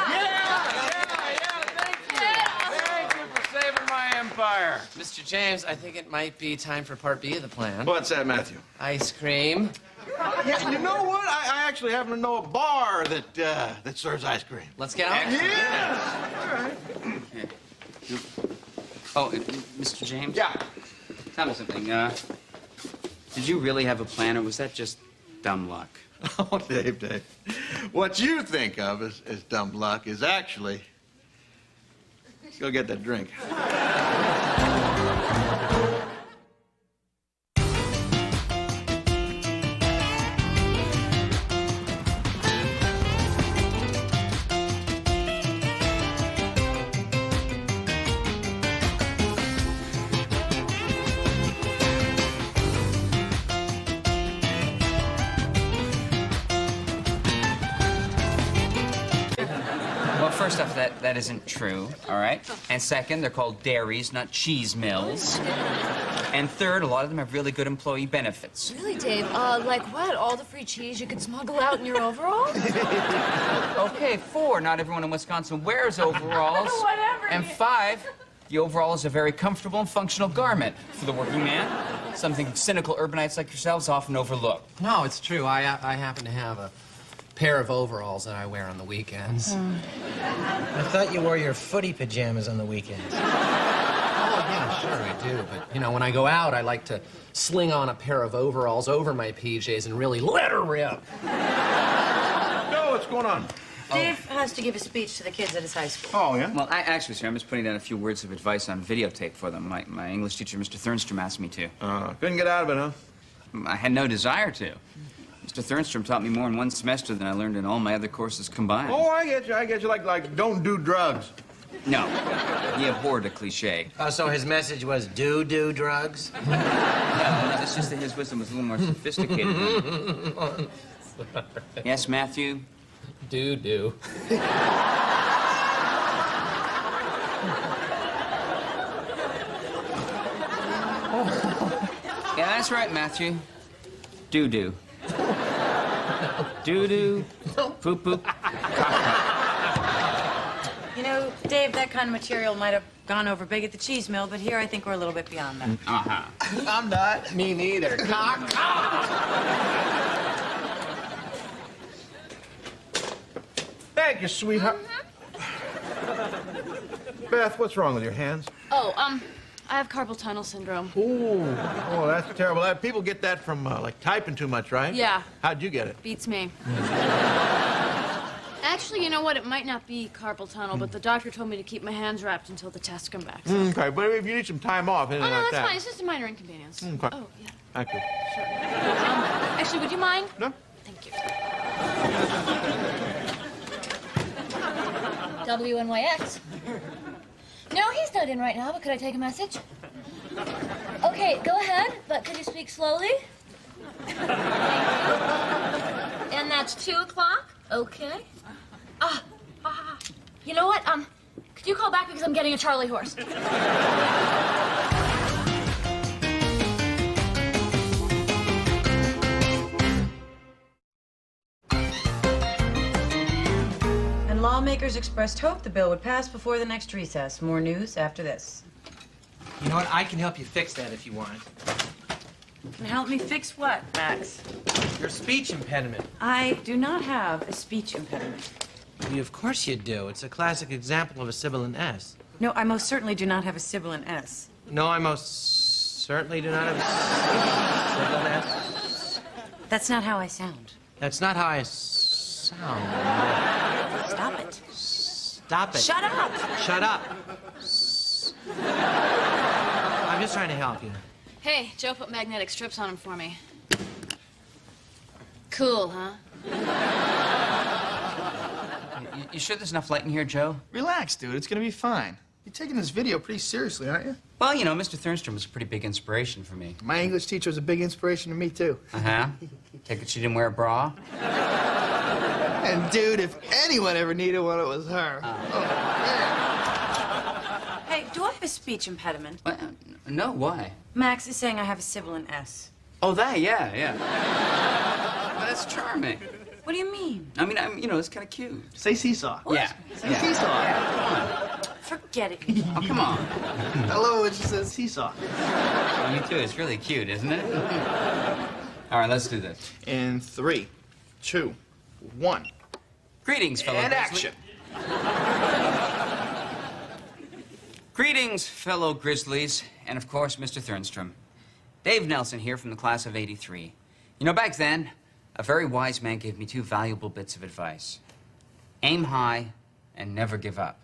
you for saving my empire. Mr. James, I think it might be time for part B of the plan. What's that, Matthew? Ice cream. Yeah, you know what? I actually happen to know a bar that serves ice cream. Let's get out. Yes. All right. Oh, Mr. James? Yeah. Tell me something. Did you really have a plan, or was that just dumb luck? Oh, Dave. What you think of as dumb luck is actually... Go get that drink. Well, first off, that isn't true, all right? And second, they're called dairies, not cheese mills. And third, a lot of them have really good employee benefits. Really, Dave? Like what? All the free cheese you could smuggle out in your overalls? Okay, 4, not everyone in Wisconsin wears overalls. Whatever. And 5, the overall is a very comfortable and functional garment for the working man. Something cynical urbanites like yourselves often overlook. No, it's true. I happen to have a pair of overalls that I wear on the weekends. I thought you wore your footy pajamas on the weekends. Oh, yeah, sure, I do. But, you know, when I go out, I like to sling on a pair of overalls over my PJs and really let her rip. No, what's going on? Dave has to give a speech to the kids at his high school. Oh, yeah? Well, actually, sir, I'm just putting down a few words of advice on videotape for them. My English teacher, Mr. Thernstrom, asked me to. Couldn't get out of it, huh? I had no desire to. Mr. Thernstrom taught me more in one semester than I learned in all my other courses combined. Oh, I get you. Like don't do drugs. No, he abhorred a cliche. Oh, so his message was do drugs? No, it's just that his wisdom was a little more sophisticated. Yes, Matthew? Do. Yeah, that's right, Matthew. Do. Do. Poop. You know, Dave, that kind of material might have gone over big at the cheese mill, but here I think we're a little bit beyond that. Uh-huh. I'm not. Me neither. Cock. Thank you, sweetheart. Beth, what's wrong with your hands? Oh, I have carpal tunnel syndrome. Ooh. Oh, that's terrible. People get that from, like, typing too much, right? Yeah. How'd you get it? Beats me. Actually, you know what? It might not be carpal tunnel, but the doctor told me to keep my hands wrapped until the tests come back. So. Okay, but if you need some time off, anything Oh, no, like that's that. fine. It's just a minor inconvenience. Okay. Oh, yeah. Thank you. Sure. Actually, would you mind? No. Thank you. WNYX. No, he's not in right now, but could I take a message? Okay, go ahead, but could you speak slowly? And that's 2 o'clock? Okay. You know what? Could you call back because I'm getting a Charlie horse? And lawmakers expressed hope the bill would pass before the next recess. More news after this. You know what? I can help you fix that if you want. And help me fix what, Max? Your speech impediment. I do not have a speech impediment. Of course you do. It's a classic example of a sibilant S. No, I most certainly do not have a sibilant S. No, I most certainly do not have a sibilant S. That's not how I sound. That's not how I sound. Stop it. Stop it. Shut up! Shut up. I'm just trying to help you. Hey, Joe put magnetic strips on him for me. Cool, huh? You sure there's enough light in here, Joe? Relax, dude. It's gonna be fine. You're taking this video pretty seriously, aren't you? Well, you know, Mr. Thernstrom was a pretty big inspiration for me. My English teacher was a big inspiration to me, too. Uh-huh. Take it she didn't wear a bra? And, dude, if anyone ever needed one, it was her. Hey, do I have a speech impediment? No, why? Max is saying I have a sibilant S. Oh, that, yeah. Well, that's charming. What do you mean? I mean, it's kind of cute. Say seesaw. Yeah. Say seesaw. Yeah, forget it. Oh, come on. I love it when she says seesaw. You too. It's really cute, isn't it? All right, let's do this. In 3, 2, 1. Greetings, fellow And Grizzly. action. Greetings, fellow Grizzlies, and of course, Mr. Thernstrom. Dave Nelson here from the class of '83. You know, back then, a very wise man gave me 2 valuable bits of advice. Aim high and never give up.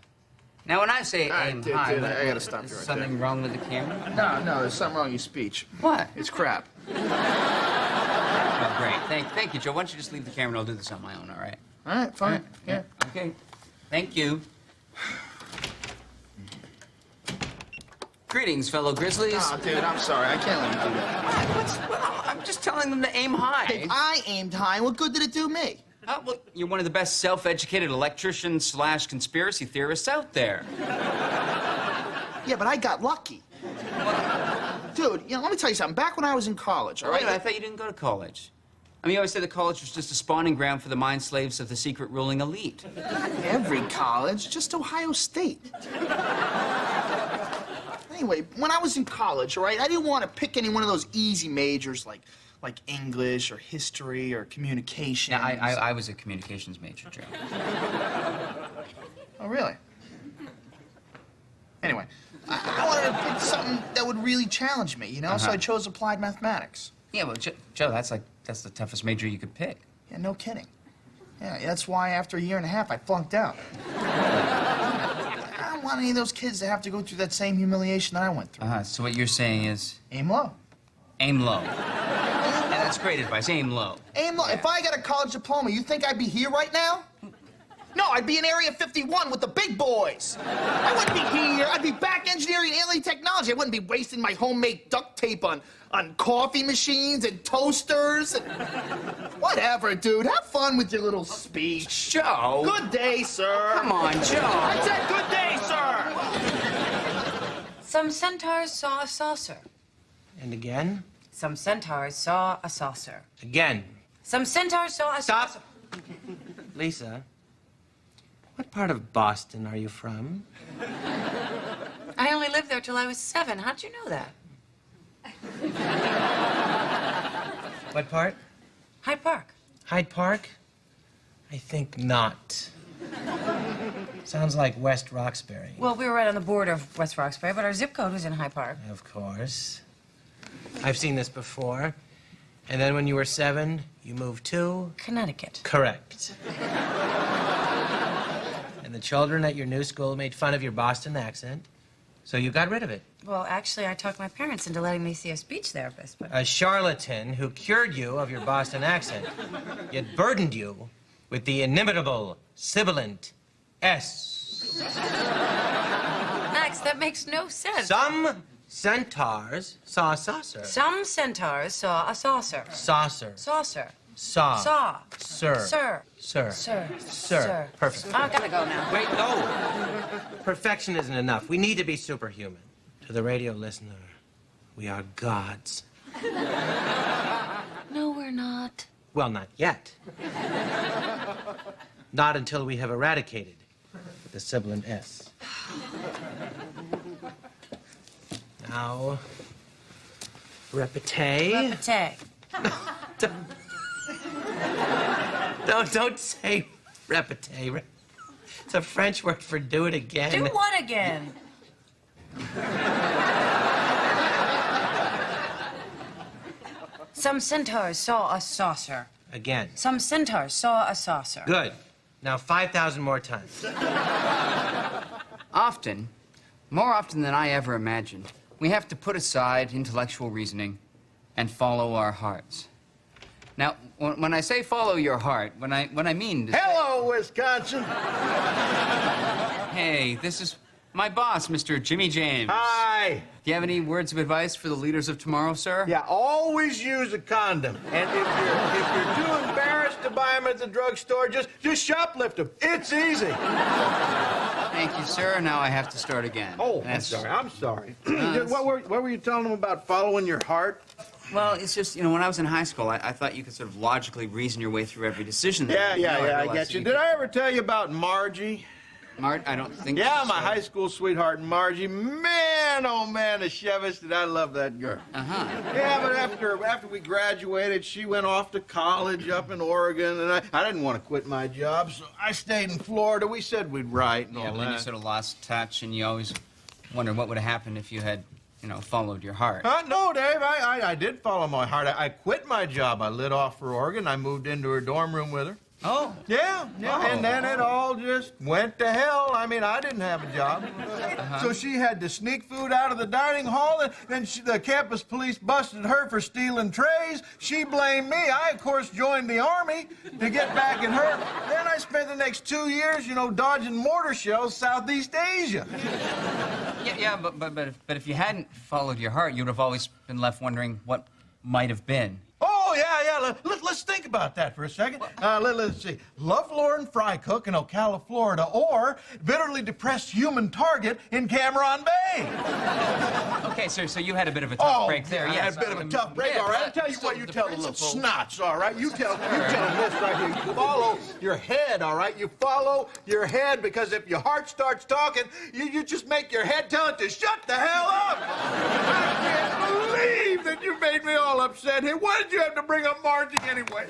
Now, when I say aim high, dude, I gotta stop you is right something there. wrong with the camera? No, there's something wrong with your speech. What? It's crap. Oh, great. Thank you, Joe. Why don't you just leave the camera and I'll do this on my own, all right? All right, fine. All right? Yeah. Okay. Thank you. Greetings, fellow Grizzlies. Oh, dude, I'm sorry. I can't let you do that. Well, I'm just telling them to aim high. If I aimed high, what good did it do me? Well, you're one of the best self-educated electricians / conspiracy theorists out there. Yeah, but I got lucky. Dude, let me tell you something. Back when I was in college, all right? Wait, I thought you didn't go to college. I mean, you always said that college was just a spawning ground for the mind slaves of the secret ruling elite. Not every college, just Ohio State. Anyway, when I was in college, all right, I didn't want to pick any one of those easy majors like English or history or communications. Yeah, I was a communications major, Joe. Oh, really? Anyway, I wanted to pick something that would really challenge me, you know? So I chose applied mathematics. Yeah, well, Joe, that's the toughest major you could pick. Yeah, no kidding. Yeah, that's why after a year and a half I flunked out. I don't want any of those kids to have to go through that same humiliation that I went through. So what you're saying is... Aim low. Aim low. And that's great advice. Aim low. Aim low. Yeah. If I got a college diploma, you think I'd be here right now? No, I'd be in Area 51 with the big boys. I wouldn't be here. I'd be back engineering alien technology. I wouldn't be wasting my homemade duct tape on coffee machines and toasters. And... Whatever, dude. Have fun with your little speech. Joe. Good day, sir. Come on, Joe. I said good day, sir. Some centaurs saw a saucer. And again? Some centaurs saw a saucer. Again. Some centaurs saw a saucer. Lisa, what part of Boston are you from? I only lived there till I was 7. How'd you know that? What part? Hyde Park. Hyde Park? I think not. Sounds like West Roxbury. Well, we were right on the border of West Roxbury, but our zip code was in Hyde Park. Of course. I've seen this before. And then when you were 7, you moved to? Connecticut. Correct. And the children at your new school made fun of your Boston accent, so you got rid of it. Well, actually, I talked my parents into letting me see a speech therapist, but... A charlatan who cured you of your Boston accent, yet burdened you with the inimitable, sibilant S. Max, that makes no sense. Some centaurs saw a saucer. Some centaurs saw a saucer. Saucer. Saucer. Saw. Saw. Sir. Sir. Sir. Sir. Sir. Perfect. I gotta go now. Wait, no. Perfection isn't enough. We need to be superhuman. To the radio listener, we are gods. No, we're not. Well, not yet. Not until we have eradicated the sibilant S. Now, repete. Repete. Don't say repete. It's a French word for do it again. Do what again? Some centaurs saw a saucer. Again. Some centaurs saw a saucer. Good. Now 5,000 more times. Often, more often than I ever imagined, we have to put aside intellectual reasoning and follow our hearts. Now, when I say follow your heart, what I mean to Hello, Wisconsin. Hey, this is my boss, Mr. Jimmy James. Hi. Do you have any words of advice for the leaders of tomorrow, sir? Yeah, always use a condom. And if you're too embarrassed to buy them at the drugstore, just shoplift them. It's easy. Thank you, sir. Now I have to start again. Oh, I'm sorry. What were you telling them about following your heart? Well, it's just, when I was in high school, I thought you could sort of logically reason your way through every decision. Yeah, I I get you. Did I ever tell you about Margie? I don't think Yeah, so. my high school sweetheart, Margie. Man, oh man, the Chevis, did I love that girl. Uh-huh. Yeah, but after we graduated, she went off to college up in Oregon, and I didn't want to quit my job, so I stayed in Florida. We said we'd write and all Yeah, but then you that. sort of lost touch, and you always wondered what would have happened if you had, followed your heart. No, Dave, I did follow my heart. I quit my job. I lit off for Oregon. I moved into her dorm room with her. Oh. Yeah, Oh. and then it all just went to hell. I mean, I didn't have a job. So she had to sneak food out of the dining hall, and then the campus police busted her for stealing trays. She blamed me. I, of course, joined the Army to get back at her. Then I spent the next 2 years, dodging mortar shells Southeast Asia. Yeah, but if you hadn't followed your heart, you'd have always been left wondering what might have been. Oh, yeah. Let's think about that for a second. Let's see. Lovelorn Fry Cook in Ocala, Florida, or bitterly depressed human target in Cameron Bay. Okay, sir, so you had a bit of a tough break there. I had a bit of a tough break, all right? I'll tell you what, you tell the little snots, all right? You tell them this right here. You follow your head, all right? You follow your head, because if your heart starts talking, you just make your head tell it to shut the hell up. I can't believe that you made me all upset here. Why did you have to bring up Margie anyway?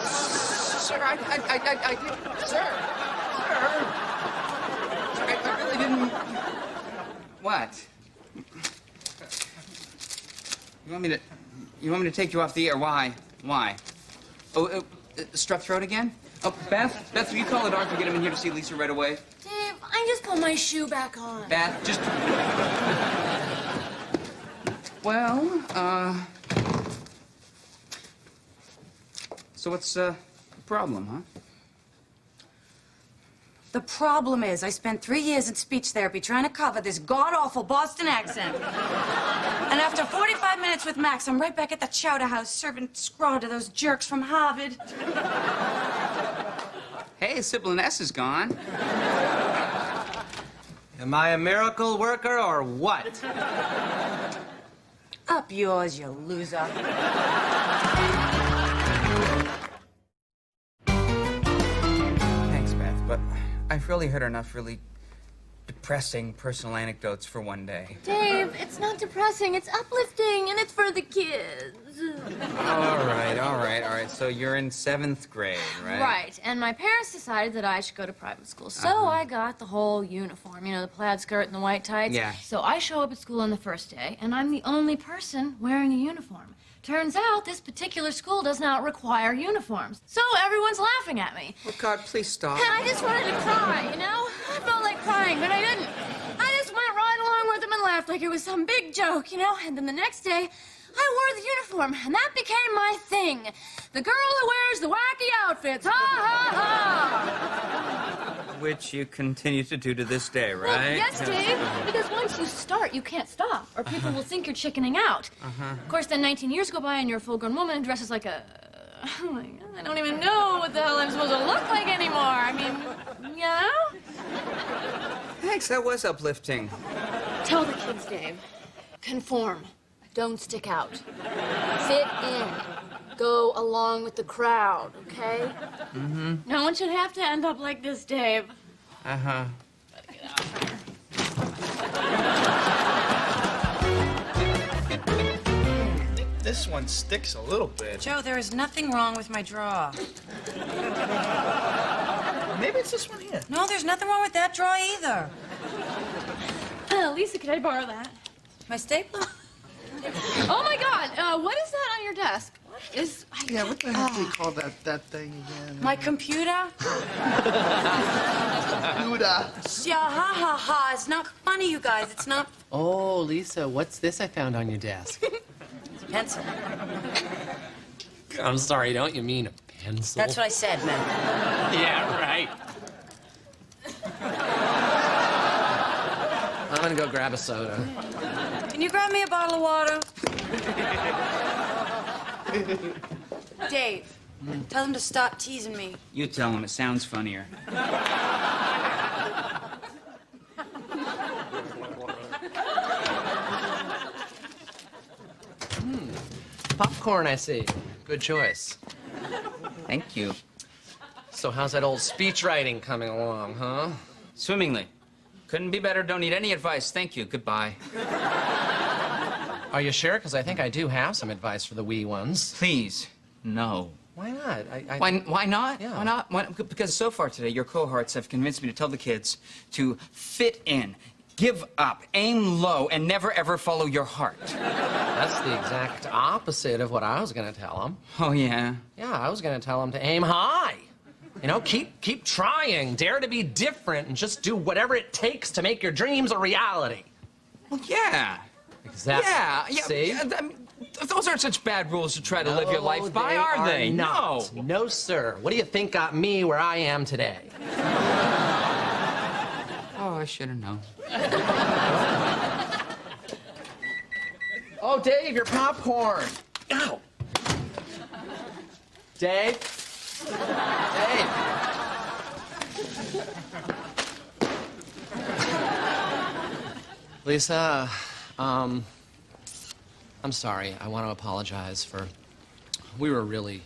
Sir, I did. Sir, I really didn't. What? You want me to take you off the air? Why? Oh, strep throat again? Oh, Beth, will you call the doctor and get him in here to see Lisa right away? Dave, I just put my shoe back on. Beth, just. Well, so what's the problem, huh? The problem is I spent 3 years in speech therapy trying to cover this god-awful Boston accent. And after 45 minutes with Max, I'm right back at the chowder house serving scraw to those jerks from Harvard. Hey, Sibilant S is gone. Am I a miracle worker or what? Up yours, you loser. Thanks, Beth, but I've really heard enough really depressing personal anecdotes for one day. Dave, it's not depressing, it's uplifting, and it's for the kids. All right. So you're in 7th grade, right? Right, and my parents decided that I should go to private school, so I got the whole uniform, the plaid skirt and the white tights. Yeah. So I show up at school on the first day, and I'm the only person wearing a uniform. Turns out this particular school does not require uniforms, so everyone's laughing at me. Oh, God, please stop. And I just wanted to cry, I felt like crying, but I didn't. I just went right along with them and laughed like it was some big joke, And then the next day, I wore the uniform, and that became my thing. The girl who wears the wacky outfits. Ha, ha, ha! Which you continue to do to this day, Well, right? yes, Dave, because once you start, you can't stop, or people will think you're chickening out. Of course, then 19 years go by, and you're a full-grown woman and dresses like a... Oh, my God, I don't even know what the hell I'm supposed to look like anymore. I mean, you know? Thanks, that was uplifting. Tell the kids, Dave. Conform. Don't stick out. Fit in. Go along with the crowd, okay? Mm-hmm. No one should have to end up like this, Dave. Uh-huh. This one sticks a little bit. Joe, there is nothing wrong with my draw. Maybe it's this one here. No, there's nothing wrong with that draw either. Lisa, could I borrow that? My stapler? Oh, my God. What is that on your desk? What is... Yeah, what the heck do you call that thing again? My computer? Computer. Yeah, ha, ha, ha. It's not funny, you guys. It's not... Oh, Lisa, what's this I found on your desk? It's a pencil. I'm sorry, don't you mean a pencil? That's what I said, man. Yeah, right. I'm gonna go grab a soda. Can you grab me a bottle of water? Dave, tell them to stop teasing me. You tell him, it sounds funnier. Popcorn, I see. Good choice. Thank you. So how's that old speech writing coming along, huh? Swimmingly. Couldn't be better, don't need any advice. Thank you, goodbye. Are you sure? Because I think I do have some advice for the wee ones. Please, no. Why not? Why not? Yeah. Why not? Because so far today, your cohorts have convinced me to tell the kids to fit in, give up, aim low, and never ever follow your heart. That's the exact opposite of what I was going to tell them. Oh, yeah? Yeah, I was going to tell them to aim high. You know, keep trying, dare to be different, and just do whatever it takes to make your dreams a reality. Well, yeah. Exactly. Yeah. See? I mean, those aren't such bad rules to try to live your life by, are they? Not. No. No, sir. What do you think got me where I am today? Oh, I should have known. Oh, Dave, your popcorn. Ow. Dave? Dave. Lisa, I'm sorry. I want to apologize for... We were really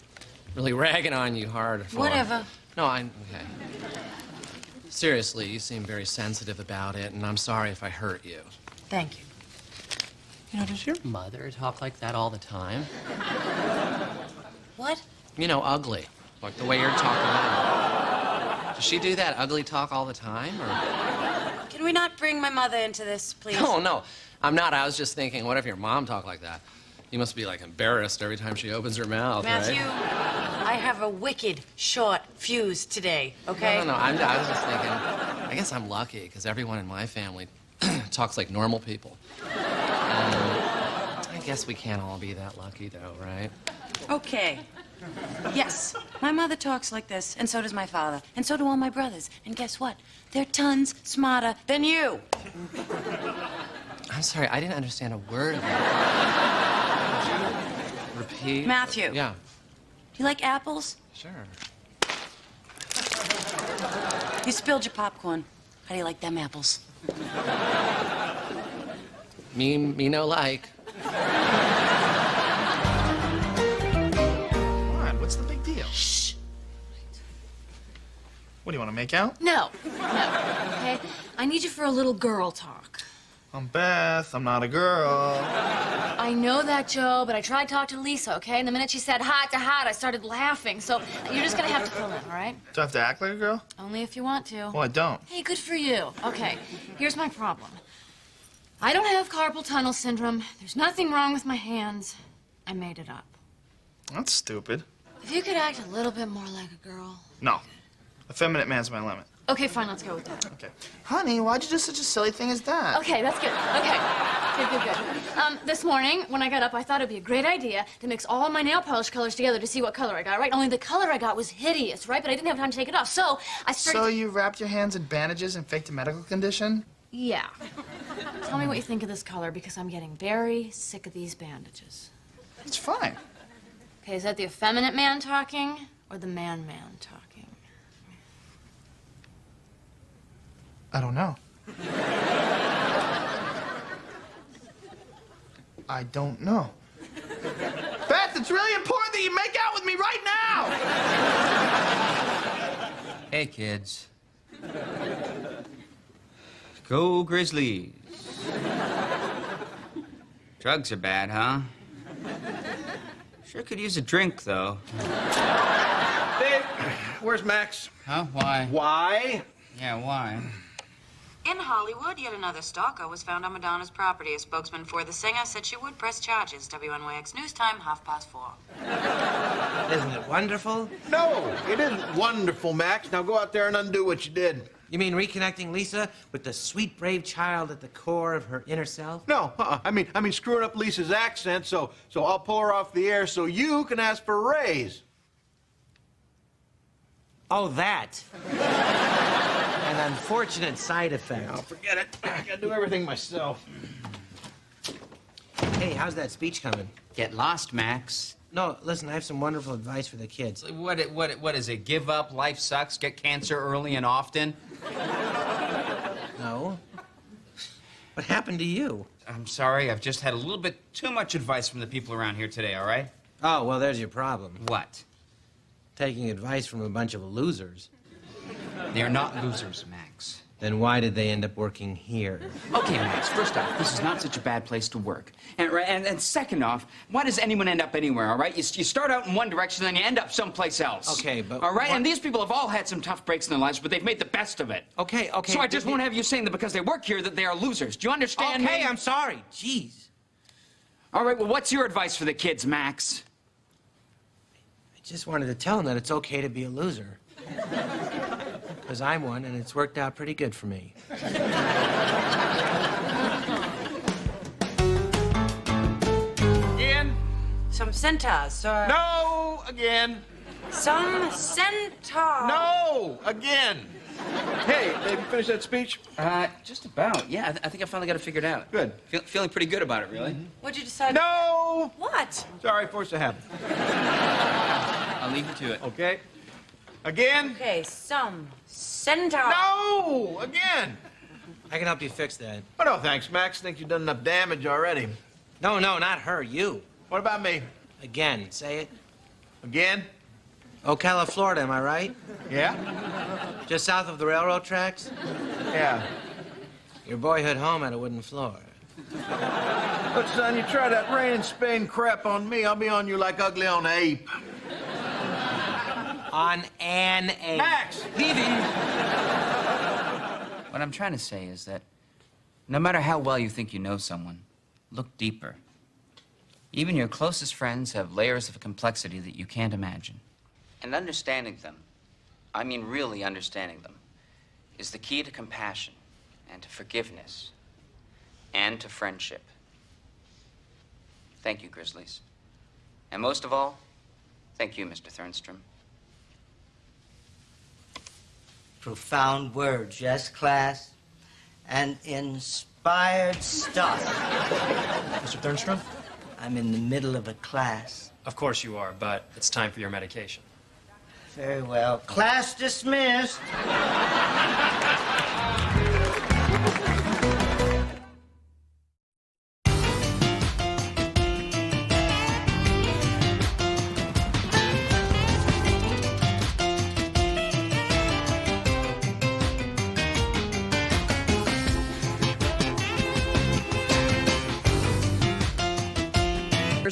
ragging on you hard for... Whatever. No, okay. Seriously, you seem very sensitive about it, and I'm sorry if I hurt you. Thank you. You know, does your mother talk like that all the time? What? You know, ugly. Like the way you're talking now. Does she do that ugly talk all the time, or...? Can we not bring my mother into this, please? No, I'm not. I was just thinking, what if your mom talked like that? You must be, like, embarrassed every time she opens her mouth, Matthew, right? I have a wicked short fuse today, okay? No, I was just thinking, I guess I'm lucky, because everyone in my family talks like normal people. I guess we can't all be that lucky, though, right? Okay. Yes, my mother talks like this, and so does my father, and so do all my brothers. And guess what? They're tons smarter than you. I'm sorry, I didn't understand a word of that. Could you repeat? Matthew. Yeah. You like apples? Sure. You spilled your popcorn. How do you like them apples? Me no like. Come on, what's the big deal? Shh. What, do you want to make out? No. Okay? I need you for a little girl talk. I'm Beth. I'm not a girl. I know that, Joe, but I tried to talk to Lisa, okay? And the minute she said hot to hot, I started laughing. So you're just gonna have to fill in, all right? Do I have to act like a girl? Only if you want to. Well, I don't. Hey, good for you. Okay, here's my problem. I don't have carpal tunnel syndrome. There's nothing wrong with my hands. I made it up. That's stupid. If you could act a little bit more like a girl. No. Effeminate man's my limit. Okay, fine, let's go with that. Okay. Honey, why'd you do such a silly thing as that? Okay, that's good. Okay. Good. This morning, when I got up, I thought it'd be a great idea to mix all my nail polish colors together to see what color I got, right? Only the color I got was hideous, right? But I didn't have time to take it off, so I started... So you wrapped your hands in bandages and faked a medical condition? Yeah. Tell me what you think of this color, because I'm getting very sick of these bandages. It's fine. Okay, is that the effeminate man talking, or the man talking? I don't know. I don't know. Beth, it's really important that you make out with me right now! Hey, kids. Go Grizzlies. Drugs are bad, huh? Sure could use a drink, though. Dave, where's Max? Huh? Why? Why? Yeah, why? In Hollywood, yet another stalker was found on Madonna's property. A spokesman for the singer said she would press charges. WNYX News Time, 4:30. Isn't it wonderful? No, it isn't wonderful, Max. Now go out there and undo what you did. You mean reconnecting Lisa with the sweet, brave child at the core of her inner self? No, I mean screwing up Lisa's accent, so I'll pull her off the air so you can ask for a raise. Oh, that. An unfortunate side effect. Oh, forget it. I gotta do everything myself. Hey, how's that speech coming? Get lost, Max. No, listen, I have some wonderful advice for the kids. What is it? Give up, life sucks, get cancer early and often? No. What happened to you? I'm sorry, I've just had a little bit too much advice from the people around here today, all right? Oh, well, there's your problem. What? Taking advice from a bunch of losers. They're not losers, Max. Then why did they end up working here? Okay, Max, first off, this is not such a bad place to work. And second off, why does anyone end up anywhere, all right? You start out in one direction, then you end up someplace else. Okay, but... All right? What... And these people have all had some tough breaks in their lives, but they've made the best of it. Okay. So I just won't have you saying that because they work here that they are losers. Do you understand me? Okay, I'm sorry. Jeez. All right, well, what's your advice for the kids, Max? I just wanted to tell them that it's okay to be a loser. Because I'm one, and it's worked out pretty good for me. Again? Some centaurs, sir. No, again. Some centaur. No, again. Hey, Dave, you finished that speech? Just about. Yeah, I think I finally got it figured out. Good. Feeling pretty good about it, really. What'd you decide? No! What? Sorry, forced to happen. I'll leave you to it. Okay. Again? Okay, some centaur. No! Again! I can help you fix that. Oh, no, thanks, Max. Think you've done enough damage already. No, not her, you. What about me? Again, say it. Again? Ocala, Florida, am I right? Yeah? Just south of the railroad tracks? Yeah. Your boyhood home had a wooden floor. Look, son, you try that rain and Spain crap on me, I'll be on you like ugly on an ape. On an ape. Max! Leaving. What I'm trying to say is that no matter how well you think you know someone, look deeper. Even your closest friends have layers of complexity that you can't imagine. And understanding them, I mean really understanding them, is the key to compassion and to forgiveness and to friendship. Thank you, Grizzlies. And most of all, thank you, Mr. Thernstrom. Profound words, yes, class? And inspired stuff. Mr. Thernstrom? I'm in the middle of a class. Of course you are, but it's time for your medication. Very well. Class dismissed.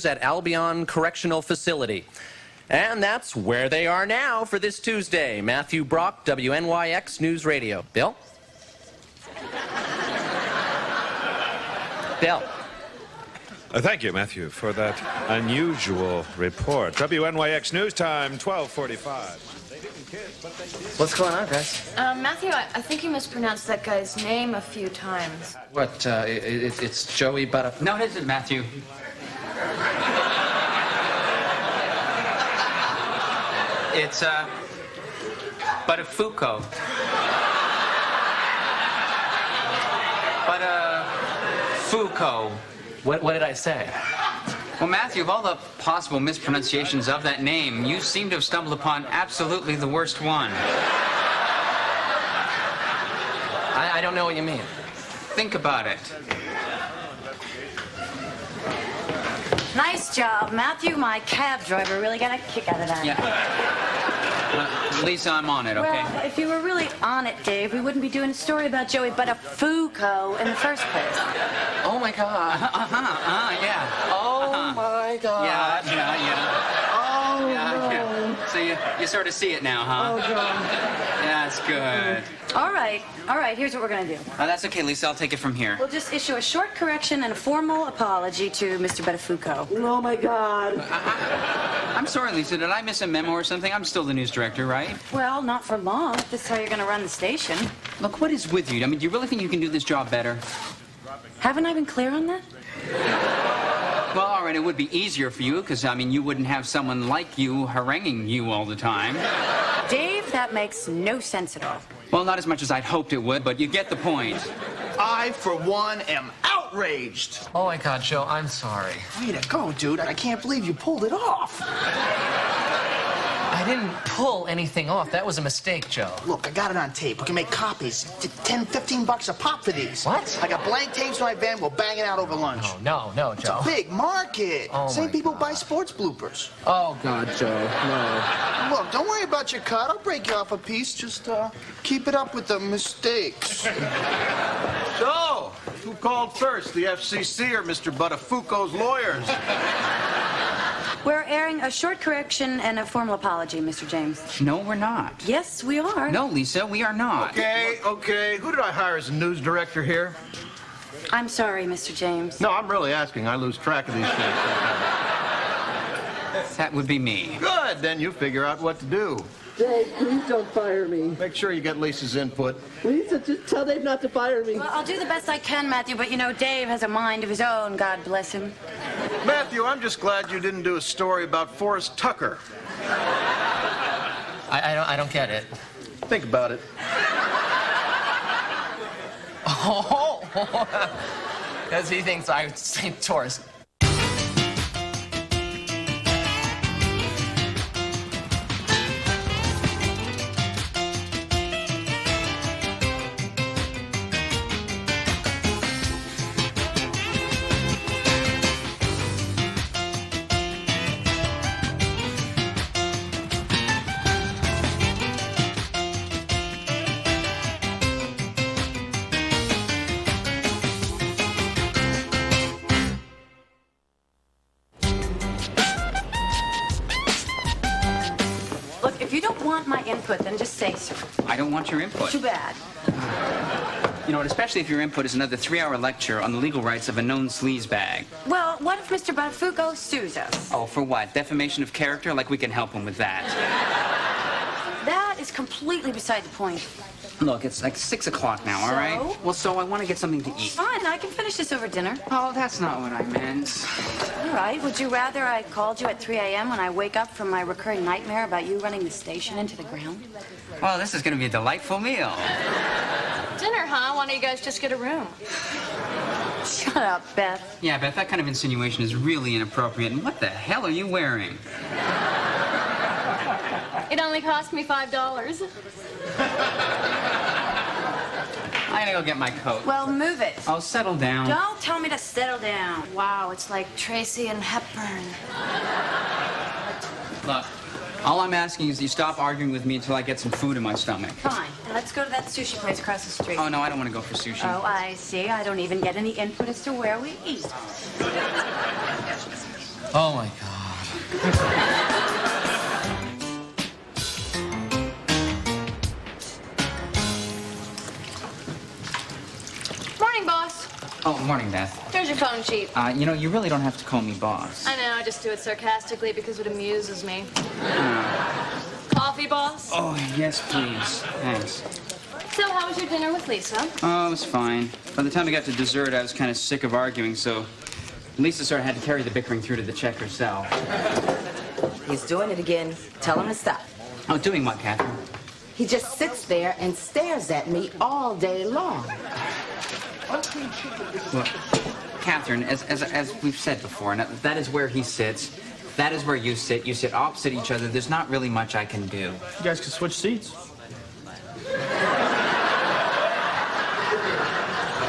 At Albion Correctional Facility. And that's where they are now for this Tuesday. Matthew Brock, WNYX News Radio. Bill? Bill? Thank you, Matthew, for that unusual report. WNYX News Time, 12:45. What's going on, guys? Matthew, I think you mispronounced that guy's name a few times. What, it's Joey Butter... No, it isn't, Matthew. It's, Buttafuoco. Buttafuoco. What did I say? Well, Matthew, of all the possible mispronunciations of that name, you seem to have stumbled upon absolutely the worst one. I don't know what you mean. Think about it. Nice job, Matthew. My cab driver really got a kick out of that. Yeah. Lisa, I'm on it, okay? Well, if you were really on it, Dave, we wouldn't be doing a story about Joey Buttafuoco in the first place. Oh, my God. Yeah. Oh, my God. Yeah. Oh, Yeah. no. So you sort of see it now, huh? Oh, God. Yeah, that's good. All right, here's what we're gonna do. That's okay, Lisa. I'll take it from here. We'll just issue a short correction and a formal apology to Mr. Buttafuoco. Oh, my God. I'm sorry, Lisa. Did I miss a memo or something? I'm still the news director, right? Well, not for long. If this is how you're gonna run the station. Look, what is with you? I mean, do you really think you can do this job better? Haven't I been clear on that? Well, all right, it would be easier for you, because, I mean, you wouldn't have someone like you haranguing you all the time. Dave, that makes no sense at all. Well, not as much as I'd hoped it would, but you get the point. I, for one, am outraged. Oh, my God, Joe, I'm sorry. Way to go, dude. I can't believe you pulled it off. I didn't pull anything off. That was a mistake, Joe. Look, I got it on tape. We can make copies. $10, $15 a pop for these. What? I got blank tapes in my van. We'll bang it out over lunch. No, It's Joe. a big market. Oh, Same my people God. buy sports bloopers. Oh, God, Joe, no. Look, don't worry about your cut. I'll break you off a piece. Just keep it up with the mistakes. So, who called first, the FCC or Mr. Buttafuoco's lawyers? We're airing a short correction and a formal apology, Mr. James. No, we're not. Yes, we are. No, Lisa, we are not. Okay. Who did I hire as a news director here? I'm sorry, Mr. James. No, I'm really asking. I lose track of these things. That would be me. Good, then you figure out what to do. Dave, please don't fire me. Make sure you get Lisa's input. Lisa, just tell Dave not to fire me. Well, I'll do the best I can, Matthew, but you know, Dave has a mind of his own, God bless him. Matthew, I'm just glad you didn't do a story about Forrest Tucker. I don't get it. Think about it. Oh, because he thinks I would say tourist. Look, if you don't want my input, then just say so. I don't want your input. Too bad. You know what, especially if your input is another 3-hour lecture on the legal rights of a known sleazebag. Well, what if Mr. Buttafuoco sues us? Oh, for what? Defamation of character? Like we can help him with that. That is completely beside the point. Look, it's like 6 o'clock now, all right? So? Well, so I want to get something to eat. Fine, I can finish this over dinner. Oh, that's not what I meant. All right, would you rather I called you at 3 a.m. when I wake up from my recurring nightmare about you running the station into the ground? Well, this is going to be a delightful meal. Dinner, huh? Why don't you guys just get a room? Shut up, Beth. Yeah, Beth, that kind of insinuation is really inappropriate. And what the hell are you wearing? It only cost me $5. I'm going to go get my coat. Well, move it. Oh, settle down. Don't tell me to settle down. Wow, it's like Tracy and Hepburn. Look, all I'm asking is you stop arguing with me until I get some food in my stomach. Fine. Let's go to that sushi place across the street. Oh, no, I don't want to go for sushi. Oh, I see. I don't even get any input as to where we eat. Oh, my God. Morning, boss. Oh, morning, Beth. Here's your phone sheet. You know, you really don't have to call me boss. I know, I just do it sarcastically because it amuses me. Call coffee, boss? Oh, yes, please. Thanks. So, how was your dinner with Lisa? Oh, it was fine. By the time we got to dessert, I was kind of sick of arguing, so Lisa sort of had to carry the bickering through to the check herself. He's doing it again. Tell him to stop. Oh, doing what, Catherine? He just sits there and stares at me all day long. Well, Catherine, as we've said before, and that is where he sits. That is where you sit. You sit opposite each other. There's not really much I can do. You guys can switch seats.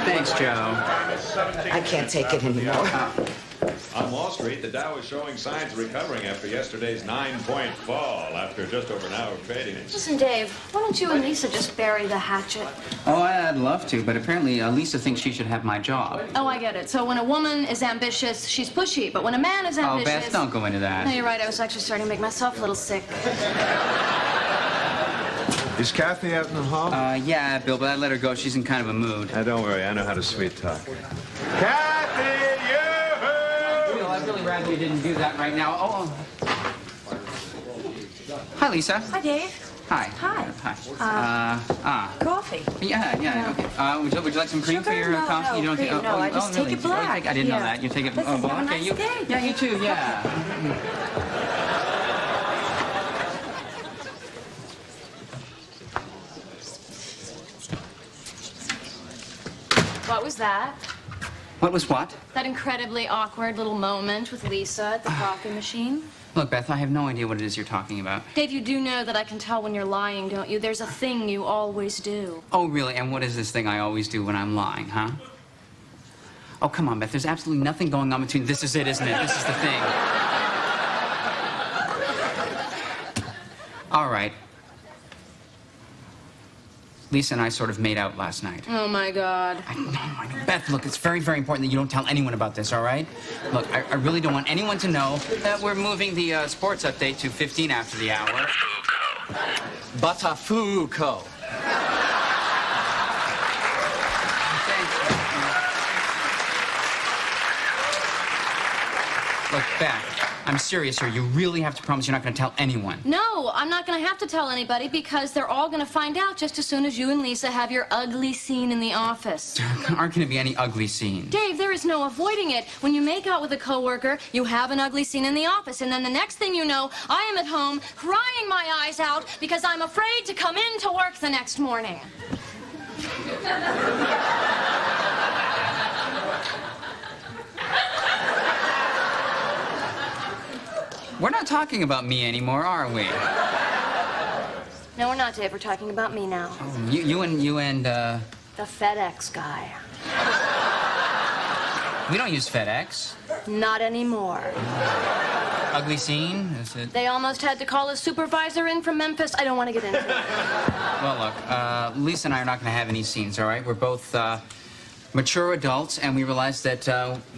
Thanks, Joe. I can't take it anymore. On Wall Street, the Dow is showing signs of recovering after yesterday's 9-point fall after just over an hour of trading. Listen, Dave, why don't you and Lisa just bury the hatchet? Oh, I'd love to, but apparently Lisa thinks she should have my job. Oh, I get it. So when a woman is ambitious, she's pushy. But when a man is ambitious... Oh, Beth, don't go into that. No, you're right. I was actually starting to make myself a little sick. Is Kathy out in the hall? Yeah, Bill, but I let her go. She's in kind of a mood. Don't worry, I know how to sweet talk. Kathy, Bill, I'd really rather you didn't do that right now. Oh. Hi, Lisa. Hi, Dave. Hi. Hi. Coffee. Yeah, okay. Would you like some cream Sugar? for your coffee? No, You don't cream. take, No, I just take it black. I didn't know Yeah. that. You take it. Listen, have a okay. nice You. day. Yeah, you too. Yeah. What was that? What was what? That incredibly awkward little moment with Lisa at the coffee machine? Look, Beth, I have no idea what it is you're talking about. Dave, you do know that I can tell when you're lying, don't you? There's a thing you always do. Oh, really? And what is this thing I always do when I'm lying, huh? Oh, come on, Beth. There's absolutely nothing going on between... This is it, isn't it? This is the thing. All right. Lisa and I sort of made out last night. Oh, my God. I know. Beth, look, it's very, very important that you don't tell anyone about this, all right? Look, I really don't want anyone to know that we're moving the sports update to 15 after the hour. Butafuco. Look, Beth, I'm serious here. You really have to promise you're not going to tell anyone. No, I'm not going to have to tell anybody because they're all going to find out just as soon as you and Lisa have your ugly scene in the office. There aren't going to be any ugly scenes. Dave, there is no avoiding it. When you make out with a coworker, you have an ugly scene in the office, and then the next thing you know, I am at home crying my eyes out because I'm afraid to come in to work the next morning. We're not talking about me anymore, are we? No, we're not, Dave. We're talking about me now. Oh, you and The FedEx guy. we don't use FedEx. Not anymore. Ugly scene? Is it? They almost had to call a supervisor in from Memphis. I don't want to get into it. Well, look, Lisa and I are not going to have any scenes, all right? We're both mature adults, and we realized that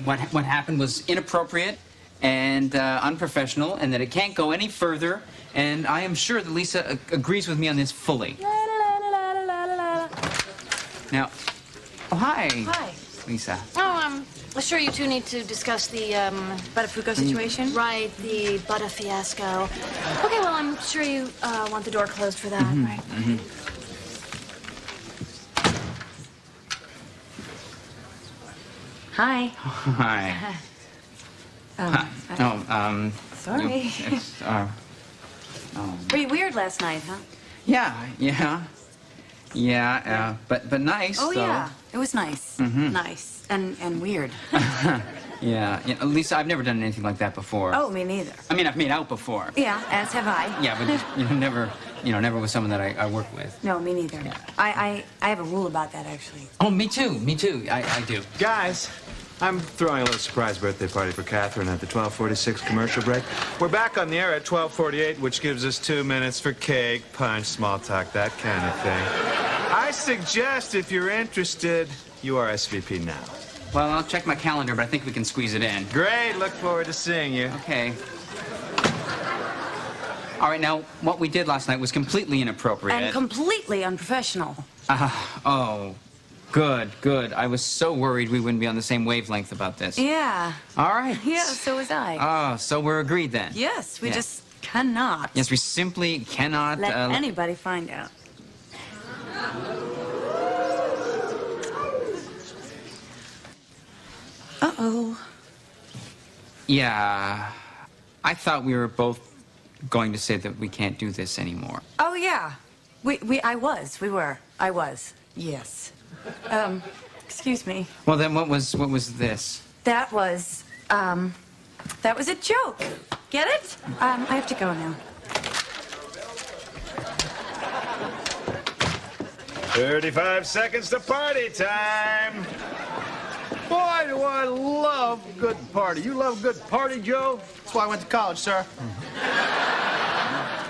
what happened was inappropriate and unprofessional, and that it can't go any further. And I am sure that Lisa agrees with me on this fully. Now, oh, hi. Hi. Lisa. Oh, I'm sure you two need to discuss the, Butafuco situation? Right, the Butter fiasco. Okay, well, I'm sure you want the door closed for that, right? Mm-hmm. Hi. Hi. Sorry. Pretty weird last night, huh? Yeah, but nice, Oh, though. yeah. It was nice. Mhm. Nice. And weird. Yeah, Lisa, I've never done anything like that before. Oh, me neither. I mean, I've made out before. Yeah, as have I. Yeah, but never with someone that I work with. No, me neither. I have a rule about that, actually. Oh, me too. I do. Guys, I'm throwing a little surprise birthday party for Catherine at the 12:46 commercial break. We're back on the air at 12:48, which gives us 2 minutes for cake, punch, small talk, that kind of thing. I suggest, if you're interested, you RSVP now. Well, I'll check my calendar, but I think we can squeeze it in. Great. Look forward to seeing you. Okay. All right, now, what we did last night was completely inappropriate. And completely unprofessional. Oh, good. I was so worried we wouldn't be on the same wavelength about this. Yeah. All right. Yeah, so was I. Oh, so we're agreed then. Yes, we Yeah. just cannot Yes, we simply cannot let anybody find out. Uh-oh. Yeah, I thought we were both going to say that we can't do this anymore. Oh, yeah. We were. I was. Yes. Excuse me. Well, then what was this? That was a joke. Get it? I have to go now. 35 seconds to party time. Boy, do I love good party. You love good party, Joe? That's why I went to college, sir.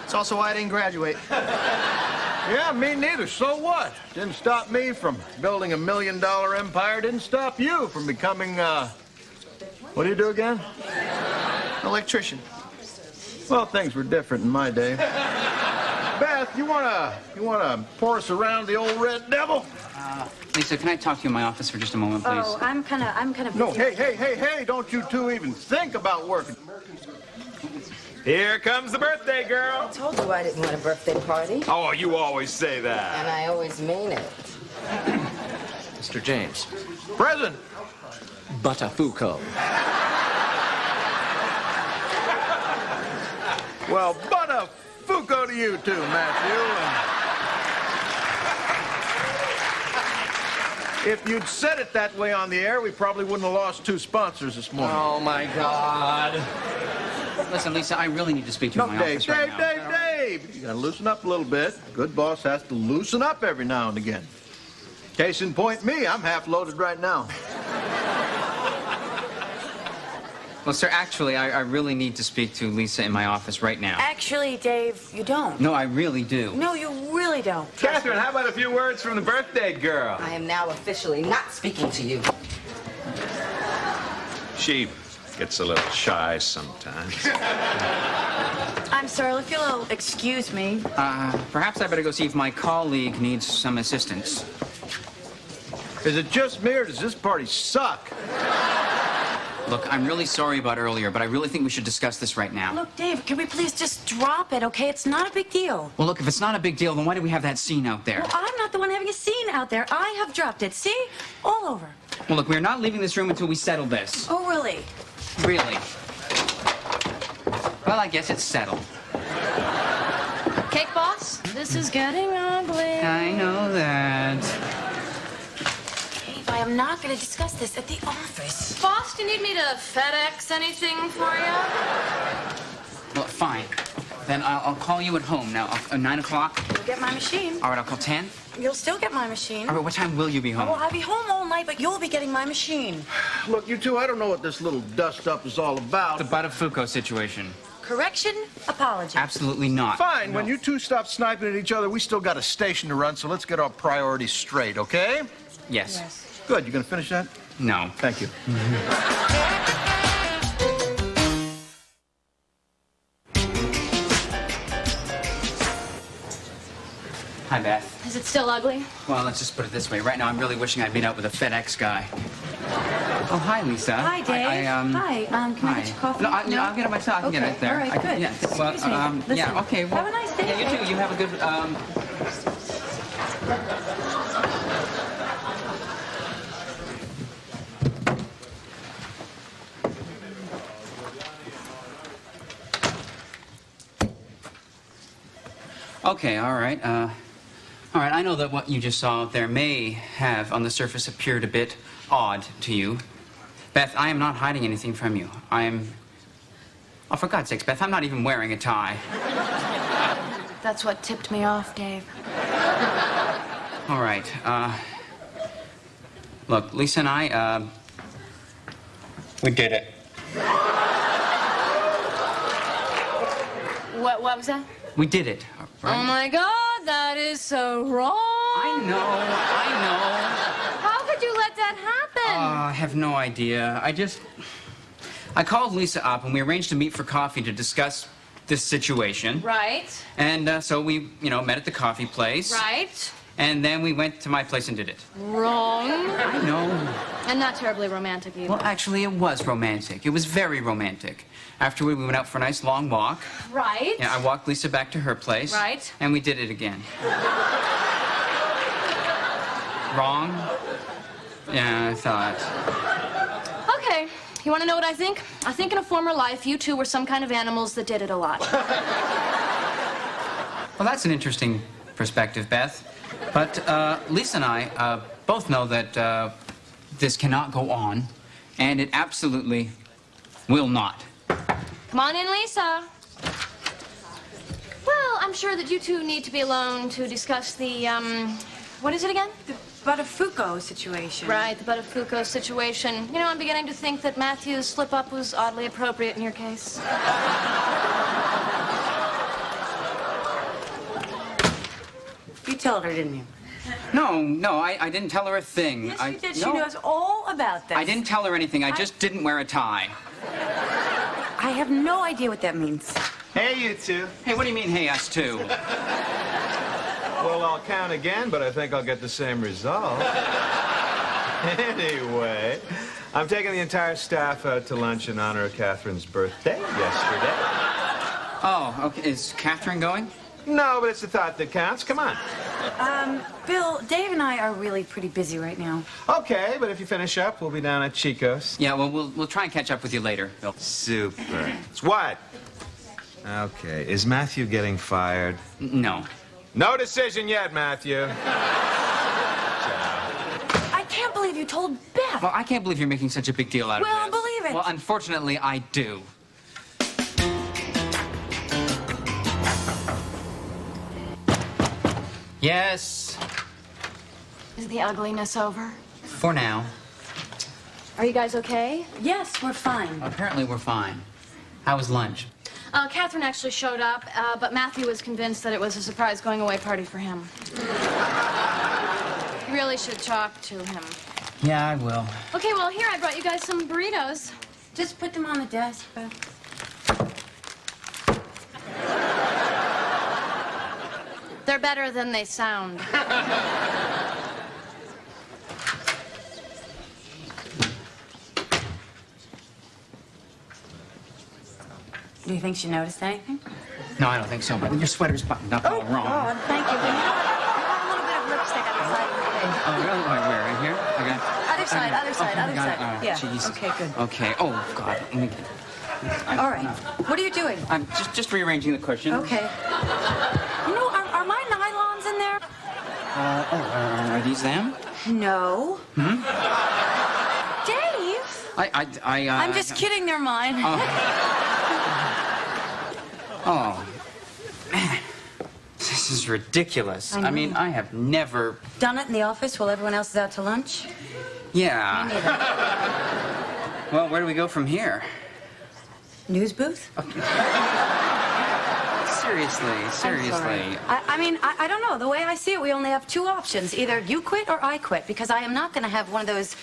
It's also why I didn't graduate. Yeah, me neither. So what? Didn't stop me from building $1 million empire. Didn't stop you from becoming, what do you do again? Electrician. Well, things were different in my day. Beth, you wanna pour us around the old Red Devil? Lisa, can I talk to you in my office for just a moment, please? Oh, I'm kind of busy. No, hey, don't you two even think about working. Here comes the birthday girl. I told you I didn't want a birthday party, Oh, you always say that. and I always mean it. Mr. James. Present. Buttafuoco. Well, Buttafuoco to you too, Matthew. If you'd said it that way on the air, we probably wouldn't have lost 2 sponsors this morning. Oh, my God. Listen, Lisa, I really need to speak to you in my office right now. Dave, you gotta loosen up a little bit. Good boss has to loosen up every now and again. Case in point, me, I'm half loaded right now. Well, sir, actually, I really need to speak to Lisa in my office right now. Actually, Dave, you don't. No, I really do. No, you really don't. Catherine, how about a few words from the birthday girl? I am now officially not speaking to you. She gets a little shy sometimes. I'm sorry, if you'll excuse me. Perhaps I better go see if my colleague needs some assistance. Is it just me or does this party suck? Look, I'm really sorry about earlier, but I really think we should discuss this right now. Look, Dave, can we please just drop it, okay? It's not a big deal. Well, look, if it's not a big deal, then why do we have that scene out there? Well, I'm not the one having a scene out there. I have dropped it. See? All over. Well, look, we're not leaving this room until we settle this. Oh, really? Really? Well, I guess it's settled. Cake boss, this is getting ugly. I know that. Dave, I am not going to discuss this at the office. Boss, do you need me to FedEx anything for you? Well, fine. Then I'll call you at home now. 9 o'clock? You'll get my machine. All right, I'll call 10. You'll still get my machine. All right, what time will you be home? Oh, I'll be home all night, but you'll be getting my machine. Look, you two, I don't know what this little dust-up is all about. The Buttafuoco situation. Correction, apology. Absolutely not. Fine, when you two stop sniping at each other, we still got a station to run, so let's get our priorities straight, okay? Yes. Good, you gonna finish that? No. Thank you. Hi, Beth. Is it still ugly? Well, let's just put it this way. Right now, I'm really wishing I'd been out with a FedEx guy. Oh, hi, Lisa. Hi, Dave. Hi. Can I get you coffee? No, I'll get it myself. I can get it there. All right, good. Yeah. Well, Excuse me. Listen, yeah. Okay. Well, have a nice day. Yeah, you too. You have a good. Okay. All right. All right. I know that what you just saw out there may have, on the surface, appeared a bit odd to you. Beth, I am not hiding anything from you. I am... Oh, for God's sakes, Beth, I'm not even wearing a tie. That's what tipped me off, Dave. All right, look, Lisa and I, we did it. What was that? We did it. Right? Oh, my God, that is so wrong. I know. How could you let that happen? I have no idea. I called Lisa up and we arranged to meet for coffee to discuss this situation. Right. And so we, met at the coffee place. Right. And then we went to my place and did it. Wrong. I know. And not terribly romantic either. Well, actually, it was romantic. It was very romantic. Afterward, we went out for a nice long walk. Right. Yeah, I walked Lisa back to her place. Right. And we did it again. Wrong? Yeah, I thought. Okay. You want to know what I think? I think in a former life, you two were some kind of animals that did it a lot. Well, that's an interesting perspective, Beth. But Lisa and I both know that this cannot go on, and it absolutely will not. Come on in, Lisa. Well, I'm sure that you two need to be alone to discuss the, what is it again? The Buttafuoco situation. Right, the Buttafuoco situation. You know, I'm beginning to think that Matthew's slip-up was oddly appropriate in your case. You told her, didn't you? No, I didn't tell her a thing. Yes, you did. She No. knows all about this. I didn't tell her anything. I just didn't wear a tie. I have no idea what that means. Hey, you two. Hey, what do you mean, hey, us too? Well, I'll count again, but I think I'll get the same result. Anyway, I'm taking the entire staff out to lunch in honor of Catherine's birthday yesterday. Oh, okay. Is Catherine going? No, but it's the thought that counts. Come on. Bill, Dave and I are really pretty busy right now. Okay, but if you finish up, we'll be down at Chico's. Yeah, well, we'll try and catch up with you later, Bill. Super. It's what? Okay, is Matthew getting fired? No. No decision yet, Matthew. I can't believe you told Beth. Well, I can't believe you're making such a big deal out of Well, this. believe it. Well, unfortunately, I do. Yes, Is the ugliness over? for now. Are you guys okay? Yes, we're fine. Apparently, we're fine. How was lunch? Catherine actually showed up, but Matthew was convinced that it was a surprise going-away party for him. You really should talk to him. Yeah, I will. Okay, well, here, I brought you guys some burritos. Just put them on the desk, Beth. They're better than they sound. Do you think she noticed anything? No, I don't think so, but your sweater's buttoned up all wrong. Oh, thank you. But you know what? I got a little bit of lipstick on the side of your face. Oh, really? Where? Right here? Okay. Other side, other side, Okay, other got it. side. All right. Yeah. Jesus. Okay, good. Okay. Oh, God. Let me get... All right. What are you doing? I'm just rearranging the cushion. Okay. You know, are my nylons in there? Are these them? No. Hmm? Dave! I'm just kidding. They're mine. Oh, man. This is ridiculous. I know. I mean, I have never... Done it in the office while everyone else is out to lunch? Yeah. Me neither. Well, where do we go from here? News booth? Seriously. I mean, I don't know. The way I see it, we only have two options. Either you quit or I quit, because I am not going to have one of those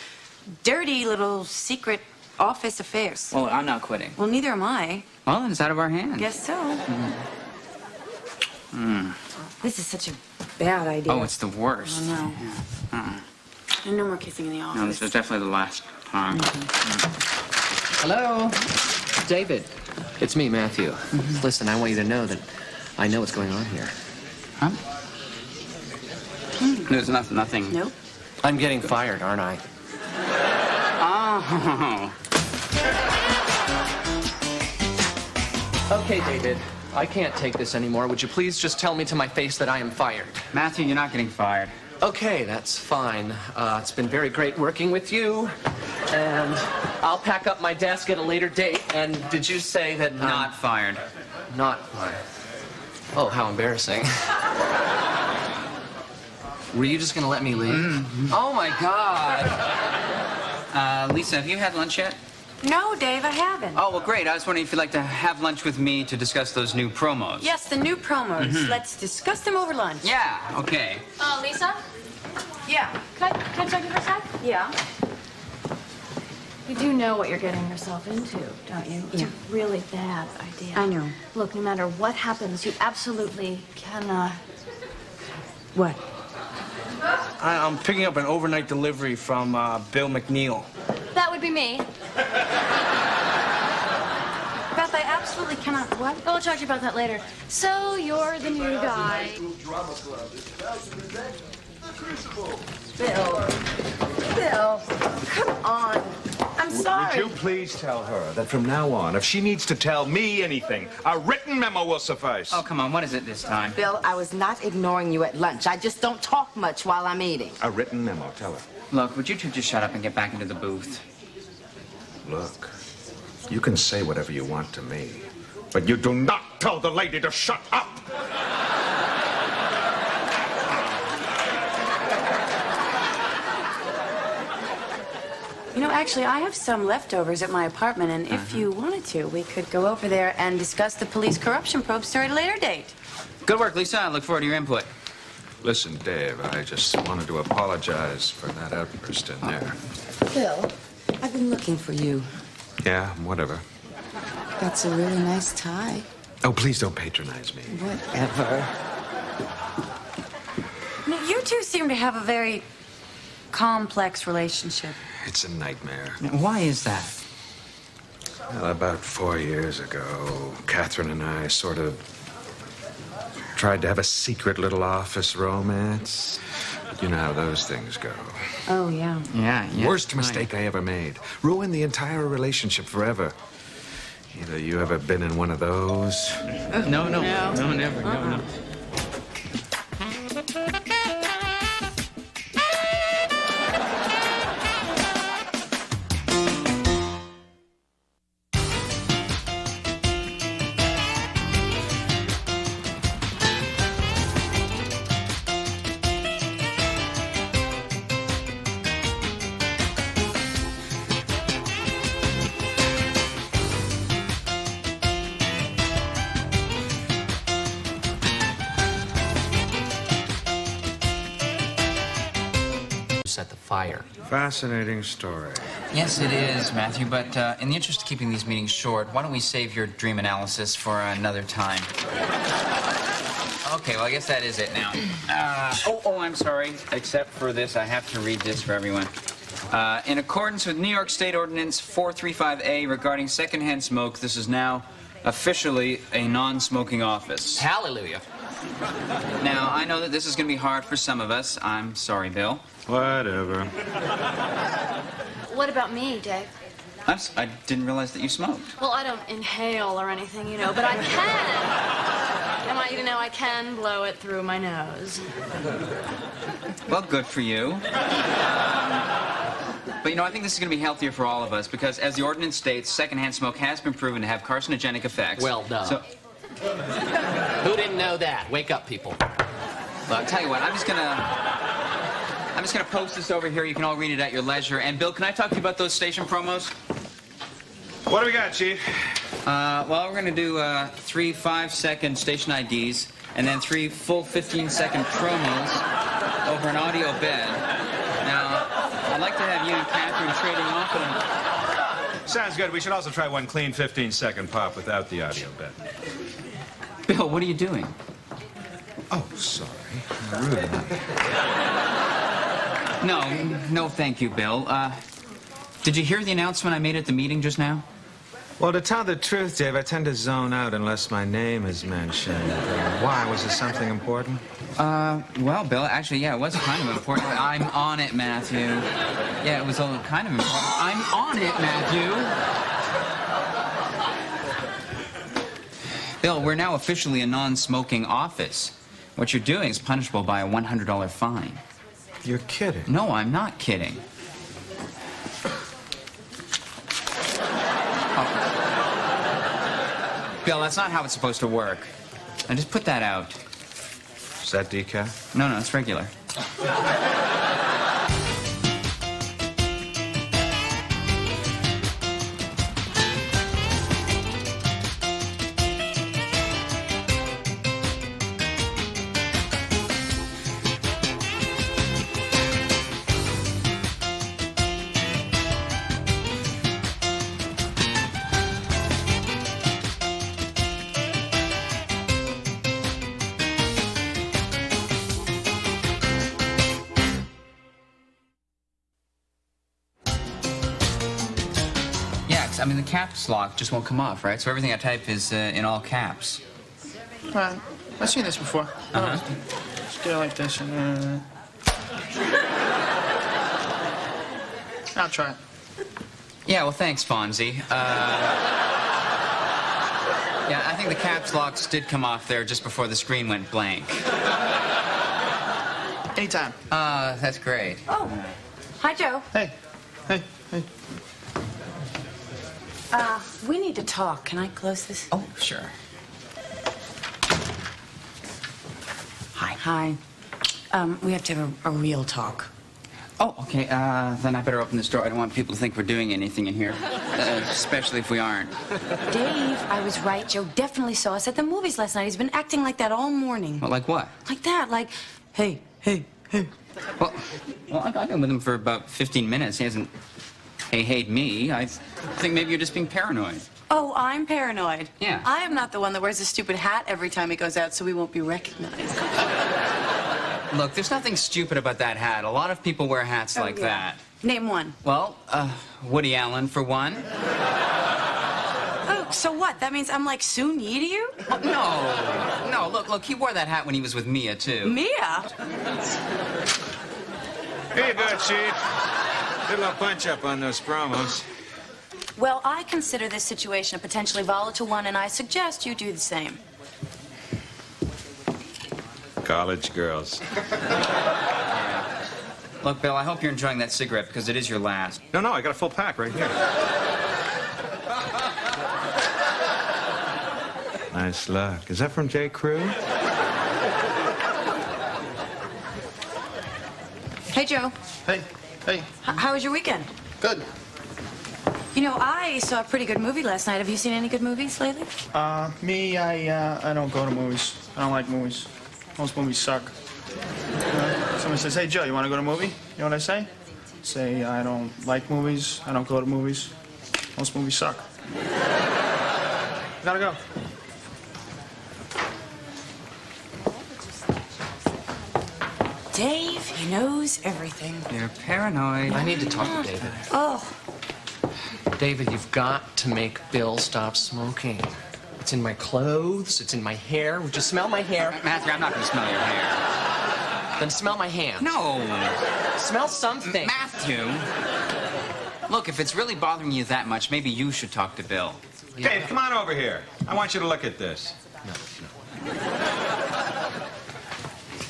dirty little secret office affairs. Well, I'm not quitting. Well, neither am I. Well, then it's out of our hands. Guess so. Mm. This is such a bad idea. Oh, it's the worst. Oh, no. Yeah. And no more kissing in the office. No, this is definitely the last time. Hello? David. It's me, Matthew. Listen, I want you to know that I know what's going on here. Huh? There's nothing. Nope. I'm getting fired, aren't I? Oh. Okay, David. I can't take this anymore. Would you please just tell me to my face that I am fired? Matthew, you're not getting fired. Okay, that's fine. It's been very great working with you. And I'll pack up my desk at a later date. And did you say that... Not fired. Not fired. Oh, how embarrassing. Were you just going to let me leave? Oh, my God. Lisa, have you had lunch yet? No, Dave, I haven't. Oh, well, great. I was wondering if you'd like to have lunch with me to discuss those new promos. Yes, the new promos. Mhm. Let's discuss them over lunch. Yeah, okay. Lisa? Yeah. Can I talk to you for a sec? Yeah. You do know what you're getting yourself into, don't you? It's Yeah. a really bad idea. I know. Look, no matter what happens, you absolutely cannot. What? I'm picking up an overnight delivery from Bill McNeil. That would be me. Beth, I absolutely cannot. What? I'll talk to you about that later. So you're the new guy. Bill, come on. I'm sorry. Would you please tell her that from now on, if she needs to tell me anything, a written memo will suffice? Oh, come on. What is it this time? Bill, I was not ignoring you at lunch. I just don't talk much while I'm eating. A written memo, tell her. Look, would you two just shut up and get back into the booth? Look, you can say whatever you want to me, but you do not tell the lady to shut up! You know, actually, I have some leftovers at my apartment, and if you wanted to, we could go over there and discuss the police corruption probe story at a later date. Good work, Lisa. I look forward to your input. Listen, Dave, I just wanted to apologize for that outburst in there. Bill, I've been looking for you. Yeah, whatever. That's a really nice tie. Oh, please don't patronize me. Whatever. You know, you two seem to have a very complex relationship. It's a nightmare. Why is that? Well, about 4 years ago, Catherine and I sort of tried to have a secret little office romance. But you know how those things go. Oh, yeah. Yeah. Worst mistake I ever made. Ruined the entire relationship forever. Either you ever been in one of those? No, never. No. Set the fire. Fascinating story. Yes, it is, Matthew, but in the interest of keeping these meetings short, why don't we save your dream analysis for another time? Okay, well, I guess that is it now. I'm sorry. Except for this, I have to read this for everyone. In accordance with New York State Ordinance 435A regarding secondhand smoke, this is now officially a non-smoking office. Hallelujah. Now, I know that this is going to be hard for some of us. I'm sorry, Bill. Whatever. What about me, Dave? I didn't realize that you smoked. Well, I don't inhale or anything, you know, but I can. I want you to know I can blow it through my nose. Well, good for you. But, you know, I think this is going to be healthier for all of us because, as the ordinance states, secondhand smoke has been proven to have carcinogenic effects. Well done. So, who didn't know that? Wake up, people. well, I'll tell you what, I'm just gonna post this over here. You can all read it at your leisure. And, Bill, can I talk to you about those station promos? What do we got, Chief? Well, we're going to do 3 5-second station IDs and then 3 full 15-second promos over an audio bed. Now, I'd like to have you and Catherine trading off of them. Sounds good. We should also try one clean 15-second pop without the audio bed. Bill, what are you doing? Oh, sorry. Rude of me. No, thank you, Bill. Did you hear the announcement I made at the meeting just now? Well, to tell the truth, Dave, I tend to zone out unless my name is mentioned. Why? Was it something important? Well, Bill, actually, yeah, it was kind of important. I'm on it, Matthew. Yeah, it was all kind of important. I'm on it, Matthew. Bill, we're now officially a non-smoking office. What you're doing is punishable by a $100 fine. You're kidding. No, I'm not kidding. Bill, that's not how it's supposed to work. Now just put that out. Is that decaf? No, it's regular. I mean, the caps lock just won't come off, right? So everything I type is in all caps. Right. I've seen this before. Uh-huh. Just get it like this and I'll try it. Yeah, well, thanks, Fonzie. Yeah, I think the caps locks did come off there just before the screen went blank. Anytime. That's great. Oh, hi, Joe. Hey. We need to talk. Can I close this? Oh, sure. Hi. We have to have a real talk. Oh, okay. Then I better open this door. I don't want people to think we're doing anything in here, especially if we aren't. Dave, I was right. Joe definitely saw us at the movies last night. He's been acting like that all morning. Well, like what? Like that, like, hey. Well, I've been with him for about 15 minutes. He hasn't hey'd me. I think maybe you're just being paranoid. Oh, I'm paranoid. Yeah. I am not the one that wears a stupid hat every time he goes out so we won't be recognized. Look, there's nothing stupid about that hat. A lot of people wear hats like that. Name one. Well, Woody Allen, for one. Oh, so what? That means I'm like Soon Yi to you? Oh, no, look, he wore that hat when he was with Mia, too. Mia? Here you go, Chief. Good little punch-up on those promos. Well, I consider this situation a potentially volatile one, and I suggest you do the same. College girls. Look, Bill, I hope you're enjoying that cigarette because it is your last. No, I got a full pack right here. Nice luck. Is that from J. Crew? Hey, Joe. Hey. How was your weekend? Good. You know, I saw a pretty good movie last night. Have you seen any good movies lately? Me, I don't go to movies. I don't like movies. Most movies suck. Someone says, hey, Joe, you want to go to a movie? You know what I say? Say, I don't like movies. I don't go to movies. Most movies suck. Gotta go. Dave, he knows everything. You're paranoid. I need to talk to David. Oh. David, you've got to make Bill stop smoking. It's in my clothes. It's in my hair. Would you smell my hair? Matthew, I'm not going to smell your hair. Then smell my hand. No. Smell something. Matthew. Look, if it's really bothering you that much, maybe you should talk to Bill. Dave, come on over here. I want you to look at this. No.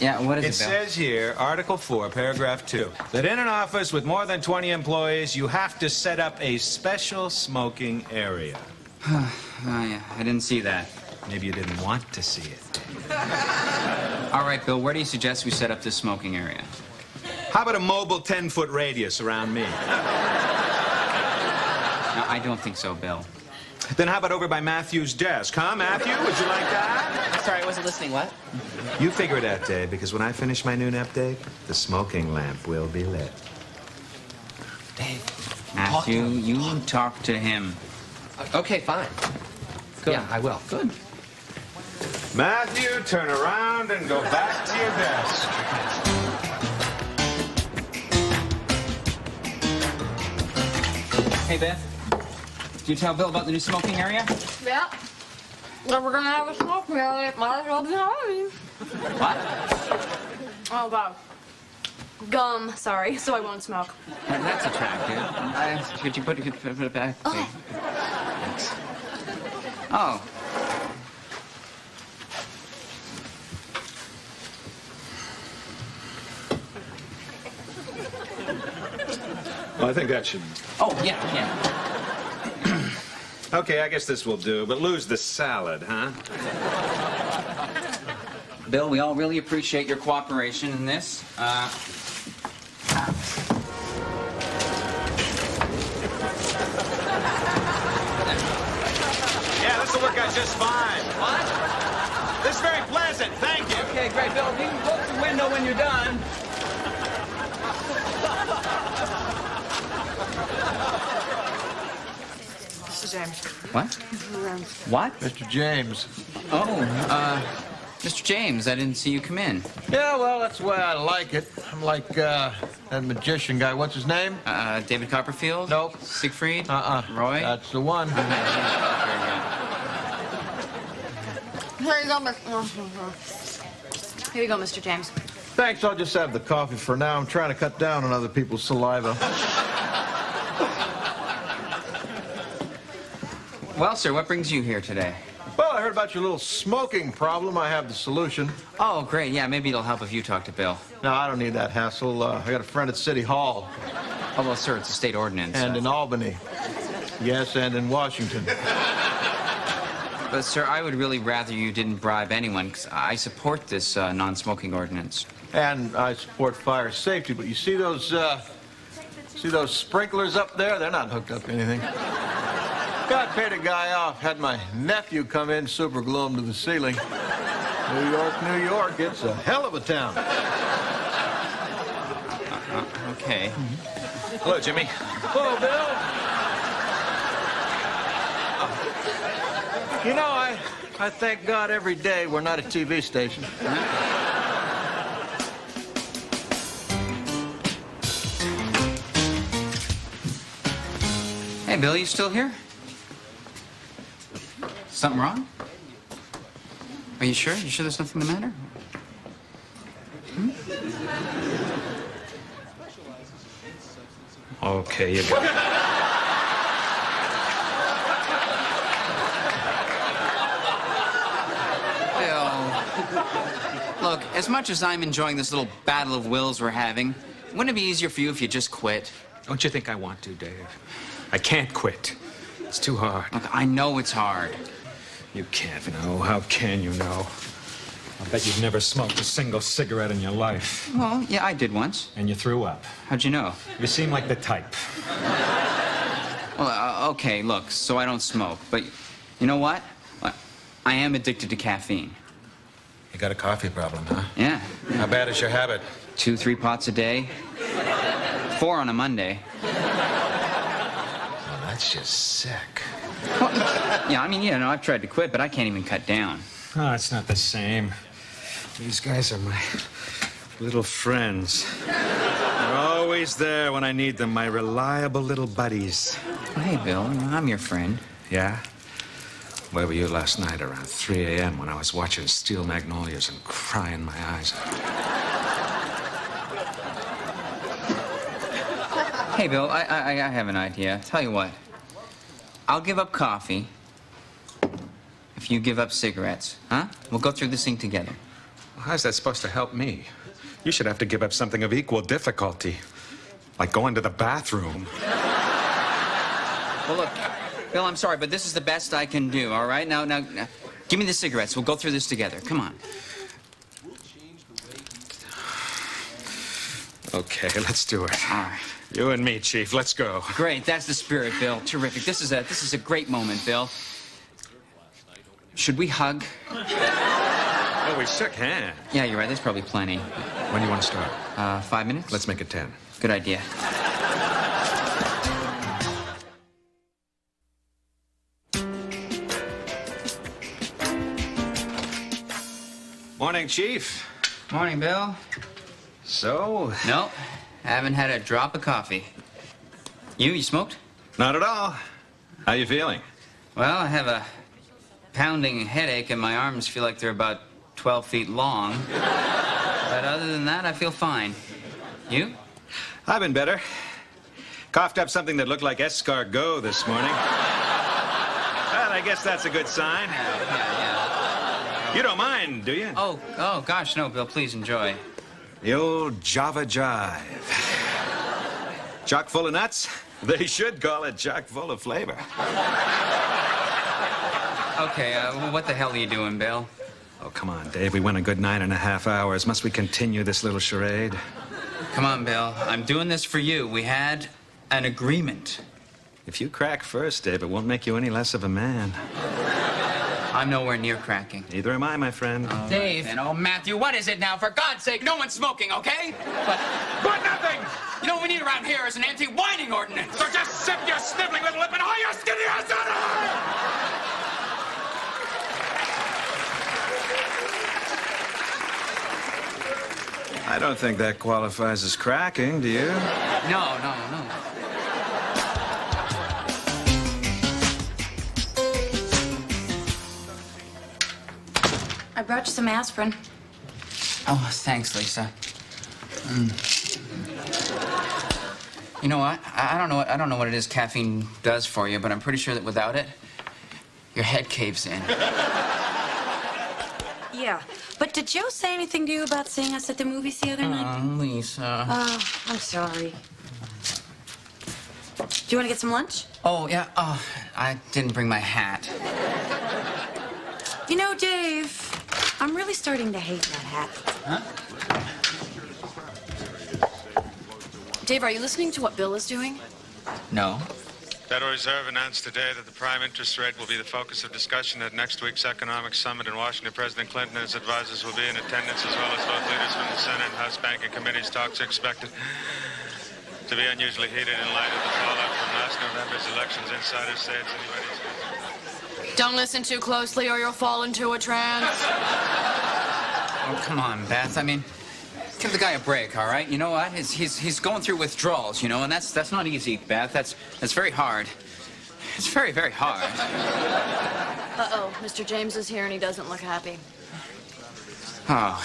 Yeah, what is it, It Bill? says here, Article 4, Paragraph 2, that in an office with more than 20 employees, you have to set up a special smoking area. Oh, yeah, I didn't see that. Maybe you didn't want to see it. All right, Bill, where do you suggest we set up this smoking area? How about a mobile 10-foot radius around me? No, I don't think so, Bill. Then how about over by Matthew's desk, huh, Matthew? Would you like that? Sorry, I wasn't listening. What? You figure it out, Dave, because when I finish my noon update, the smoking lamp will be lit. Dave. Matthew, you talk to him. Okay, fine. Good. Yeah, I will. Good. Matthew, turn around and go back to your desk. Hey, Beth. Did you tell Bill about the new smoking area? Yeah. If we're gonna have a smoke area, it might as well be Halloween. What? Oh, wow. Gum, sorry, so I won't smoke. That's attractive. Could you put it back? Oh. Thanks. Oh. Well, I think that should... Oh, yeah. Okay, I guess this will do, but lose the salad, huh? Bill, we all really appreciate your cooperation in this. Yeah, this will work out just fine. What? This is very pleasant, thank you. Okay, great, Bill. You can close the window when you're done. Mr. James. What? What? Mr. James. Oh, Mr. James, I didn't see you come in. Yeah, well, that's the way I like it. I'm like that magician guy. What's his name? David Copperfield? Nope. Siegfried? Roy? That's the one. Here you go, Here you go, Mr. James. Thanks, I'll just have the coffee for now. I'm trying to cut down on other people's saliva. Well, sir, what brings you here today? Well, I heard about your little smoking problem. I have the solution. Oh, great. Yeah, maybe it'll help if you talk to Bill. No, I don't need that hassle. I got a friend at City Hall. Oh, well, sir, it's a state ordinance. And in Albany. Yes, and in Washington. But, sir, I would really rather you didn't bribe anyone, because I support this non-smoking ordinance. And I support fire safety, but you see those sprinklers up there? They're not hooked up to anything. God paid a guy off. Had my nephew come in, super glue him to the ceiling. New York, New York, it's a hell of a town. Okay. Hello, Jimmy. Hello, Bill. You know, I thank God every day we're not a TV station. Hey, Bill, you still here? Something wrong? Are you sure? You sure there's nothing the matter? Okay, you got it. Bill, look, as much as I'm enjoying this little battle of wills we're having, wouldn't it be easier for you if you just quit? Don't you think I want to, Dave? I can't quit. It's too hard. Look, I know it's hard. You can't know. How can you know? I bet you've never smoked a single cigarette in your life. Well, yeah, I did once. And you threw up. How'd you know? You seem like the type. Well, okay, look, so I don't smoke. But you know what? I am addicted to caffeine. You got a coffee problem, huh? Yeah. How bad is your habit? 2-3 pots a day. 4 on a Monday. Well, that's just sick. Well, yeah, I mean, you know, I've tried to quit, but I can't even cut down. Oh, it's not the same. These guys are my little friends. They're always there when I need them, my reliable little buddies. Well, hey, Bill, I'm your friend. Yeah? Where were you last night around 3 a.m. when I was watching Steel Magnolias and crying my eyes out? Hey, Bill, I have an idea. Tell you what. I'll give up coffee if you give up cigarettes, huh? We'll go through this thing together. Well, how's that supposed to help me? You should have to give up something of equal difficulty, like going to the bathroom. Well, look, Bill, I'm sorry, but this is the best I can do, all right? Now, give me the cigarettes. We'll go through this together. Come on. Okay, let's do it. All right. You and me, Chief. Let's go. Great. That's the spirit, Bill. Terrific. This is a great moment, Bill. Should we hug? Oh, we shook hands. Yeah, you're right. There's probably plenty. When do you want to start? 5 minutes? Let's make it 10. Good idea. Morning, Chief. Morning, Bill. So? No, haven't had a drop of coffee. You smoked? Not at all. How you feeling? Well, I have a pounding headache and my arms feel like they're about 12 feet long. But other than that, I feel fine. You? I've been better. Coughed up something that looked like escargot this morning. Well, I guess that's a good sign. You don't mind, do you? Oh, gosh, no, Bill, please enjoy. The old Java Jive. Chock full of nuts? They should call it chock full of flavor. Okay, what the hell are you doing, Bill? Oh, come on, Dave. We went a good 9.5 hours. Must we continue this little charade? Come on, Bill. I'm doing this for you. We had an agreement. If you crack first, Dave, it won't make you any less of a man. I'm nowhere near cracking. Neither am I, my friend. Dave. And Matthew, what is it now? For God's sake, no one's smoking, okay? But nothing! You know what we need around here is an anti-whining ordinance. So just sip your sniveling little lip and haul your skinny ass out of here! I don't think that qualifies as cracking, do you? No. I brought you some aspirin. Oh, thanks, Lisa. You know what? I don't know what it is caffeine does for you, but I'm pretty sure that without it, your head caves in. Yeah, but did Joe say anything to you about seeing us at the movies the other night? Lisa. Oh, I'm sorry. Do you want to get some lunch? Oh, yeah. Oh, I didn't bring my hat. You know, Dave, I'm really starting to hate that hat. Huh? Dave, are you listening to what Bill is doing? No. Federal Reserve announced today that the prime interest rate will be the focus of discussion at next week's economic summit in Washington. President Clinton and his advisors will be in attendance, as well as both leaders from the Senate and House banking committees. Talks are expected to be unusually heated in light of the fallout from last November's elections. Insiders say it's anybody's. Don't listen too closely or you'll fall into a trance. Oh, come on, Beth. I mean, give the guy a break, all right? You know what? He's going through withdrawals, you know, and that's not easy, Beth. That's very hard. It's very, very hard. Uh-oh, Mr. James is here and he doesn't look happy. Oh,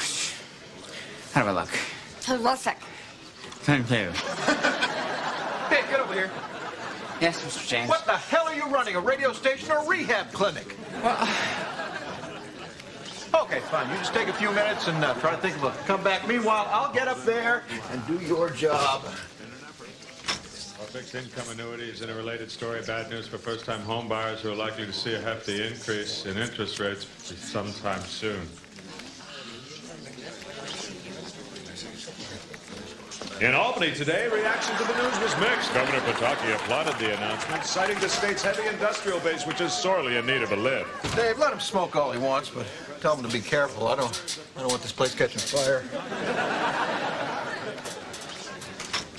how do I look? Terrific. Thank you. Hey, get over here. Yes, Mr. James. What the hell are you running, a radio station or a rehab clinic? Well, Okay, fine. You just take a few minutes and try to think of a comeback. Meanwhile, I'll get up there and do your job. Fixed income annuities in a related story. Bad news for first-time home buyers who are likely to see a hefty increase in interest rates sometime soon. In Albany today, reaction to the news was mixed. Governor Pataki applauded the announcement, citing the state's heavy industrial base, which is sorely in need of a lift. Dave, let him smoke all he wants, but tell him to be careful. I don't want this place catching fire.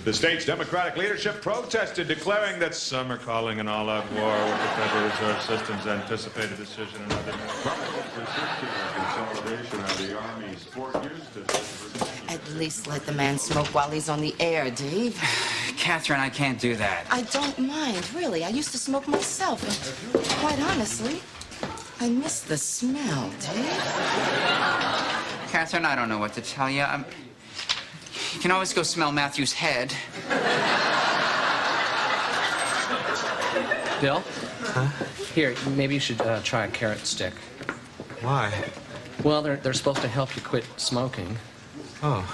The state's Democratic leadership protested, declaring that some are calling an all-out war with the Federal Reserve System's anticipated decision and other consolidation of the Army's Fort Eustis. At least let the man smoke while he's on the air, Dave. Catherine, I can't do that. I don't mind, really. I used to smoke myself, and quite honestly, I miss the smell, Dave. Catherine, I don't know what to tell you. You can always go smell Matthew's head. Bill? Huh? Here, maybe you should try a carrot stick. Why? Well, they're supposed to help you quit smoking. Oh.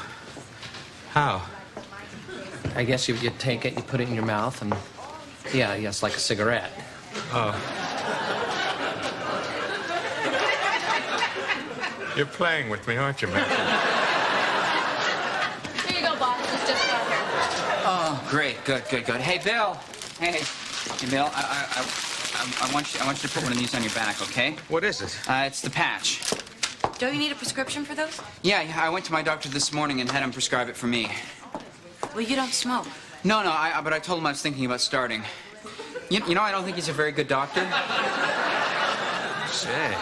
How? I guess you take it, you put it in your mouth, and yeah, yes, like a cigarette. Oh. You're playing with me, aren't you, Matthew? Here you go, boss. It's just got here. Oh, great. Good. Hey, Bill. Hey, Bill, I want you to put one of these on your back, okay? What is it? It's the patch. Don't you need a prescription for those? Yeah, I went to my doctor this morning and had him prescribe it for me. Well, you don't smoke. No, but I told him I was thinking about starting. You know, I don't think he's a very good doctor. Say,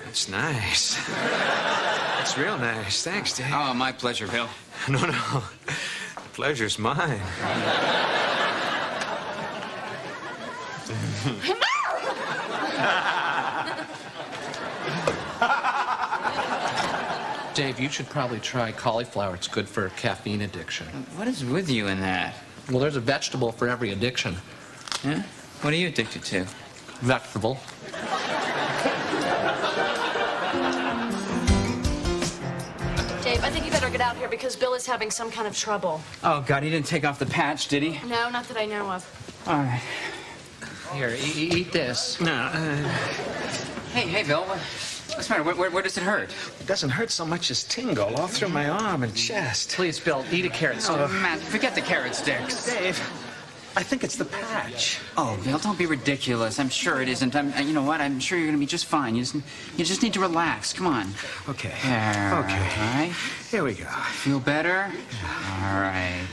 that's nice. That's real nice. Thanks, Dave. Oh, my pleasure, Bill. No. The pleasure's mine. Dave, you should probably try cauliflower. It's good for caffeine addiction. What is with you in that? Well, there's a vegetable for every addiction. Yeah? What are you addicted to? Vegetable. Dave, I think you better get out here because Bill is having some kind of trouble. Oh, God, he didn't take off the patch, did he? No, not that I know of. All right. Here, eat this. No. Hey, Bill, what's the matter? Where does it hurt? It doesn't hurt so much as tingle all through my arm and chest. Please, Bill, eat a carrot stick. Oh, Matt, forget the carrot sticks. Dave, I think it's the patch. Oh, Bill, don't be ridiculous. I'm sure it isn't. You know what? I'm sure you're going to be just fine. You just need to relax. Come on. Okay. There. Okay. All right. Here we go. Feel better? All right.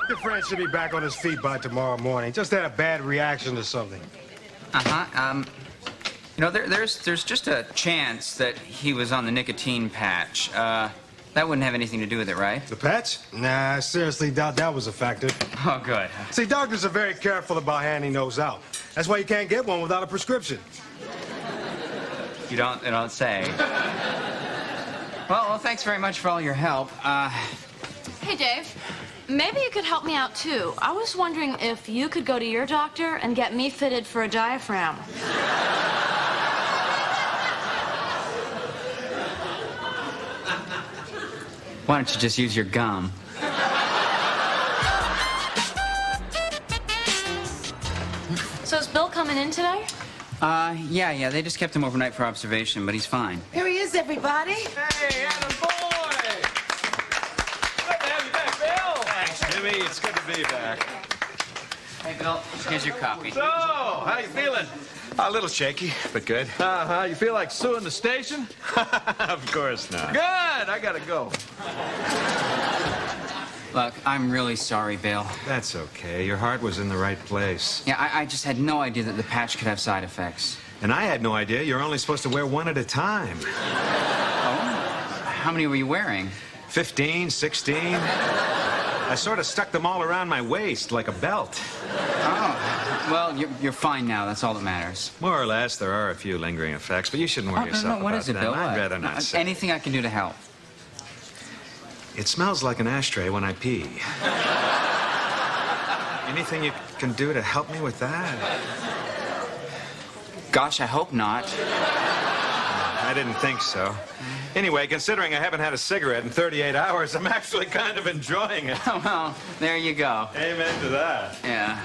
Your friend should be back on his feet by tomorrow morning. Just had a bad reaction to something. Uh-huh. You know, there's just a chance that he was on the nicotine patch. That wouldn't have anything to do with it, right? The patch? Nah, I seriously doubt that was a factor. Oh, good. See, doctors are very careful about handing those out. That's why you can't get one without a prescription. You don't say. Well, thanks very much for all your help. Hey, Dave. Maybe you could help me out, too. I was wondering if you could go to your doctor and get me fitted for a diaphragm. Why don't you just use your gum? So is Bill coming in today? Yeah, they just kept him overnight for observation, but he's fine. Here he is, everybody. Hey, Adam boy! Good to have you back, Bill. Thanks, Jimmy. It's good to be back. Hey, Bill, here's your copy. So, how you feeling? A little shaky, but good. Uh-huh. You feel like suing the station? Of course not. Good. I gotta go. Look, I'm really sorry, Bill. That's okay. Your heart was in the right place. Yeah, I just had no idea that the patch could have side effects. And I had no idea you're only supposed to wear one at a time. Oh? How many were you wearing? 15, 16. I sort of stuck them all around my waist like a belt. Oh, well, you're fine now. That's all that matters. More or less, there are a few lingering effects, but you shouldn't worry yourself no, what about is it, them. Bill? I'd What? rather not say. Anything I can do to help. It smells like an ashtray when I pee. Anything you can do to help me with that? Gosh, I hope not. I didn't think so. Anyway, considering I haven't had a cigarette in 38 hours, I'm actually kind of enjoying it. Oh, well, there you go. Amen to that. Yeah.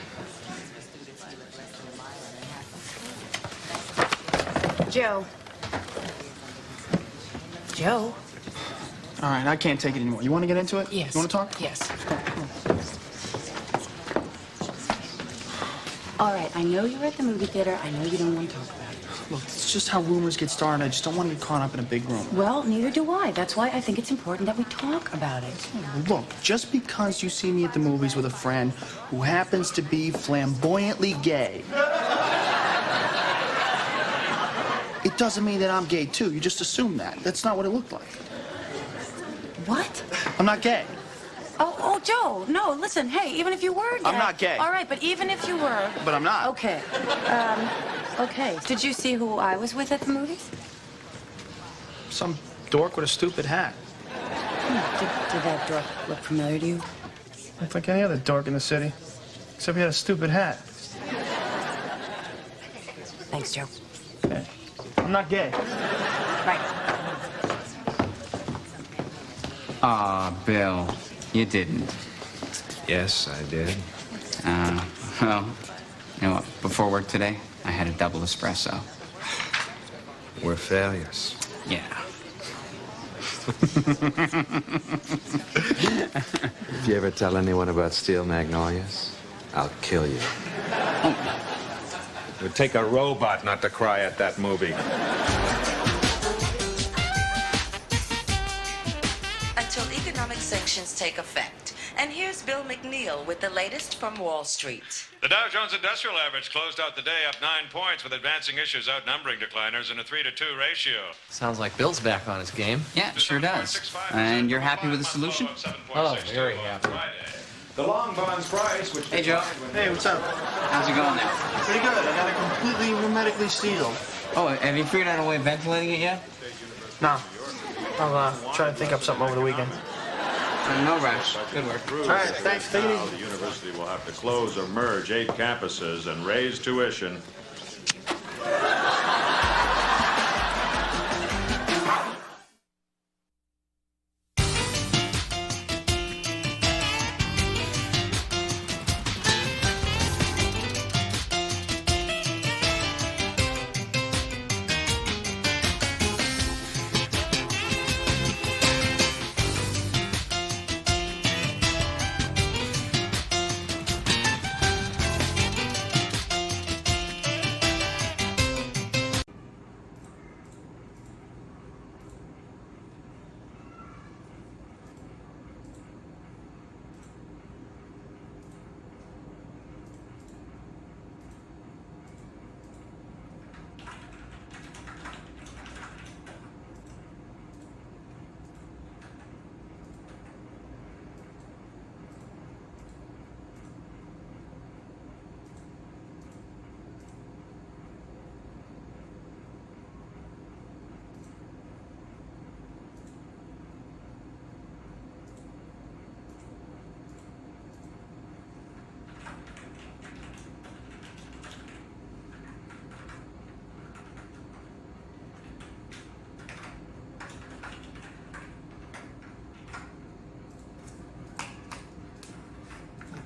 Joe. Joe? All right, I can't take it anymore. You want to get into it? Yes. You want to talk? Yes. All right, I know you were at the movie theater. I know you don't want to talk about it. Look, it's just how rumors get started. I just don't want to get caught up in a big room. Well, neither do I. That's why I think it's important that we talk about it. Look, just because you see me at the movies with a friend who happens to be flamboyantly gay, it doesn't mean that I'm gay, too. You just assume that. That's not what it looked like. What? I'm not gay. Oh, Joe, no, listen, hey, even if you were gay. I'm not gay. All right, but even if you were. But I'm not. Okay. Okay. Did you see who I was with at the movies? Some dork with a stupid hat. Did that dork look familiar to you? Looked like any other dork in the city. Except he had a stupid hat. Thanks, Joe. Okay. I'm not gay. Right. Aw, Bill, you didn't. Yes, I did. Well, you know what? Before work today, I had a double espresso. We're failures. Yeah. If you ever tell anyone about Steel Magnolias, I'll kill you. It would take a robot not to cry at that movie. Until economic sanctions take effect. And here's Bill McNeil with the latest from Wall Street. The Dow Jones Industrial Average closed out the day up 9 points, with advancing issues outnumbering decliners in a 3-to-2 ratio. Sounds like Bill's back on his game. Yeah, sure does. And you're happy with the solution? Oh, very happy. The long bonds price, which... Hey, Joe. Hey, what's up? How's it going there? Pretty good. I got it completely hermetically sealed. Oh, have you figured out a way of ventilating it yet? No. I'll try to think up something over the weekend. No rush. Good work. All right, thanks. Take it Now, easy. the university will have to close or merge 8 campuses and raise tuition.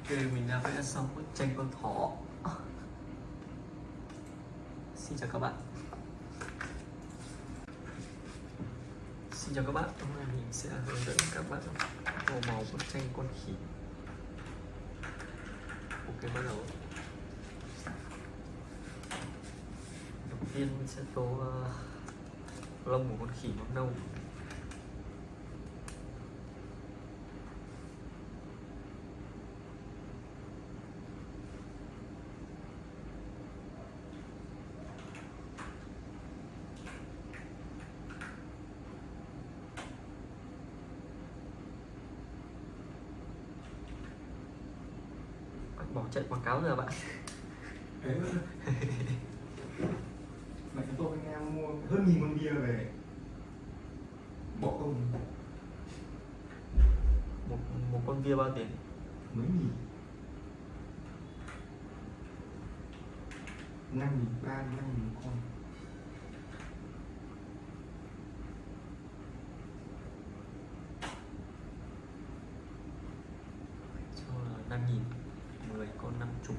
Ok, mình đã vẽ xong bức tranh con thỏ. Xin chào các bạn. Xin chào các bạn, hôm nay mình sẽ hướng dẫn các bạn tô màu bức tranh con khỉ. Ok, bắt đầu. Đầu tiên mình sẽ tô lông của con khỉ màu nâu. Bỏ chạy quảng cáo rồi bạn. Mẹ chúng tôi anh em mua hơn 1000 con bia về bỏ không một con bia bao tiền? mấy nghìn, 5.300, 5.000 con. Cho là 5.000, 10 con 50,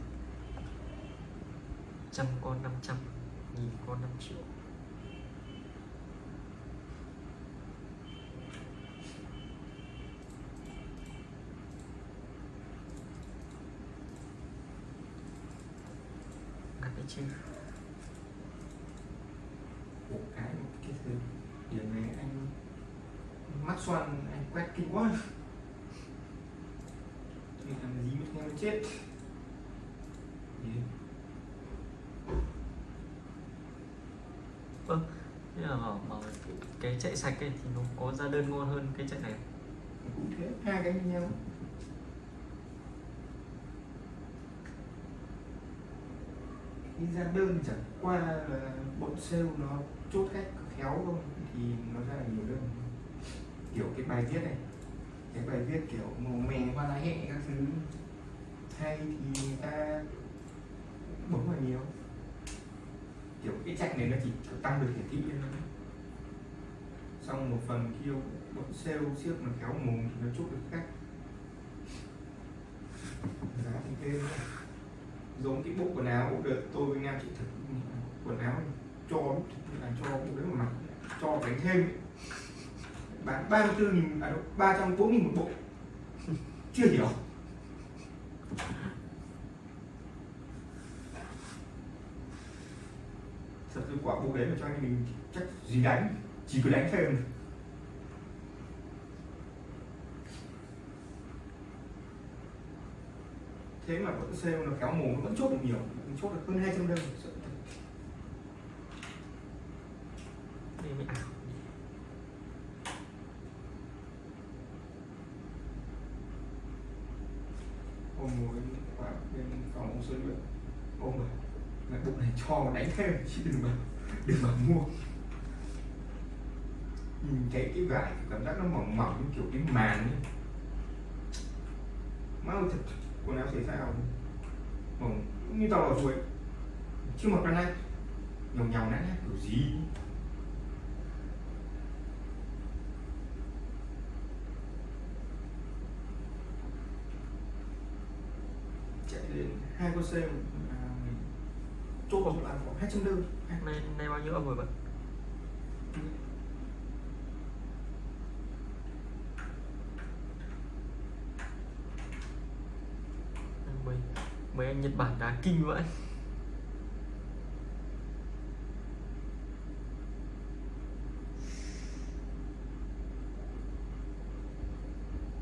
100 con 500, 1000 con 5 triệu. Ngắt đấy chứ. Ủa cái thứ điểm này anh mắt xoăn, anh quét kinh quá. Mình làm gì mất nghe nó chết. Vâng, thế là mà cái chạy sạch ấy thì nó có ra đơn ngon hơn cái chạy này. Cũng thế, hai cái như nhau. Cái ra đơn chẳng qua là bọn sale nó chốt cách khéo thôi thì nó ra nhiều đơn. Kiểu cái bài viết này, cái bài viết kiểu màu mè hoa lá hẹ các thứ hay thì người ta bấm vào nhiều. Kiểu cái chạy này nó chỉ tăng được hiển thị lên thôi. Xong một phần kia bọn sale siết mà khéo mồm thì nó chốt được khác. Giá thì thêm giống cái bộ quần áo đợt tôi với Nam chị thử quần áo này, cho là cho bộ đấy mà mặc cho đánh thêm ấy. Bán 34.000, à đâu, 340.000 một bộ. Chưa hiểu. Thật sự quả bộ đấy mà cho anh mình chắc gì đánh, chỉ cứ đánh thêm. Thế mà vẫn sale nó kéo mồm nó vẫn chốt được nhiều, chốt được hơn 200 đơn. Đây mới ảo. Hôm ngồi vào bên phòng ông Sơn luyện, ông bảo mẹ bộ này cho mà đánh thêm chứ đừng mà mua. Nhìn cái vải cảm giác nó mỏng mỏng kiểu cái màn ấy. Má ơi thật, quần áo thể thao mỏng như tàu lò ruồi, chưa mặc lần này nhòng nát kiểu gì. Chạy lên 2 con sale mình chốt vào là khoảng 200 đơn. Nay bao nhiêu âm rồi bạn? Mấy anh Nhật Bản đá kinh vậy.